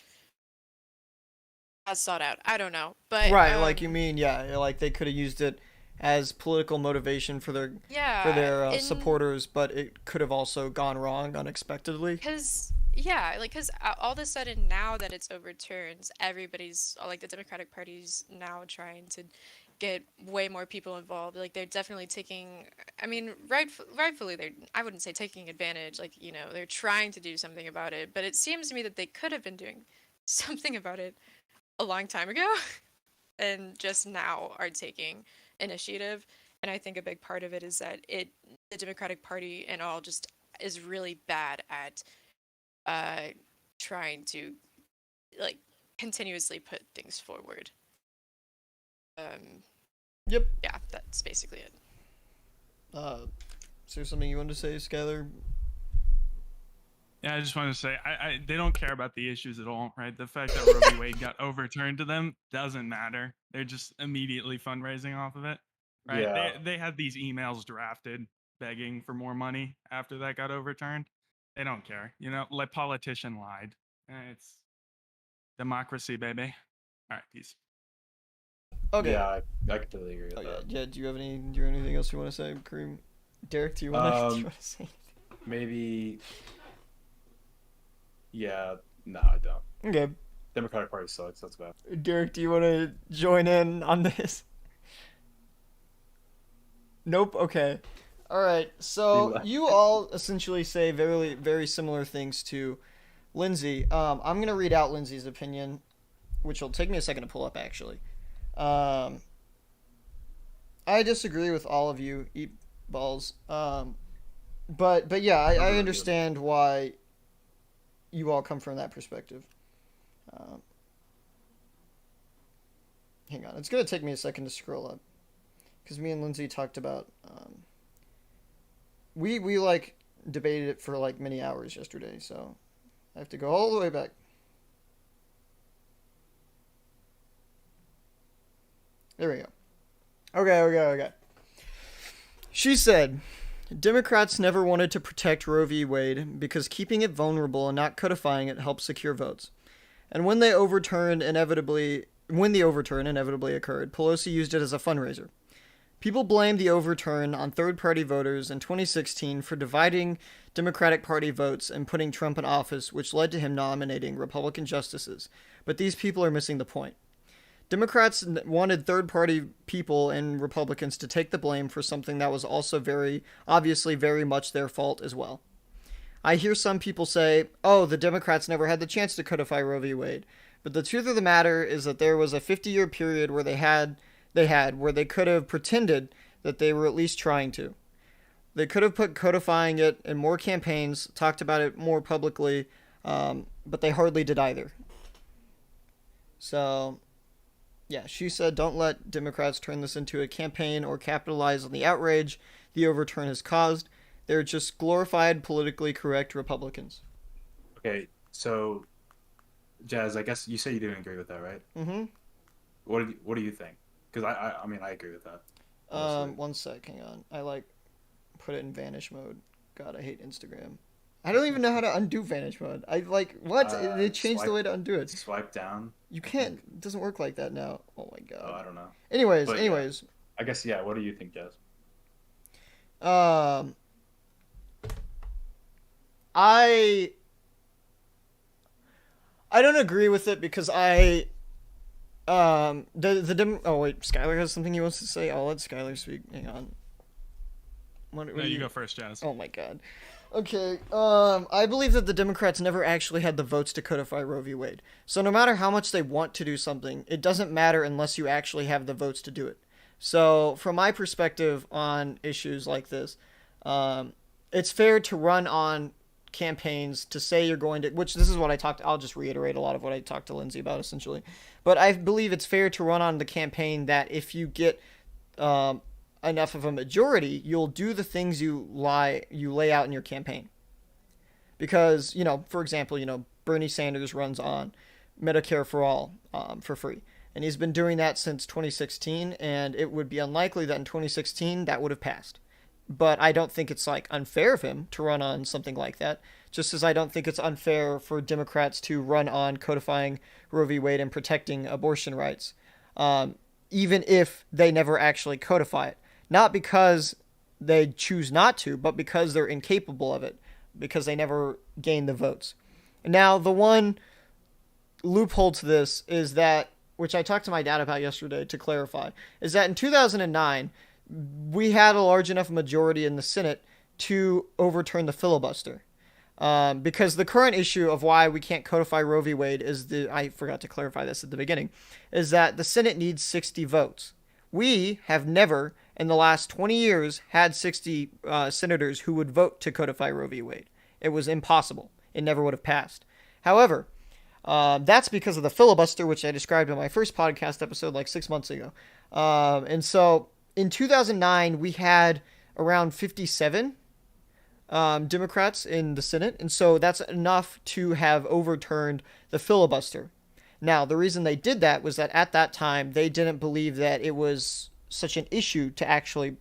sought out. I don't know, but right, like you mean, yeah, like they could have used it as political motivation for their supporters, but it could have also gone wrong unexpectedly. Because all of a sudden now that it's overturned, everybody's like the Democratic Party's now trying to get way more people involved. Like they're definitely taking, I mean, rightfully I wouldn't say taking advantage. Like they're trying to do something about it, but it seems to me that they could have been doing something about it a long time ago, and just now are taking initiative. And I think a big part of it is that the Democratic Party and all just is really bad at trying to like continuously put things forward. Yep. Yeah, that's basically it. Is there something you wanted to say, Skylar? Yeah, I just want to say, they don't care about the issues at all, right? The fact that Roe v. Wade got overturned to them doesn't matter. They're just immediately fundraising off of it, right? Yeah. They had these emails drafted begging for more money after that got overturned. They don't care, like politician lied. It's democracy, baby. All right, peace. Okay. Yeah, I completely agree with that. Yeah. Do you have anything else you want to say, Kareem? Derek, do you want to say anything? Maybe. Yeah, no, I don't. Okay. Democratic Party sucks. That's bad. Derek, do you want to join in on this? Nope. Okay. All right. So you all essentially say very, very similar things to Lindsay. I'm gonna read out Lindsay's opinion, which will take me a second to pull up actually. I disagree with all of you. Eat balls. But yeah, I understand why you all come from that perspective. Hang on, it's gonna take me a second to scroll up, because me and Lindsay talked about we like debated it for like many hours yesterday, so I have to go all the way back. There we go. Okay. She said, Democrats never wanted to protect Roe v. Wade because keeping it vulnerable and not codifying it helped secure votes. And when the overturn inevitably occurred, Pelosi used it as a fundraiser. People blamed the overturn on third-party voters in 2016 for dividing Democratic Party votes and putting Trump in office, which led to him nominating Republican justices. But these people are missing the point. Democrats wanted third-party people and Republicans to take the blame for something that was also obviously very much their fault as well. I hear some people say, oh, the Democrats never had the chance to codify Roe v. Wade. But the truth of the matter is that there was a 50-year period where where they could have pretended that they were at least trying to. They could have put codifying it in more campaigns, talked about it more publicly, but they hardly did either. So, yeah, she said, don't let Democrats turn this into a campaign or capitalize on the outrage the overturn has caused. They're just glorified, politically correct Republicans. Okay, so, Jazz, I guess you said you didn't agree with that, right? Mm-hmm. What do you think? Because I mean, I agree with that. Mostly. 1 sec, hang on. I put it in vanish mode. God, I hate Instagram. I don't even know how to undo vanish mode. What? They changed the way to undo it. Swipe down. You can't. It doesn't work like that now. Oh my god. Oh, I don't know. Anyways. Yeah, I guess, yeah, what do you think, Jazz? I don't agree with it because oh wait, Skylar has something he wants to say. I'll let Skylar speak. Hang on. No, you go first, Jazz. Oh my god. Okay, I believe that the Democrats never actually had the votes to codify Roe v. Wade. So no matter how much they want to do something, it doesn't matter unless you actually have the votes to do it. So from my perspective on issues like this, it's fair to run on campaigns to say you're going to, which this is what I'll just reiterate a lot of what I talked to Lindsay about essentially. But I believe it's fair to run on the campaign that if you get enough of a majority, you'll do the things you lay out in your campaign. Because, for example, Bernie Sanders runs on Medicare for all for free. And he's been doing that since 2016, and it would be unlikely that in 2016 that would have passed. But I don't think it's unfair of him to run on something like that, just as I don't think it's unfair for Democrats to run on codifying Roe v. Wade and protecting abortion rights, even if they never actually codify it. Not because they choose not to, but because they're incapable of it, because they never gain the votes. Now, the one loophole to this is that, which I talked to my dad about yesterday to clarify, is that in 2009, we had a large enough majority in the Senate to overturn the filibuster. Because the current issue of why we can't codify Roe v. Wade I forgot to clarify this at the beginning, is that the Senate needs 60 votes. We have never, in the last 20 years, had 60 senators who would vote to codify Roe v. Wade. It was impossible. It never would have passed. However, that's because of the filibuster, which I described in my first podcast episode 6 months ago. And so in 2009, we had around 57 Democrats in the Senate, and so that's enough to have overturned the filibuster. Now, the reason they did that was that at that time, they didn't believe that it was such an issue to actually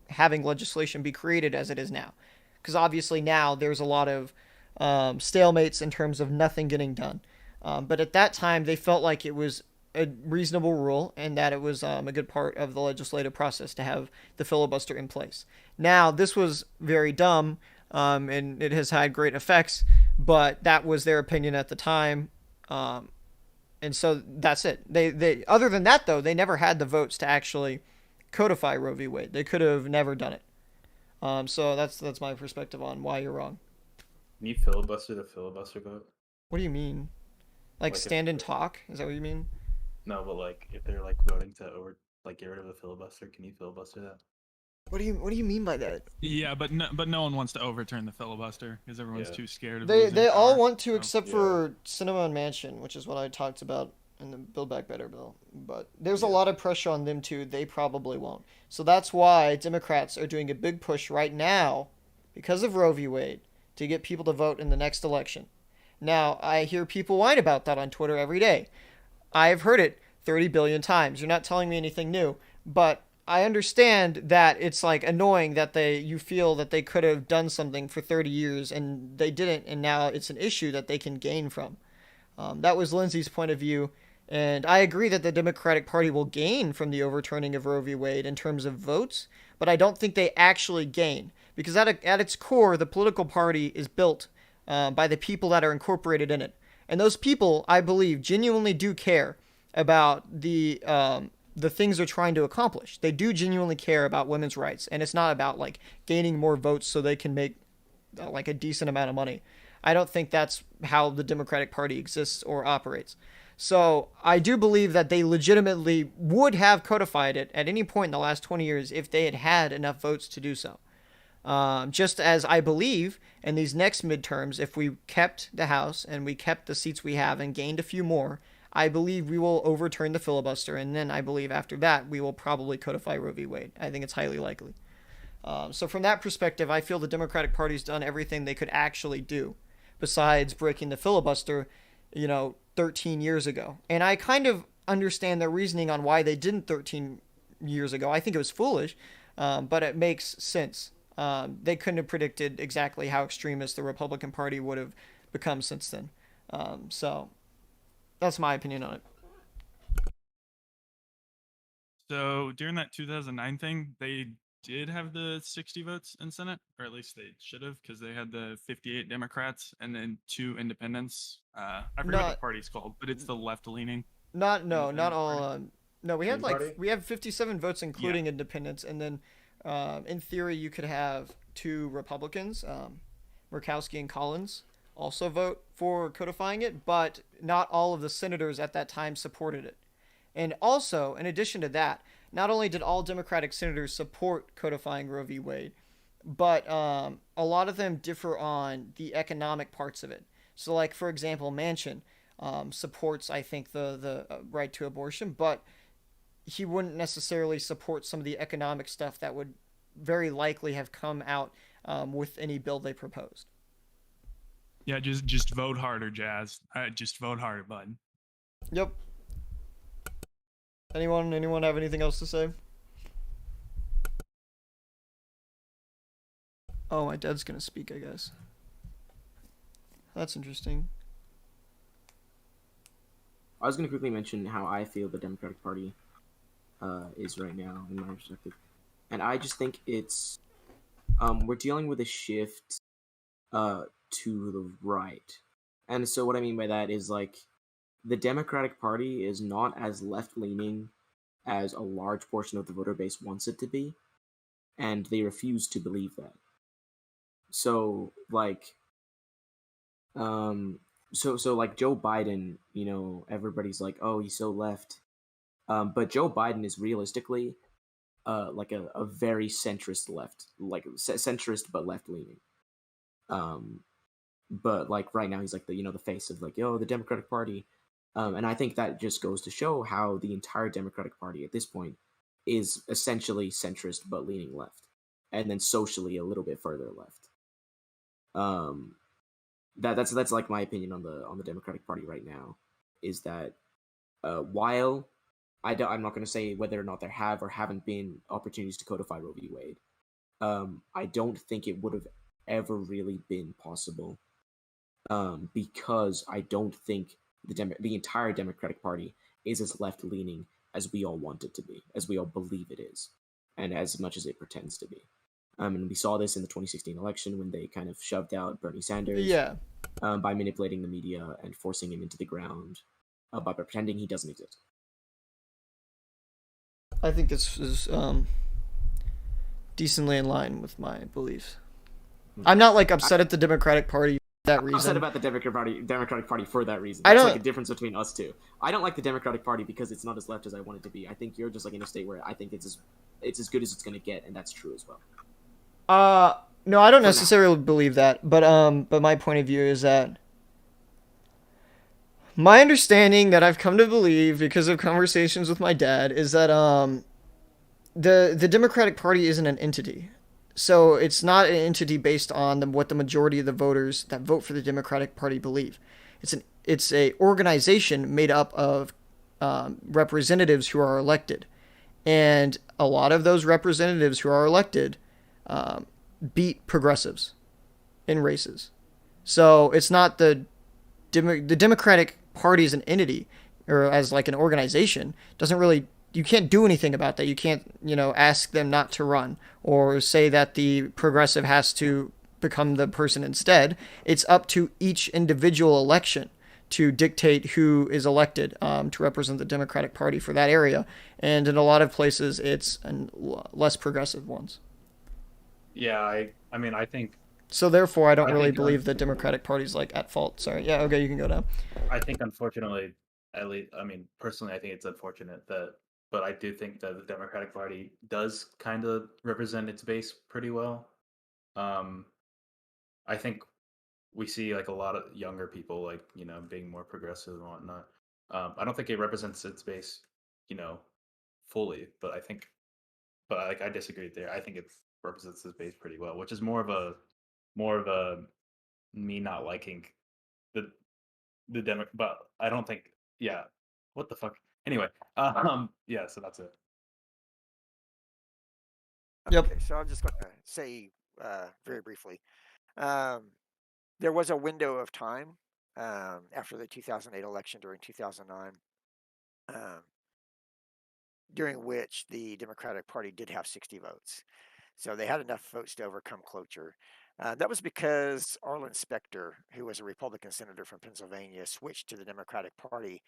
having legislation be created as it is now. Because obviously now there's a lot of stalemates in terms of nothing getting done. But at that time, they felt like it was a reasonable rule and that it was a good part of the legislative process to have the filibuster in place. Now, this was very dumb, and it has had great effects, but that was their opinion at the time. And so that's it. They other than that, though, they never had the votes to actually codify Roe v. Wade. They could have never done it. So that's my perspective on why you're wrong. Can you filibuster the filibuster vote? What do you mean? Stand and talk? Is that what you mean? No, but if they're voting to get rid of the filibuster, can you filibuster that? What do you mean by that? Yeah, but no one wants to overturn the filibuster because everyone's too scared of They all want to, except for Cinema and Mansion, which is what I talked about in the Build Back Better bill. But there's a lot of pressure on them too. They probably won't. So that's why Democrats are doing a big push right now, because of Roe v. Wade, to get people to vote in the next election. Now, I hear people whine about that on Twitter every day. I've heard it 30 billion times. You're not telling me anything new, but I understand that it's annoying that you feel that they could have done something for 30 years and they didn't, and now it's an issue that they can gain from. That was Lindsay's point of view, And I agree that the Democratic Party will gain from the overturning of Roe v. Wade in terms of votes, but I don't think they actually gain. Because at its core, the political party is built by the people that are incorporated in it. And those people, I believe, genuinely do care about the things they're trying to accomplish. They do genuinely care about women's rights. And it's not about, like, gaining more votes so they can make, like, a decent amount of money. I don't think that's how the Democratic Party exists or operates. So I do believe that they legitimately would have codified it at any point in the last 20 years if they had had enough votes to do so. Just as I believe in these next midterms, if we kept the House and we kept the seats we have and gained a few more, I believe we will overturn the filibuster. And then I believe after that, we will probably codify Roe v. Wade. I think it's highly likely. So from that perspective, I feel the Democratic Party's done everything they could actually do besides breaking the filibuster, 13 years ago. And I kind of understand their reasoning on why they didn't 13 years ago. I think it was foolish, but it makes sense. They couldn't have predicted exactly how extremist the Republican Party would have become since then. So that's my opinion on it. So during that 2009 thing, they did have the 60 votes in Senate, or at least they should have, because they had the 58 Democrats and then 2 independents. I forget what the party's called, but it's the left-leaning. Not all. No, we had we have 57 votes, including independents, and then in theory you could have 2 Republicans, Murkowski and Collins, also vote for codifying it, but not all of the senators at that time supported it. And also, in addition to that, not only did all Democratic senators support codifying Roe v. Wade, but a lot of them differ on the economic parts of it. So, like, for example, Manchin supports, I think, the right to abortion, but he wouldn't necessarily support some of the economic stuff that would very likely have come out with any bill they proposed. Yeah, just vote harder, Jazz. Just vote harder, bud. Yep. Anyone have anything else to say? Oh, my dad's gonna speak, I guess. That's interesting. I was going to quickly mention how I feel the Democratic Party is right now, in my perspective. And I just think it's... we're dealing with a shift to the right. And so what I mean by that is, like, the Democratic Party is not as left-leaning as a large portion of the voter base wants it to be, and they refuse to believe that. So, like, so like Joe Biden, everybody's like, oh, he's so left, but Joe Biden is realistically, like a very centrist left, like centrist but left-leaning. But like right now he's like the face of like, the Democratic Party. And I think that just goes to show how the entire Democratic Party at this point is essentially centrist but leaning left, and then socially a little bit further left. That's like my opinion on the Democratic Party right now, is that while I'm not going to say whether or not there have or haven't been opportunities to codify Roe v. Wade, I don't think it would have ever really been possible, because I don't think the entire Democratic Party is as left-leaning as we all want it to be, as we all believe it is, and as much as it pretends to be. And we saw this in the 2016 election when they kind of shoved out Bernie Sanders by manipulating the media and forcing him into the ground by pretending he doesn't exist. I think this is decently in line with my beliefs. I'm not like upset at the Democratic Party for that reason. I'm upset about the Democratic Party for that reason. I That's don't like a difference between us two. I don't like the Democratic Party because it's not as left as I want it to be. I think you're just like in a state where I think it's as good as it's going to get, and that's true as well. No, I don't necessarily believe that, but my point of view is that my understanding that I've come to believe because of conversations with my dad is that the Democratic Party isn't an entity. So it's not an entity based on what the majority of the voters that vote for the Democratic Party believe. It's a organization made up of representatives who are elected, and a lot of those representatives who are elected beat progressives in races. So it's not the Democratic Party is an entity, or as like an organization, doesn't really, you can't do anything about that. You can't, ask them not to run or say that the progressive has to become the person instead. It's up to each individual election to dictate who is elected to represent the Democratic Party for that area. And in a lot of places, it's less progressive ones. Yeah, I mean, I think. So therefore, I don't I really think, believe the Democratic Party's like at fault. Sorry. Yeah. Okay, you can go now. I think, unfortunately, at least, I mean, personally, I think it's unfortunate that, but I do think that the Democratic Party does kind of represent its base pretty well. I think we see like a lot of younger people, like, being more progressive and whatnot. I don't think it represents its base, you know, fully, but I disagree there. I think it represents its base pretty well, which is more of a me not liking the demo, but I don't think, yeah, what the fuck. Anyway, yeah, so that's it. Yep. Okay, so I'm just going to say very briefly, there was a window of time after the 2008 election during 2009, during which the Democratic Party did have 60 votes. So they had enough votes to overcome cloture. That was because Arlen Specter, who was a Republican senator from Pennsylvania, switched to the Democratic Party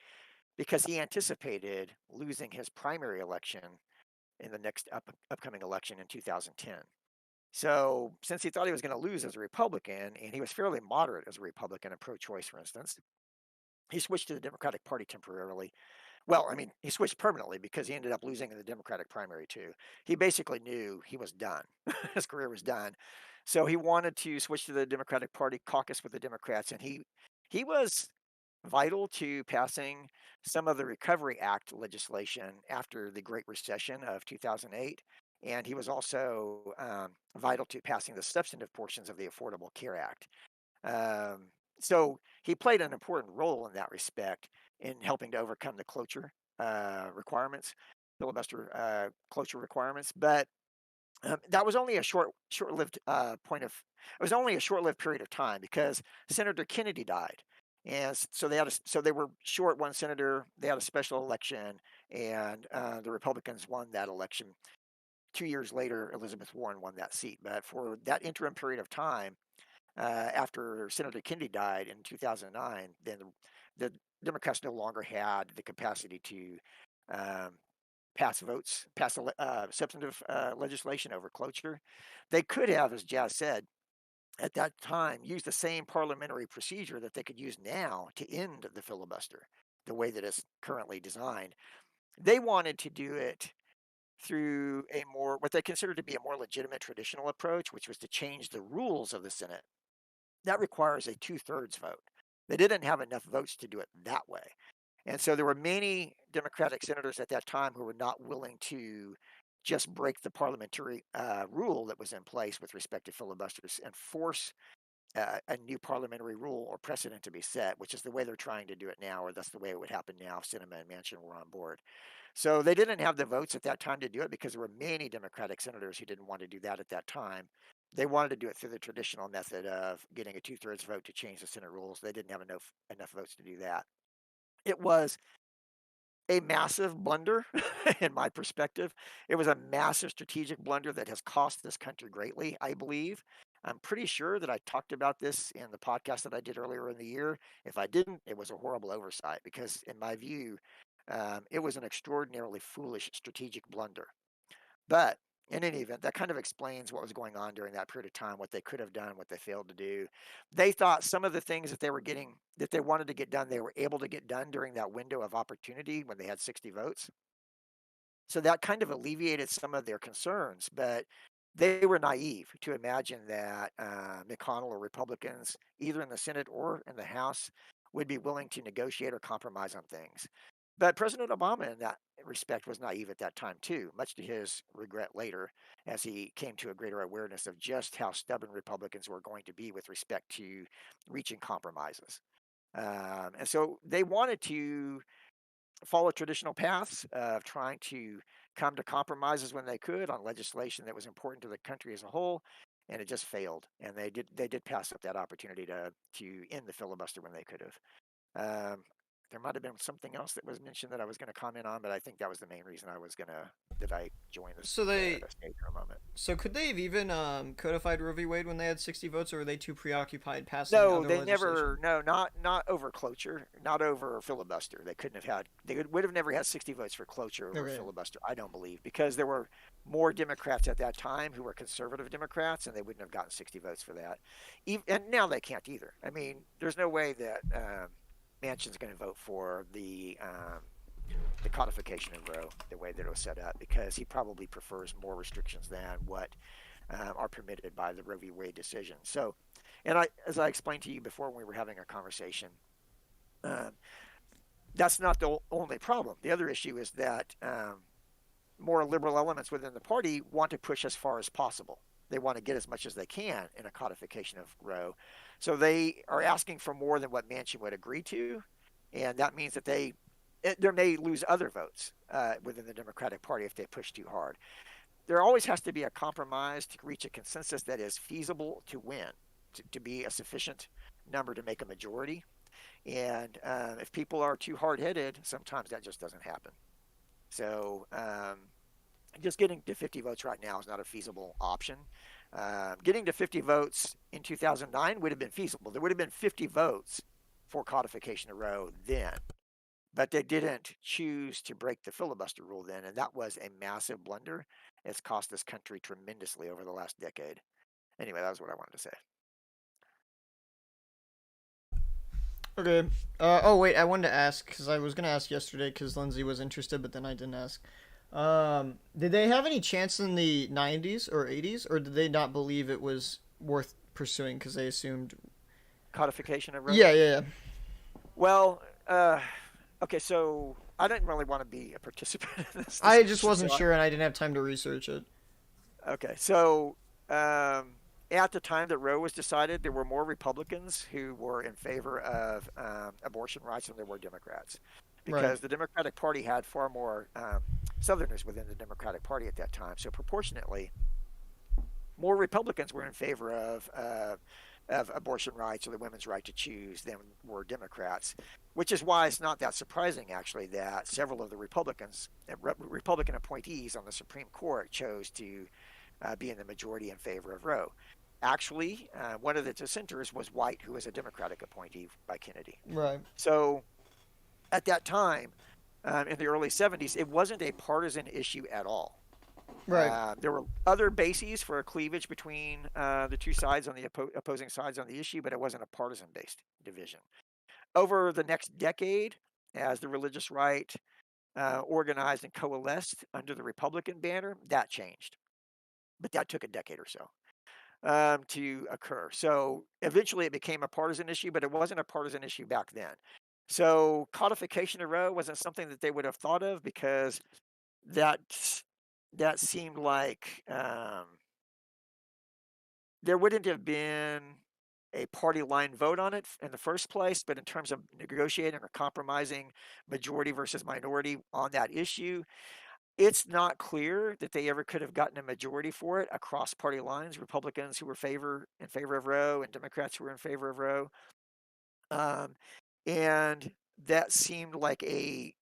because he anticipated losing his primary election in the next upcoming election in 2010. So, since he thought he was going to lose as a Republican, and he was fairly moderate as a Republican and pro-choice, for instance, he switched to the Democratic Party temporarily. Well, I mean, he switched permanently because he ended up losing in the Democratic primary too. He basically knew he was done. His career was done. So he wanted to switch to the Democratic Party, caucus with the Democrats, and he was vital to passing some of the Recovery Act legislation after the Great Recession of 2008. And he was also vital to passing the substantive portions of the Affordable Care Act. So he played an important role in that respect in helping to overcome the cloture requirements, filibuster cloture requirements. But that was only a short-lived point of. It was only a short-lived period of time because Senator Kennedy died, and so they were short one senator. They had a special election, and the Republicans won that election. 2 years later, Elizabeth Warren won that seat. But for that interim period of time, after Senator Kennedy died in 2009, then the Democrats no longer had the capacity to pass substantive legislation over cloture. They could have, as Jazz said, at that time, used the same parliamentary procedure that they could use now to end the filibuster, the way that it's currently designed. They wanted to do it through what they considered to be a more legitimate traditional approach, which was to change the rules of the Senate. That requires a 2/3 vote. They didn't have enough votes to do it that way. And so there were many Democratic senators at that time who were not willing to just break the parliamentary rule that was in place with respect to filibusters and force a new parliamentary rule or precedent to be set, which is the way they're trying to do it now, or that's the way it would happen now if Sinema and Manchin were on board. So they didn't have the votes at that time to do it because there were many Democratic senators who didn't want to do that at that time. They wanted to do it through the traditional method of getting a 2/3 vote to change the Senate rules. They didn't have enough votes to do that. It was a massive blunder, in my perspective. It was a massive strategic blunder that has cost this country greatly, I believe. I'm pretty sure that I talked about this in the podcast that I did earlier in the year. If I didn't, it was a horrible oversight because, in my view, it was an extraordinarily foolish strategic blunder. But in any event, that kind of explains what was going on during that period of time, what they could have done, what they failed to do. They thought some of the things that they wanted to get done, they were able to get done during that window of opportunity when they had 60 votes. So that kind of alleviated some of their concerns, but they were naive to imagine that McConnell or Republicans, either in the Senate or in the House, would be willing to negotiate or compromise on things. But President Obama, in that respect, was naive at that time, too, much to his regret later, as he came to a greater awareness of just how stubborn Republicans were going to be with respect to reaching compromises. And so they wanted to follow traditional paths of trying to come to compromises when they could on legislation that was important to the country as a whole, and it just failed. And they did pass up that opportunity to end the filibuster when they could have. there might have been something else that was mentioned that I was going to comment on, but I think that was the main reason I joined this So they stage for a moment. So could they have even codified Roe v. Wade when they had 60 votes, or were they too preoccupied passing No, other they legislation? never. No, not over cloture, not over filibuster. They couldn't have had. Would have never had 60 votes for cloture over Okay. filibuster. I don't believe, because there were more Democrats at that time who were conservative Democrats, and they wouldn't have gotten 60 votes for that. And now they can't either. I mean, there's no way that Manchin's going to vote for the codification of Roe the way that it was set up, because he probably prefers more restrictions than what are permitted by the Roe v. Wade decision. So, and as I explained to you before when we were having a conversation, that's not the only problem. The other issue is that more liberal elements within the party want to push as far as possible. They want to get as much as they can in a codification of Roe. So they are asking for more than what Manchin would agree to, and that means that they may lose other votes within the Democratic Party if they push too hard. There always has to be a compromise to reach a consensus that is feasible to win, to be a sufficient number to make a majority. And if people are too hard-headed, sometimes that just doesn't happen. So just getting to 50 votes right now is not a feasible option. Getting to 50 votes in 2009 would have been feasible. There would have been 50 votes for codification of Roe then. But they didn't choose to break the filibuster rule then, and that was a massive blunder. It's cost this country tremendously over the last decade. Anyway, that was what I wanted to say. Okay. Oh wait, I wanted to ask because I was gonna ask yesterday because Lindsay was interested, but then I didn't ask. Did they have any chance in the 90s or 80s, or did they not believe it was worth pursuing because they assumed Codification of Roe? Yeah. Well, okay, so I didn't really want to be a participant in this. I just wasn't sure, and I didn't have time to research it. Okay, so at the time that Roe was decided, there were more Republicans who were in favor of abortion rights than there were Democrats, because the Democratic Party had far more Southerners within the Democratic Party at that time. So proportionately, more Republicans were in favor of abortion rights or the women's right to choose than were Democrats, which is why it's not that surprising, actually, that several of the Republican appointees on the Supreme Court chose to be in the majority in favor of Roe. Actually, one of the dissenters was White, who was a Democratic appointee by Kennedy. Right. So at that time, in the early 70s, it wasn't a partisan issue at all. Right. There were other bases for a cleavage between the two sides on the opposing sides on the issue, but it wasn't a partisan-based division. Over the next decade, as the religious right organized and coalesced under the Republican banner, that changed. But that took a decade or so to occur. So eventually it became a partisan issue, but it wasn't a partisan issue back then. So codification of Roe wasn't something that they would have thought of, because that seemed like there wouldn't have been a party line vote on it in the first place, but in terms of negotiating or compromising majority versus minority on that issue, it's not clear that they ever could have gotten a majority for it across party lines. Republicans who were in favor of Roe and Democrats who were in favor of Roe. And that seemed like a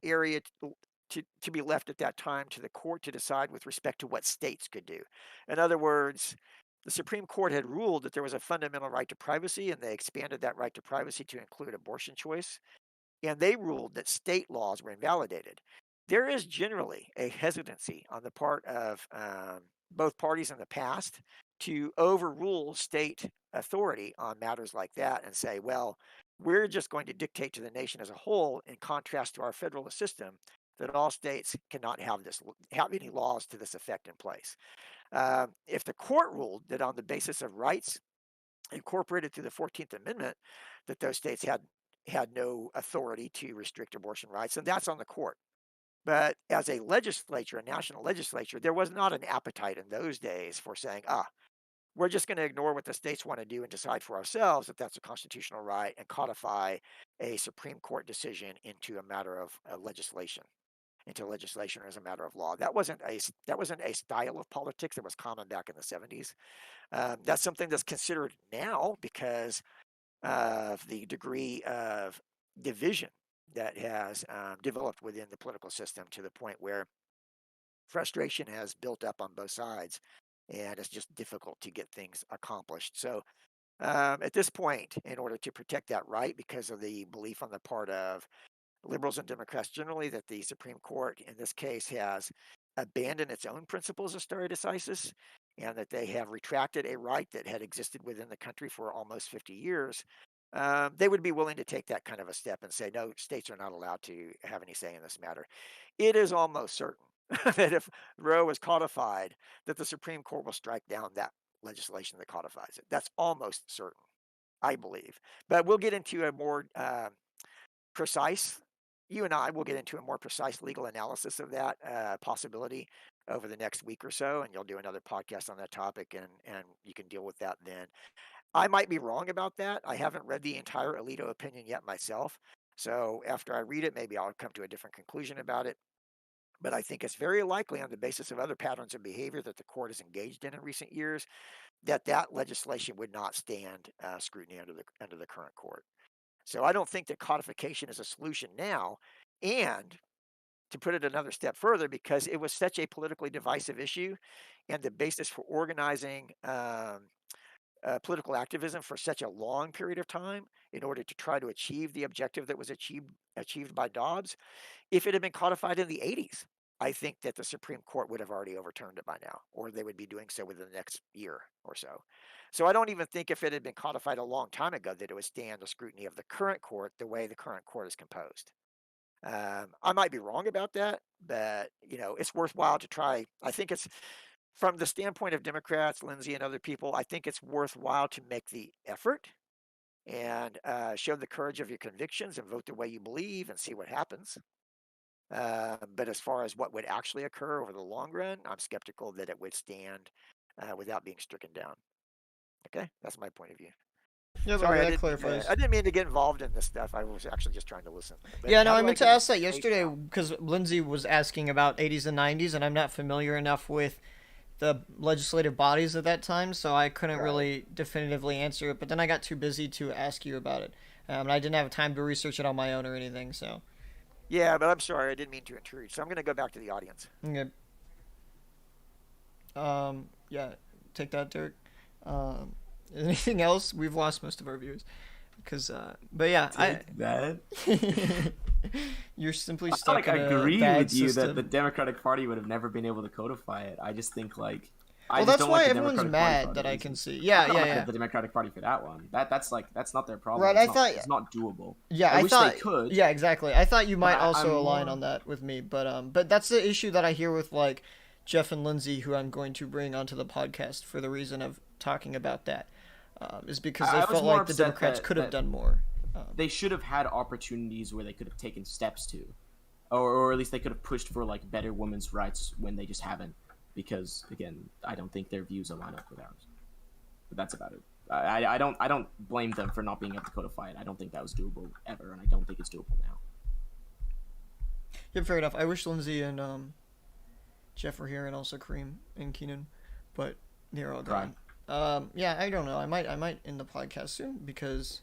area to be left at that time to the court to decide with respect to what states could do. In other words, the Supreme Court had ruled that there was a fundamental right to privacy, and they expanded that right to privacy to include abortion choice. And they ruled that state laws were invalidated. There is generally a hesitancy on the part of both parties in the past to overrule state authority on matters like that and say, well, we're just going to dictate to the nation as a whole, in contrast to our federalist system, that all states cannot have any laws to this effect in place. If the court ruled that on the basis of rights incorporated through the 14th Amendment, that those states had no authority to restrict abortion rights, and that's on the court. But as a legislature, a national legislature, there was not an appetite in those days for saying, we're just going to ignore what the states want to do and decide for ourselves that that's a constitutional right and codify a Supreme Court decision into a matter of legislation as a matter of law. That wasn't a style of politics that was common back in the 70s. That's something that's considered now because of the degree of division that has developed within the political system to the point where frustration has built up on both sides, and it's just difficult to get things accomplished. So at this point, in order to protect that right, because of the belief on the part of liberals and Democrats generally that the Supreme Court in this case has abandoned its own principles of stare decisis, and that they have retracted a right that had existed within the country for almost 50 years, they would be willing to take that kind of a step and say, no, states are not allowed to have any say in this matter. It is almost certain that if Roe is codified, that the Supreme Court will strike down that legislation that codifies it. That's almost certain, I believe. But we'll get into a more precise, you and I will get into a more precise legal analysis of that possibility over the next week or so, and you'll do another podcast on that topic, and you can deal with that then. I might be wrong about that. I haven't read the entire Alito opinion yet myself. So after I read it, maybe I'll come to a different conclusion about it. But I think it's very likely, on the basis of other patterns of behavior that the court has engaged in recent years, that that legislation would not stand scrutiny under the current court. So I don't think that codification is a solution now. And to put it another step further, because it was such a politically divisive issue, and the basis for organizing political activism for such a long period of time in order to try to achieve the objective that was achieved by Dobbs, if it had been codified in the 80s, I think that the Supreme Court would have already overturned it by now, or they would be doing so within the next year or so. So I don't even think if it had been codified a long time ago that it would stand the scrutiny of the current court the way the current court is composed. I might be wrong about that, but it's worthwhile to try. I think it's, from the standpoint of Democrats, Lindsay and other people, I think it's worthwhile to make the effort and show the courage of your convictions and vote the way you believe and see what happens. But as far as what would actually occur over the long run, I'm skeptical that it would stand without being stricken down. Okay, that's my point of view. Yeah, but Sorry, that clarifies. I didn't mean to get involved in this stuff. I was actually just trying to listen. But Yeah, no, how I do meant to get ask that information yesterday out? because Lindsay was asking about 80s and 90s, and I'm not familiar enough with the legislative bodies at that time, so I couldn't Right. really definitively answer it. But then I got too busy to ask you about it, and I didn't have time to research it on my own or anything. So, Yeah, but I'm sorry, I didn't mean to intrude. So I'm going to go back to the audience. okay. Yeah, take that, Dirk. Anything else? We've lost most of our viewers. But yeah, that. you're simply I stuck in a agree bad with you system. that the Democratic Party would have never been able to codify it. I just think I Well, just that's don't why like the everyone's Democratic Party for mad other that I can reasons. see. Yeah, I'm not yeah, mad yeah. at the Democratic Party for that one. That's not their problem. Right, It's not doable. Yeah, I I wish thought. they could. Yeah, exactly. I thought you might I'm also align more- on that with me, but that's the issue that I hear with like Jeff and Lindsay, who I'm going to bring onto the podcast for the reason of talking about that, is because I they was felt more like the upset Democrats that- could have that- done more. They should have had opportunities where they could have taken steps to, or at least they could have pushed for better women's rights when they just haven't. Because again, I don't think their views align up with ours. But that's about it. I don't blame them for not being able to codify it. I don't think that was doable ever, and I don't think it's doable now. Yeah, fair enough. I wish Lindsay and Jeff were here, and also Kareem and Keenan, but they're all gone. Yeah, I don't know. I might end the podcast soon because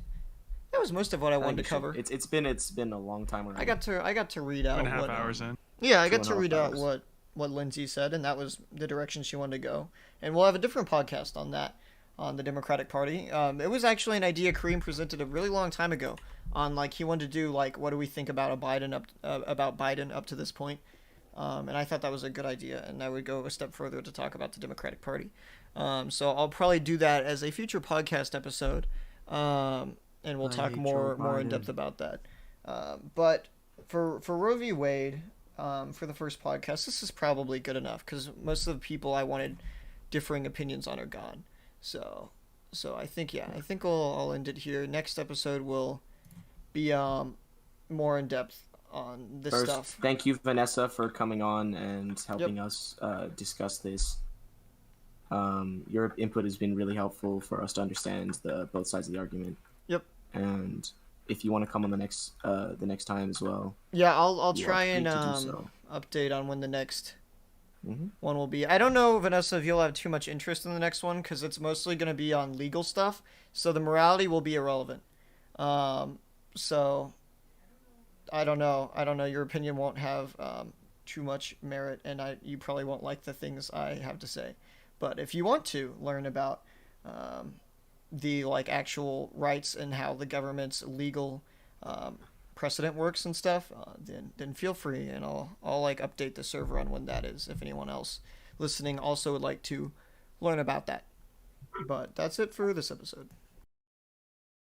that was most of what I wanted to cover. It's been a long time already. I got to read out 2.5 what hours in. Yeah, I got to 2.5 read out hours. what Lindsay said, and that was the direction she wanted to go. And we'll have a different podcast on that, on the Democratic Party. It was actually an idea Kareem presented a really long time ago. On he wanted to do what do we think about Biden up to this point, and I thought that was a good idea, and I would go a step further to talk about the Democratic Party. So I'll probably do that as a future podcast episode, and we'll talk more in depth about that. But for Roe v. Wade. For the first podcast, this is probably good enough because most of the people I wanted differing opinions on are gone. So I think I'll end it here. Next episode will be more in depth on this First, stuff. thank you, Vanessa, for coming on and helping us discuss this. Your input has been really helpful for us to understand both sides of the argument. Yep. And if you want to come on the next time as well. Yeah, I'll you are try free and to do so. update on when the next Mhm. one will be. I don't know, Vanessa, if you'll have too much interest in the next one because it's mostly going to be on legal stuff, so the morality will be irrelevant. So I don't know. I don't know. Your opinion won't have too much merit, and you probably won't like the things I have to say. But if you want to learn about the like actual rights and how the government's legal precedent works and stuff, then feel free, and I'll like update the server on when that is if anyone else listening also would like to learn about that. But that's it for this episode.